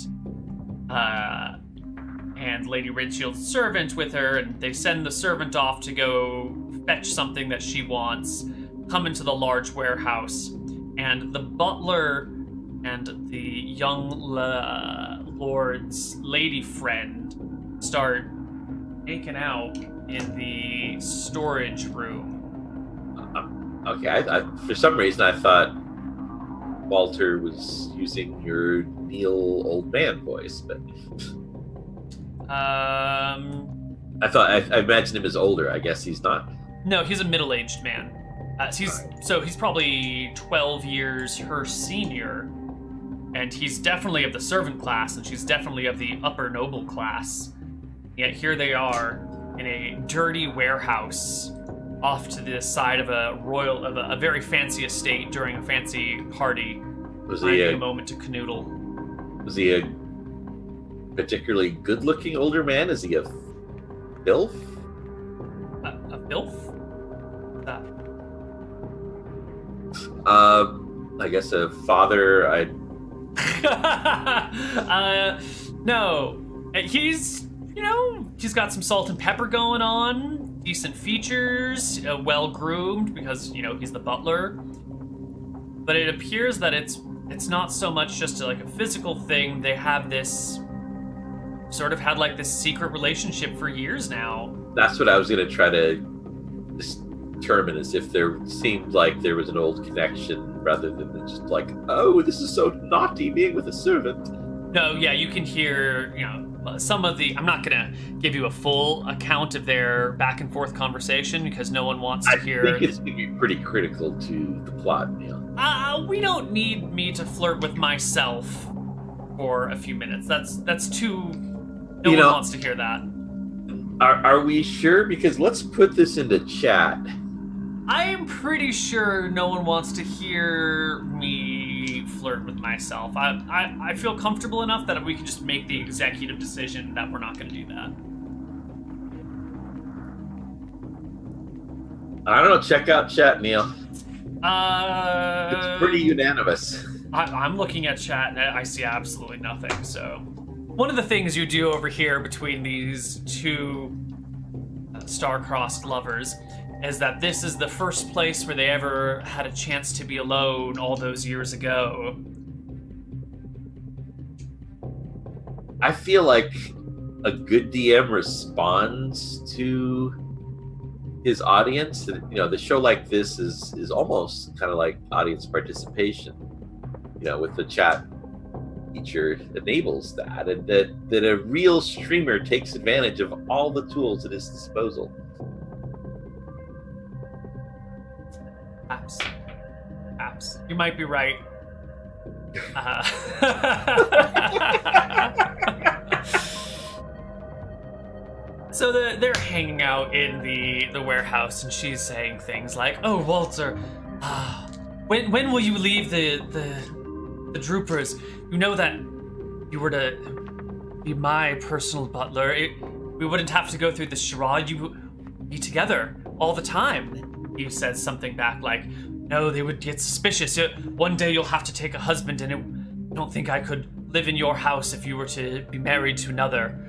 And Lady Redshield's servant with her, and they send the servant off to go fetch something that she wants, come into the large warehouse, and the butler and the young lord's lady friend start making out in the storage room. Okay, for some reason I thought Walter was using your Neal old man voice, but I imagined him as older. I guess he's not. No, he's a middle-aged man. He's probably 12 years her senior, and he's definitely of the servant class, and she's definitely of the upper noble class. Yet here they are in a dirty warehouse off to the side of a very fancy estate during a fancy party. Was he a moment to canoodle? Was he a particularly good-looking older man? Is he a filth? A filth? I guess a father. No. He's got some salt and pepper going on, decent features, well-groomed because, he's the butler. But it appears that it's not so much just a physical thing. They have this sort of had this secret relationship for years now. That's what I was going to try to determine, is if there seemed like there was an old connection rather than just oh, this is so naughty being with a servant. No, yeah, you can hear, some of the... I'm not going to give you a full account of their back and forth conversation because no one wants to hear... I think it's going to be pretty critical to the plot, Neal. We don't need me to flirt with myself for a few minutes. That's too... No one wants to hear that. Are we sure? Because let's put this into chat. I am pretty sure no one wants to hear me flirt with myself. I feel comfortable enough that we can just make the executive decision that we're not going to do that. I don't know. Check out chat, Neal. It's pretty unanimous. I'm looking at chat and I see absolutely nothing. So, one of the things you do over here between these two star-crossed lovers is that this is the first place where they ever had a chance to be alone all those years ago. I feel like a good DM responds to his audience. The show like this is almost kind of like audience participation. With the chat feature enables that, and that a real streamer takes advantage of all the tools at his disposal. Perhaps. You might be right. So they're hanging out in the warehouse, and she's saying things like, "Oh, Walter, when will you leave the Droopers? You know that you were to be my personal butler. We wouldn't have to go through the charade. You would be together all the time." He says something back like, "No, they would get suspicious. One day you'll have to take a husband, and I don't think I could live in your house if you were to be married to another."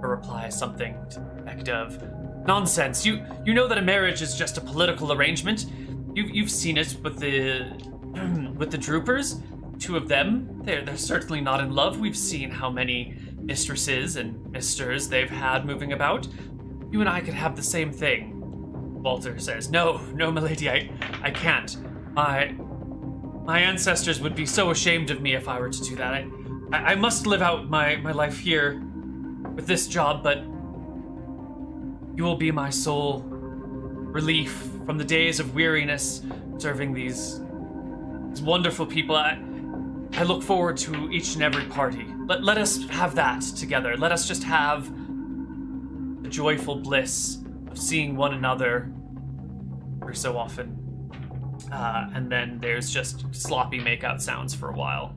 Her reply is something to the effect of, "Nonsense. You know that a marriage is just a political arrangement. You've seen it with the with the Droopers. Two of them, they're certainly not in love. We've seen how many mistresses and misters they've had moving about. You and I could have the same thing." Walter says, No, milady, I can't. My ancestors would be so ashamed of me if I were to do that. I must live out my life here with this job, but you will be my sole relief from the days of weariness serving these wonderful people. I look forward to each and every party. Let us have that together. Let us just have the joyful bliss of seeing one another every so often. And then there's just sloppy makeout sounds for a while.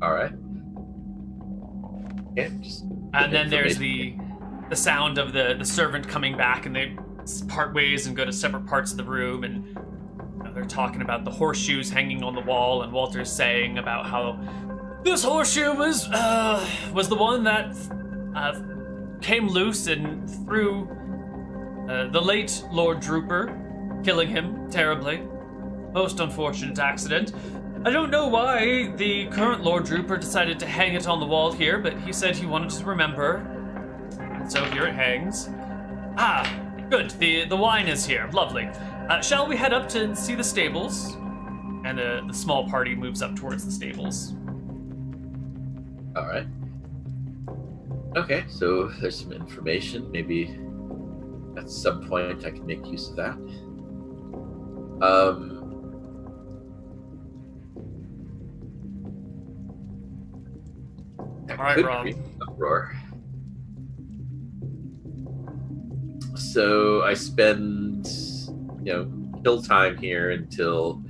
All right. Yeah, and then there's the sound of the servant coming back, and they part ways and go to separate parts of the room, and they're talking about the horseshoes hanging on the wall, and Walter's saying about how this horseshoe was the one that came loose and threw the late Lord Drooper, killing him terribly. Most unfortunate accident. I don't know why the current Lord Drooper decided to hang it on the wall here, but he said he wanted to remember, and so here it hangs. Ah, good. The wine is here. Lovely. Shall we head up to see the stables? And the small party moves up towards the stables. All right. Okay, so there's some information. Maybe at some point I can make use of that. All right, Rob. Uproar. So I spend, kill time here until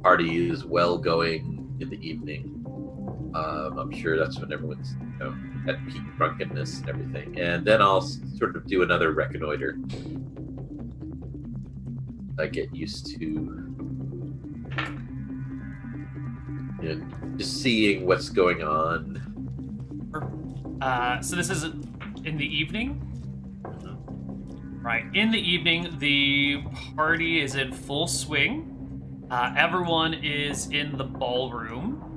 party is well going in the evening. I'm sure that's when everyone's, at peak drunkenness and everything. And then I'll sort of do another reconnoiter. I get used to, just seeing what's going on. So this is in the evening? Right. In the evening, the party is in full swing. Everyone is in the ballroom.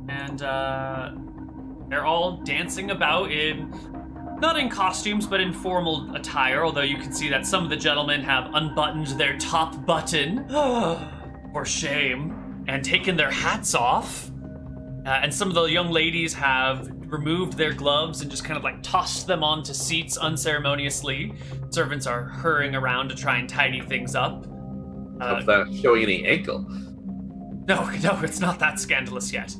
And they're all dancing about not in costumes, but in formal attire, although you can see that some of the gentlemen have unbuttoned their top button, for shame, and taken their hats off. And some of the young ladies have removed their gloves and just kind of tossed them onto seats unceremoniously. Servants are hurrying around to try and tidy things up. Without showing any ankle. No, it's not that scandalous yet.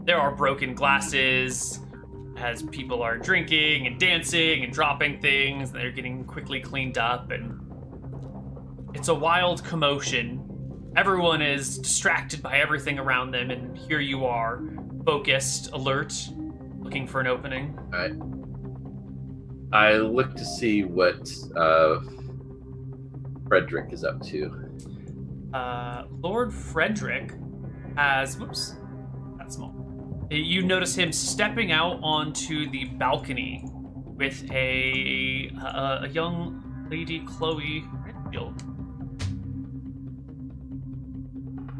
There are broken glasses as people are drinking and dancing and dropping things. They're getting quickly cleaned up, and it's a wild commotion. Everyone is distracted by everything around them, and here you are, focused, alert, looking for an opening. All right. I look to see what Frederick is up to. Lord Frederick has... Whoops. That's small. You notice him stepping out onto the balcony with a young lady, Chloe Redfield.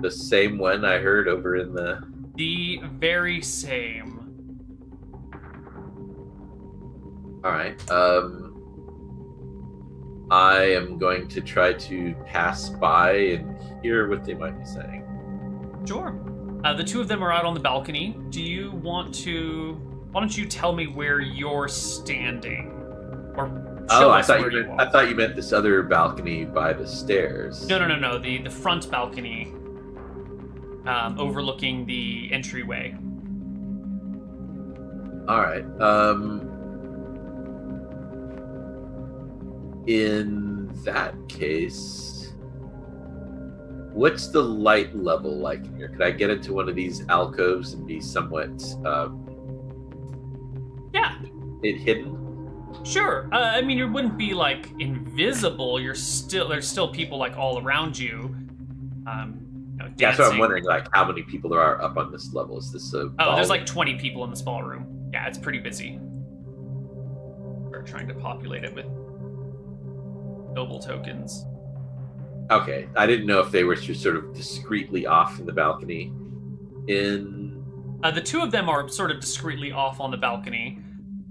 The same one I heard over in the... The very same. All right. I am going to try to pass by and hear what they might be saying. Sure. The two of them are out on the balcony. Do you want to... Why don't you tell me where you're standing? Or show Oh, us where you I are. thought you meant this other balcony by the stairs. No. The front balcony, overlooking the entryway. All right. In that case, what's the light level like in here? Could I get into one of these alcoves and be somewhat hidden? Sure. I mean, you wouldn't be like invisible. There's still people like all around you. Yeah, so I'm dancing. wondering like how many people there are up on this level. Is this a There's like 20 people in this ballroom. Yeah, it's pretty busy. We're trying to populate it with noble tokens. Okay, I didn't know if they were just sort of discreetly off in the balcony. The two of them are sort of discreetly off on the balcony,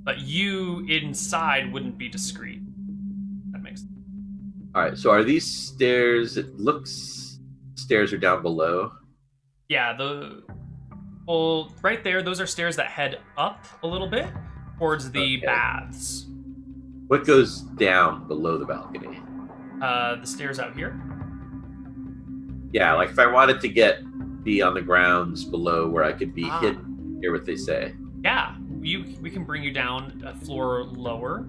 but you inside wouldn't be discreet. That makes sense. All right, so are these stairs? It looks stairs are down below. Yeah, right there, those are stairs that head up a little bit towards the baths. What goes down below the balcony? The stairs out here. Yeah, like if I wanted to be on the grounds below where I could be hidden, hear what they say. Yeah, we can bring you down a floor lower.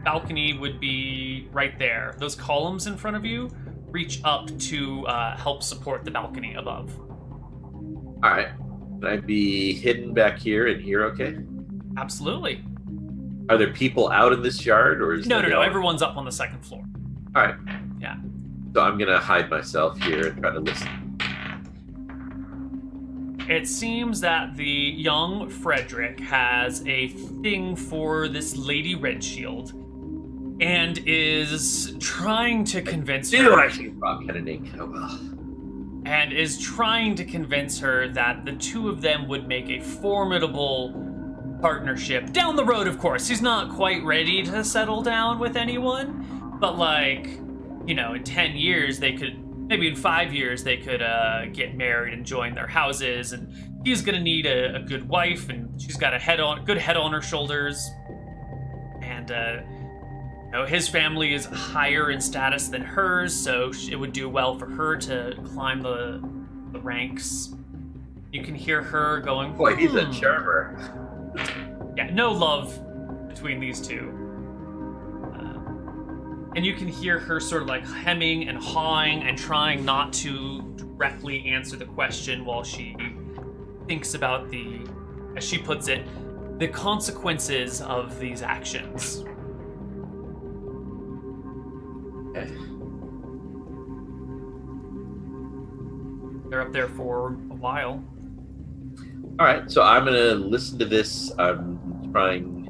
Balcony would be right there. Those columns in front of you reach up to help support the balcony above. All right. Can I be hidden back here and here okay? Absolutely. Are there people out in this yard, or is No. Everyone's up on the second floor. All right. Yeah. So I'm gonna hide myself here and try to listen. It seems that the young Frederick has a thing for this Lady Redshield and is trying to convince her. I should rob pen and ink. Oh well. And is trying to convince her that the two of them would make a formidable partnership. Down the road, of course. He's not quite ready to settle down with anyone, but in 10 years they could, maybe in 5 years they could get married and join their houses, and he's gonna need a good wife, and she's got a good head on her shoulders, and his family is higher in status than hers, so it would do well for her to climb the ranks. You can hear her going, Boy, he's a charmer. Yeah, no love between these two. And you can hear her sort of like hemming and hawing and trying not to directly answer the question while she thinks about as she puts it, the consequences of these actions. Okay. They're up there for a while. All right, so I'm gonna listen to this. I'm trying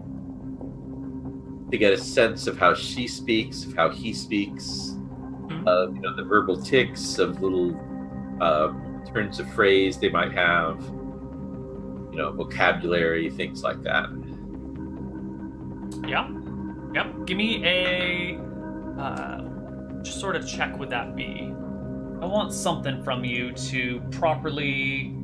to get a sense of how she speaks, of how he speaks, the verbal tics of little turns of phrase they might have, vocabulary, things like that. Yeah. Yep. Give me a just sort of check would that be. I want something from you to properly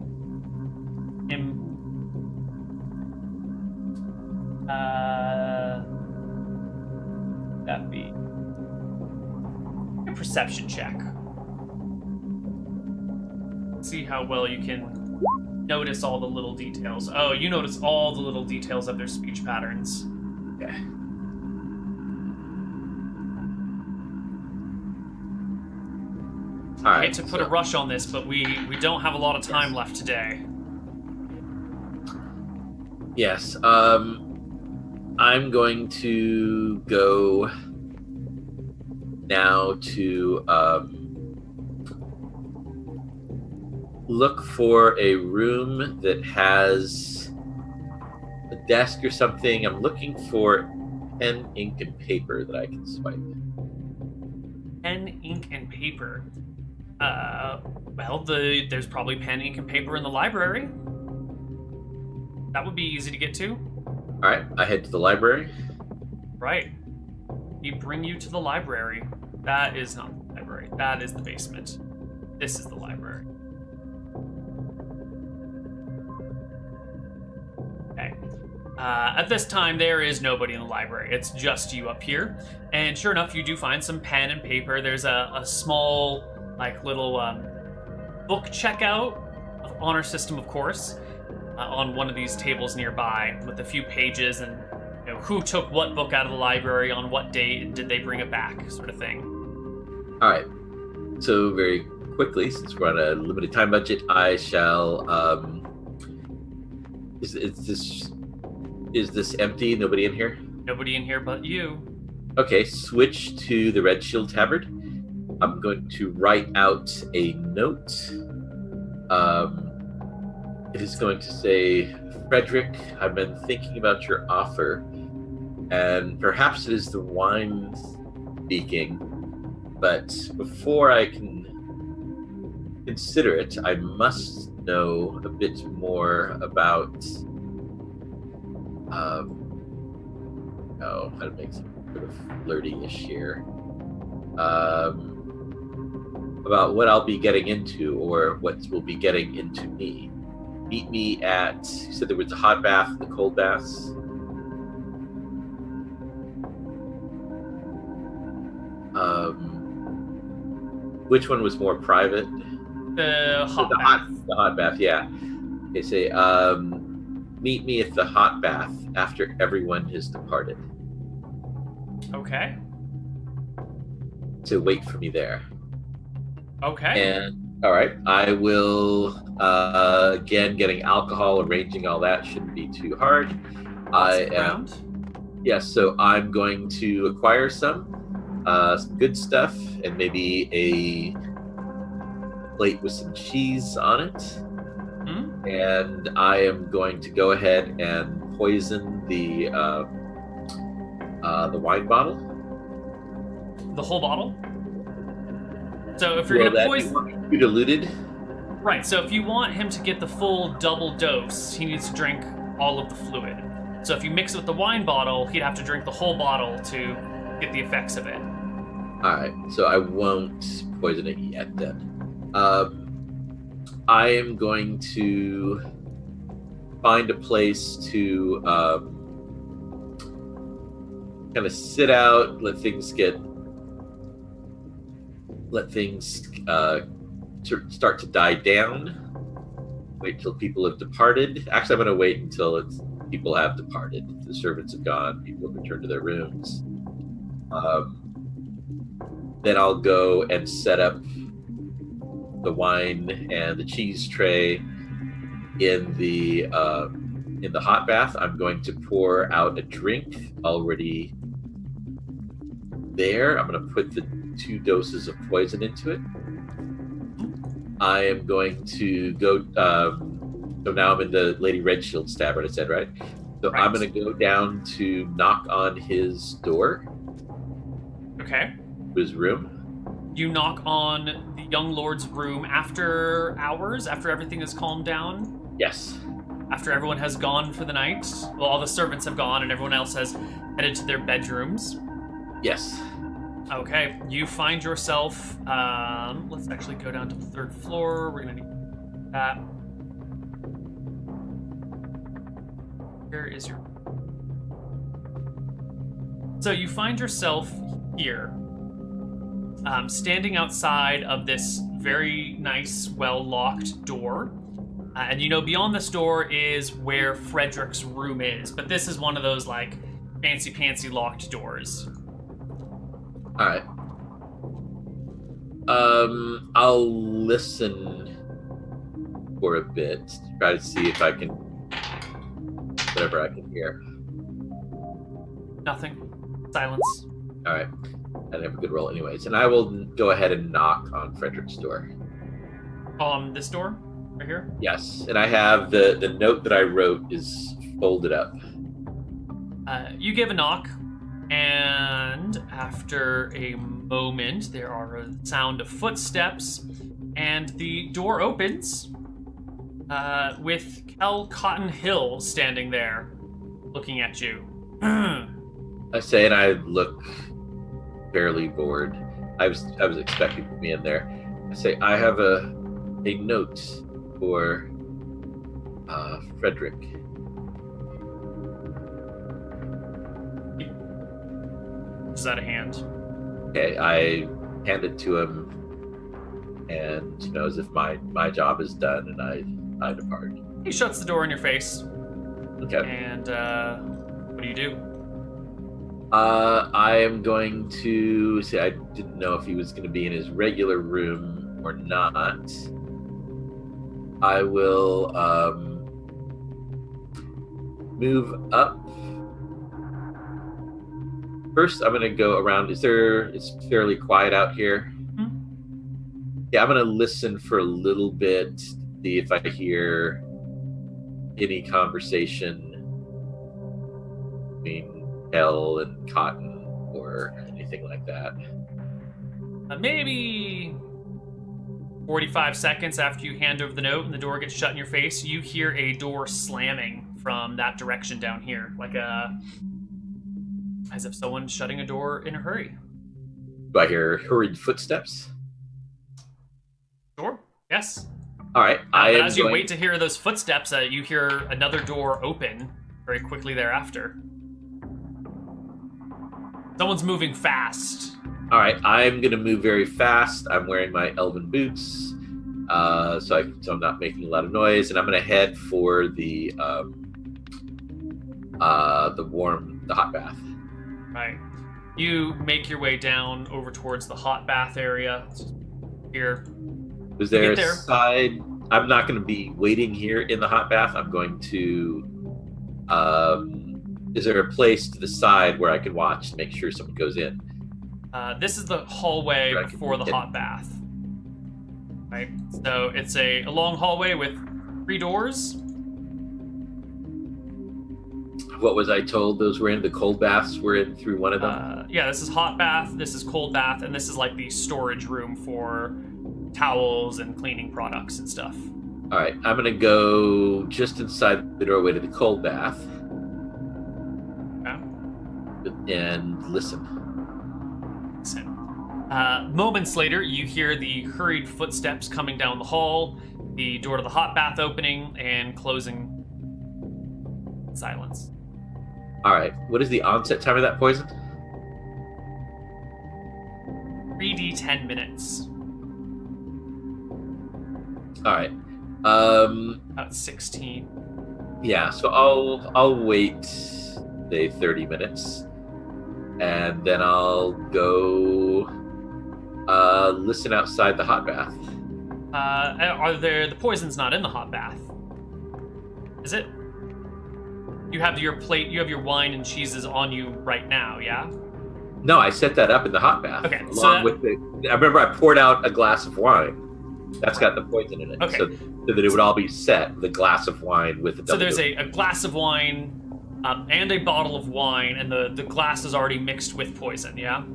that be a perception check. See how well you can notice all the little details. Oh, you notice all the little details of their speech patterns. Okay. I hate to put a rush on this, but we don't have a lot of time left today. Yes. I'm going to go now to look for a room that has a desk or something. I'm looking for pen, ink, and paper that I can swipe. Pen, ink, and paper. There's probably pen, ink, and paper in the library. That would be easy to get to. All right, I head to the library. Right. We bring you to the library. That is not the library. That is the basement. This is the library. Okay. At this time, there is nobody in the library. It's just you up here. And sure enough, you do find some pen and paper. There's a small, like, little book checkout, honor system, of course, on one of these tables nearby with a few pages and who took what book out of the library on what date and did they bring it back, sort of thing. All right. So very quickly, since we're on a limited time budget, I shall. Is this empty? Nobody in here? Nobody in here but you. Okay, switch to the Red Shield Tabard. I'm going to write out a note. It is going to say, Frederick, I've been thinking about your offer, and perhaps it is the wine speaking, but before I can consider it, I must know a bit more about how to make some sort of flirty-ish here. About what I'll be getting into, or what will be getting into me. Meet me at, you said there was a hot bath and the cold baths. Which one was more private? The hot bath, yeah. Okay, say, meet me at the hot bath after everyone has departed. Okay. So wait for me there. Okay. And all right, I will again getting alcohol, arranging all that shouldn't be too hard. Yes, so I'm going to acquire some good stuff and maybe a plate with some cheese on it. And I am going to go ahead and poison the wine bottle. The whole bottle? So if you're going to poison... Be diluted? Right, so if you want him to get the full double dose, he needs to drink all of the fluid. So if you mix it with the wine bottle, he'd have to drink the whole bottle to get the effects of it. Alright, so I won't poison it yet then. I am going to find a place to kind of sit out, let things start to die down. Wait till people have departed. Actually, I'm going to wait until people have departed. The servants have gone. People have returned to their rooms. Then I'll go and set up the wine and the cheese tray in the hot bath. I'm going to pour out a drink already there. I'm going to put the 2 doses of poison into it. I am going to go. So now I'm in the Lady Red Shield Tabard, I said, right? So right. I'm going to go down to knock on his door. Okay. His room. You knock on the young lord's room after hours, after everything has calmed down? Yes. After everyone has gone for the night? Well, all the servants have gone and everyone else has headed to their bedrooms? Yes. Okay, you find yourself, let's actually go down to the 3rd floor. We're gonna need that. Where is your... So you find yourself here, standing outside of this very nice, well-locked door. And beyond this door is where Frederick's room is. But this is one of those, like, fancy-pantsy locked doors. Alright. I'll listen for a bit to try to see if I can... whatever I can hear. Nothing. Silence. Alright. I have a good roll anyways. And I will go ahead and knock on Frederick's door. This door? Right here? Yes. And I have the note that I wrote is folded up. You give a knock, and after a moment, there are a sound of footsteps, and the door opens with Kel Cotton Hill standing there, looking at you. I say, and I look fairly bored. I was expecting to be in there. I say, I have a note for Frederick. reaches out a hand. Okay, I hand it to him, and as if my job is done, and I depart. He shuts the door in your face. Okay. And what do you do? I am going to say I didn't know if he was going to be in his regular room or not. I will move up. First, I'm going to go around. It's fairly quiet out here. Mm-hmm. Yeah, I'm going to listen for a little bit, see if I hear any conversation between Hell and Cotton or anything like that. Maybe 45 seconds after you hand over the note and the door gets shut in your face, you hear a door slamming from that direction down here, as if someone's shutting a door in a hurry. Do I hear hurried footsteps? Sure. Yes. All right. As you wait to hear those footsteps, you hear another door open very quickly thereafter. Someone's moving fast. All right. I'm going to move very fast. I'm wearing my elven boots, so I'm not making a lot of noise, and I'm going to head for the hot bath. Right. You make your way down over towards the hot bath area. Here. Is there a side? I'm not going to be waiting here in the hot bath. I'm going to. Is there a place to the side where I can watch to make sure someone goes in? This is the hallway before the hot bath. Right. So it's a long hallway with 3 doors. What was I told? Those were in the cold baths. We're in through one of them. Yeah, this is hot bath. This is cold bath, and this is like the storage room for towels and cleaning products and stuff. All right, I'm gonna go just inside the doorway to the cold bath. Okay. And listen. Moments later, you hear the hurried footsteps coming down the hall, the door to the hot bath opening and closing. Silence. All right. What is the onset time of that poison? 3D 10 minutes. All right. About 16. Yeah. So I'll wait, say 30 minutes, and then I'll go listen outside the hot bath. The poison's not in the hot bath? Is it? You have your plate, you have your wine and cheeses on you right now, yeah? No, I set that up in the hot bath. Okay, I remember I poured out a glass of wine. That's got the poison in it. Okay. So that it would all be set, the glass of wine with the double. So there's a glass of wine and a bottle of wine, and the glass is already mixed with poison, yeah?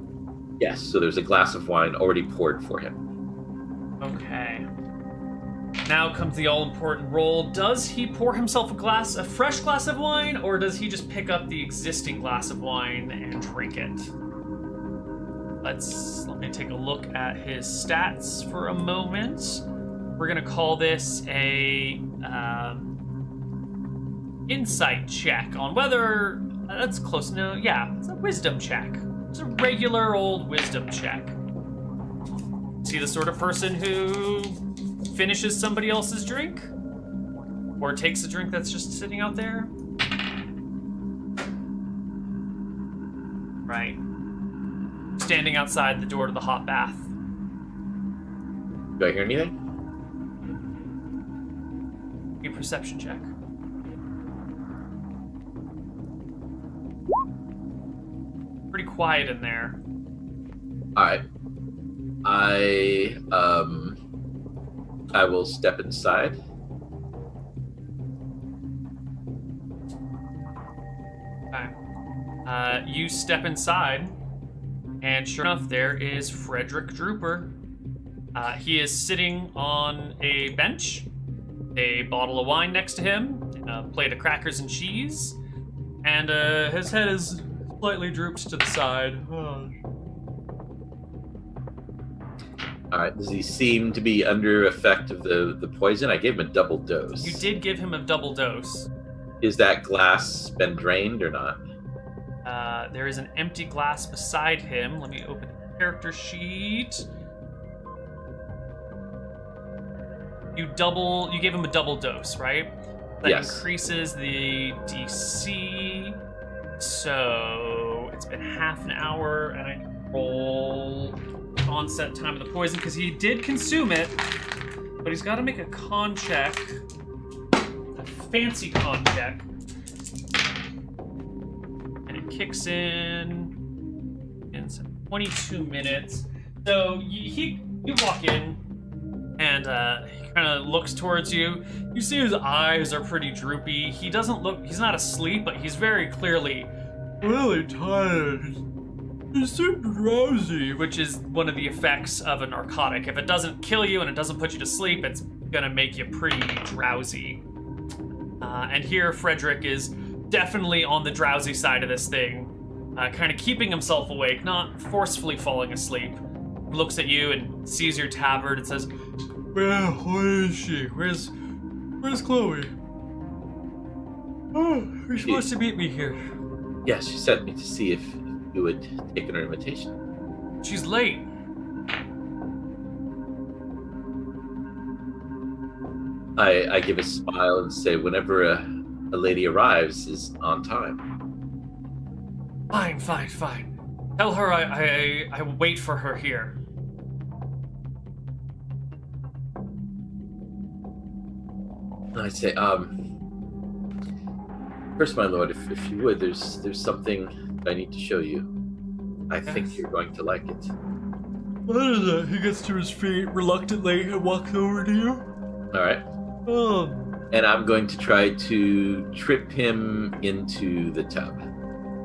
Yes, so there's a glass of wine already poured for him. Okay. Now comes the all-important roll. Does he pour himself a fresh glass of wine, or does he just pick up the existing glass of wine and drink it? Let me take a look at his stats for a moment. We're gonna call this a insight check on whether that's close. No, yeah, it's a wisdom check. It's a regular old wisdom check. Is he the sort of person who finishes somebody else's drink? Or takes a drink that's just sitting out there? Right. Standing outside the door to the hot bath. Do I hear anything? A perception check. Pretty quiet in there. All right. I will step inside. Okay. You step inside, and sure enough, there is Frederick Drooper. He is sitting on a bench, a bottle of wine next to him, a plate of crackers and cheese, and his head is slightly drooped to the side. All right. Does he seem to be under effect of the poison? I gave him a double dose. You did give him a double dose. Is that glass been drained or not? There is an empty glass beside him. Let me open the character sheet. You gave him a double dose, right? That Yes. increases the DC. So it's been half an hour, and I roll onset time of the poison because he did consume it, but he's got to make a con check, a fancy con check, and it kicks in some 22 minutes. So you walk in, and he kind of looks towards you. You see his eyes are pretty droopy. He doesn't look, he's not asleep, but he's very clearly really tired. He's super drowsy, which is one of the effects of a narcotic. If it doesn't kill you and it doesn't put you to sleep, it's gonna make you pretty drowsy. And here Frederick is definitely on the drowsy side of this thing, kind of keeping himself awake, not forcefully falling asleep. Looks at you and sees your tabard and says, "Where is she? Where's Chloe? Oh, you're supposed to meet me here." Yes, she sent me to see if you would take her invitation. She's late. I give a smile and say, whenever a lady arrives is on time. Fine. Tell her I wait for her here. I say, first, my lord, if you would, there's something I need to show you. I think you're going to like it. What is it? He gets to his feet reluctantly and walks over to you. All right. Oh. And I'm going to try to trip him into the tub.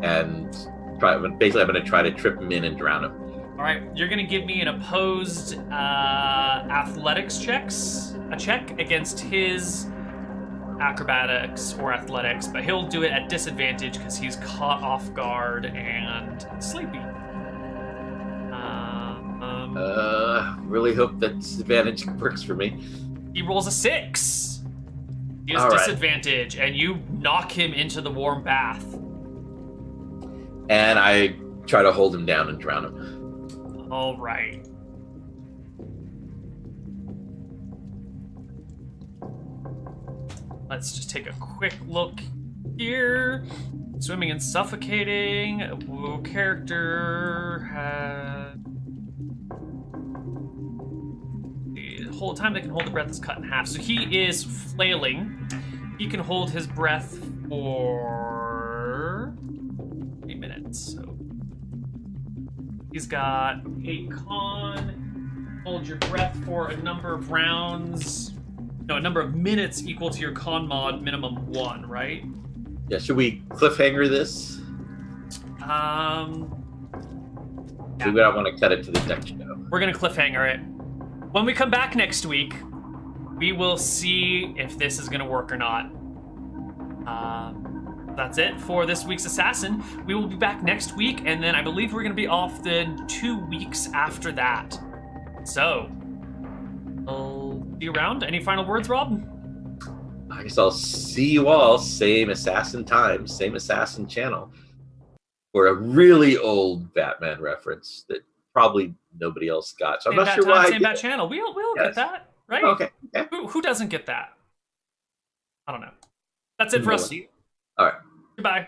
And I'm going to try to trip him in and drown him. All right, you're going to give me an opposed athletics check against his acrobatics or athletics, but he'll do it at disadvantage because he's caught off guard and sleepy. Really hope that disadvantage works for me. He rolls a 6. He has All right. disadvantage, and you knock him into the warm bath. And I try to hold him down and drown him. All right. Let's just take a quick look here. Swimming and suffocating. Character has... The whole time they can hold the breath is cut in half. So he is flailing. He can hold his breath for 3 minutes. So he's got 8 con. Hold your breath for a number of rounds. No, a number of minutes equal to your con mod minimum 1, right? Yeah, should we cliffhanger this? We don't want to cut it to the next show. We're gonna cliffhanger it. When we come back next week, we will see if this is gonna work or not. That's it for this week's Assassin. We will be back next week, and then I believe we're gonna be off then 2 weeks after that. So, I'll see you around. Any final words, Rob? I guess I'll see you all, same assassin time, same assassin channel, for a really old Batman reference that probably nobody else got. So I'm not sure why. Same bat channel. We'll get that, right? Okay. Yeah. Who doesn't get that? I don't know. That's it for us. All right. Goodbye.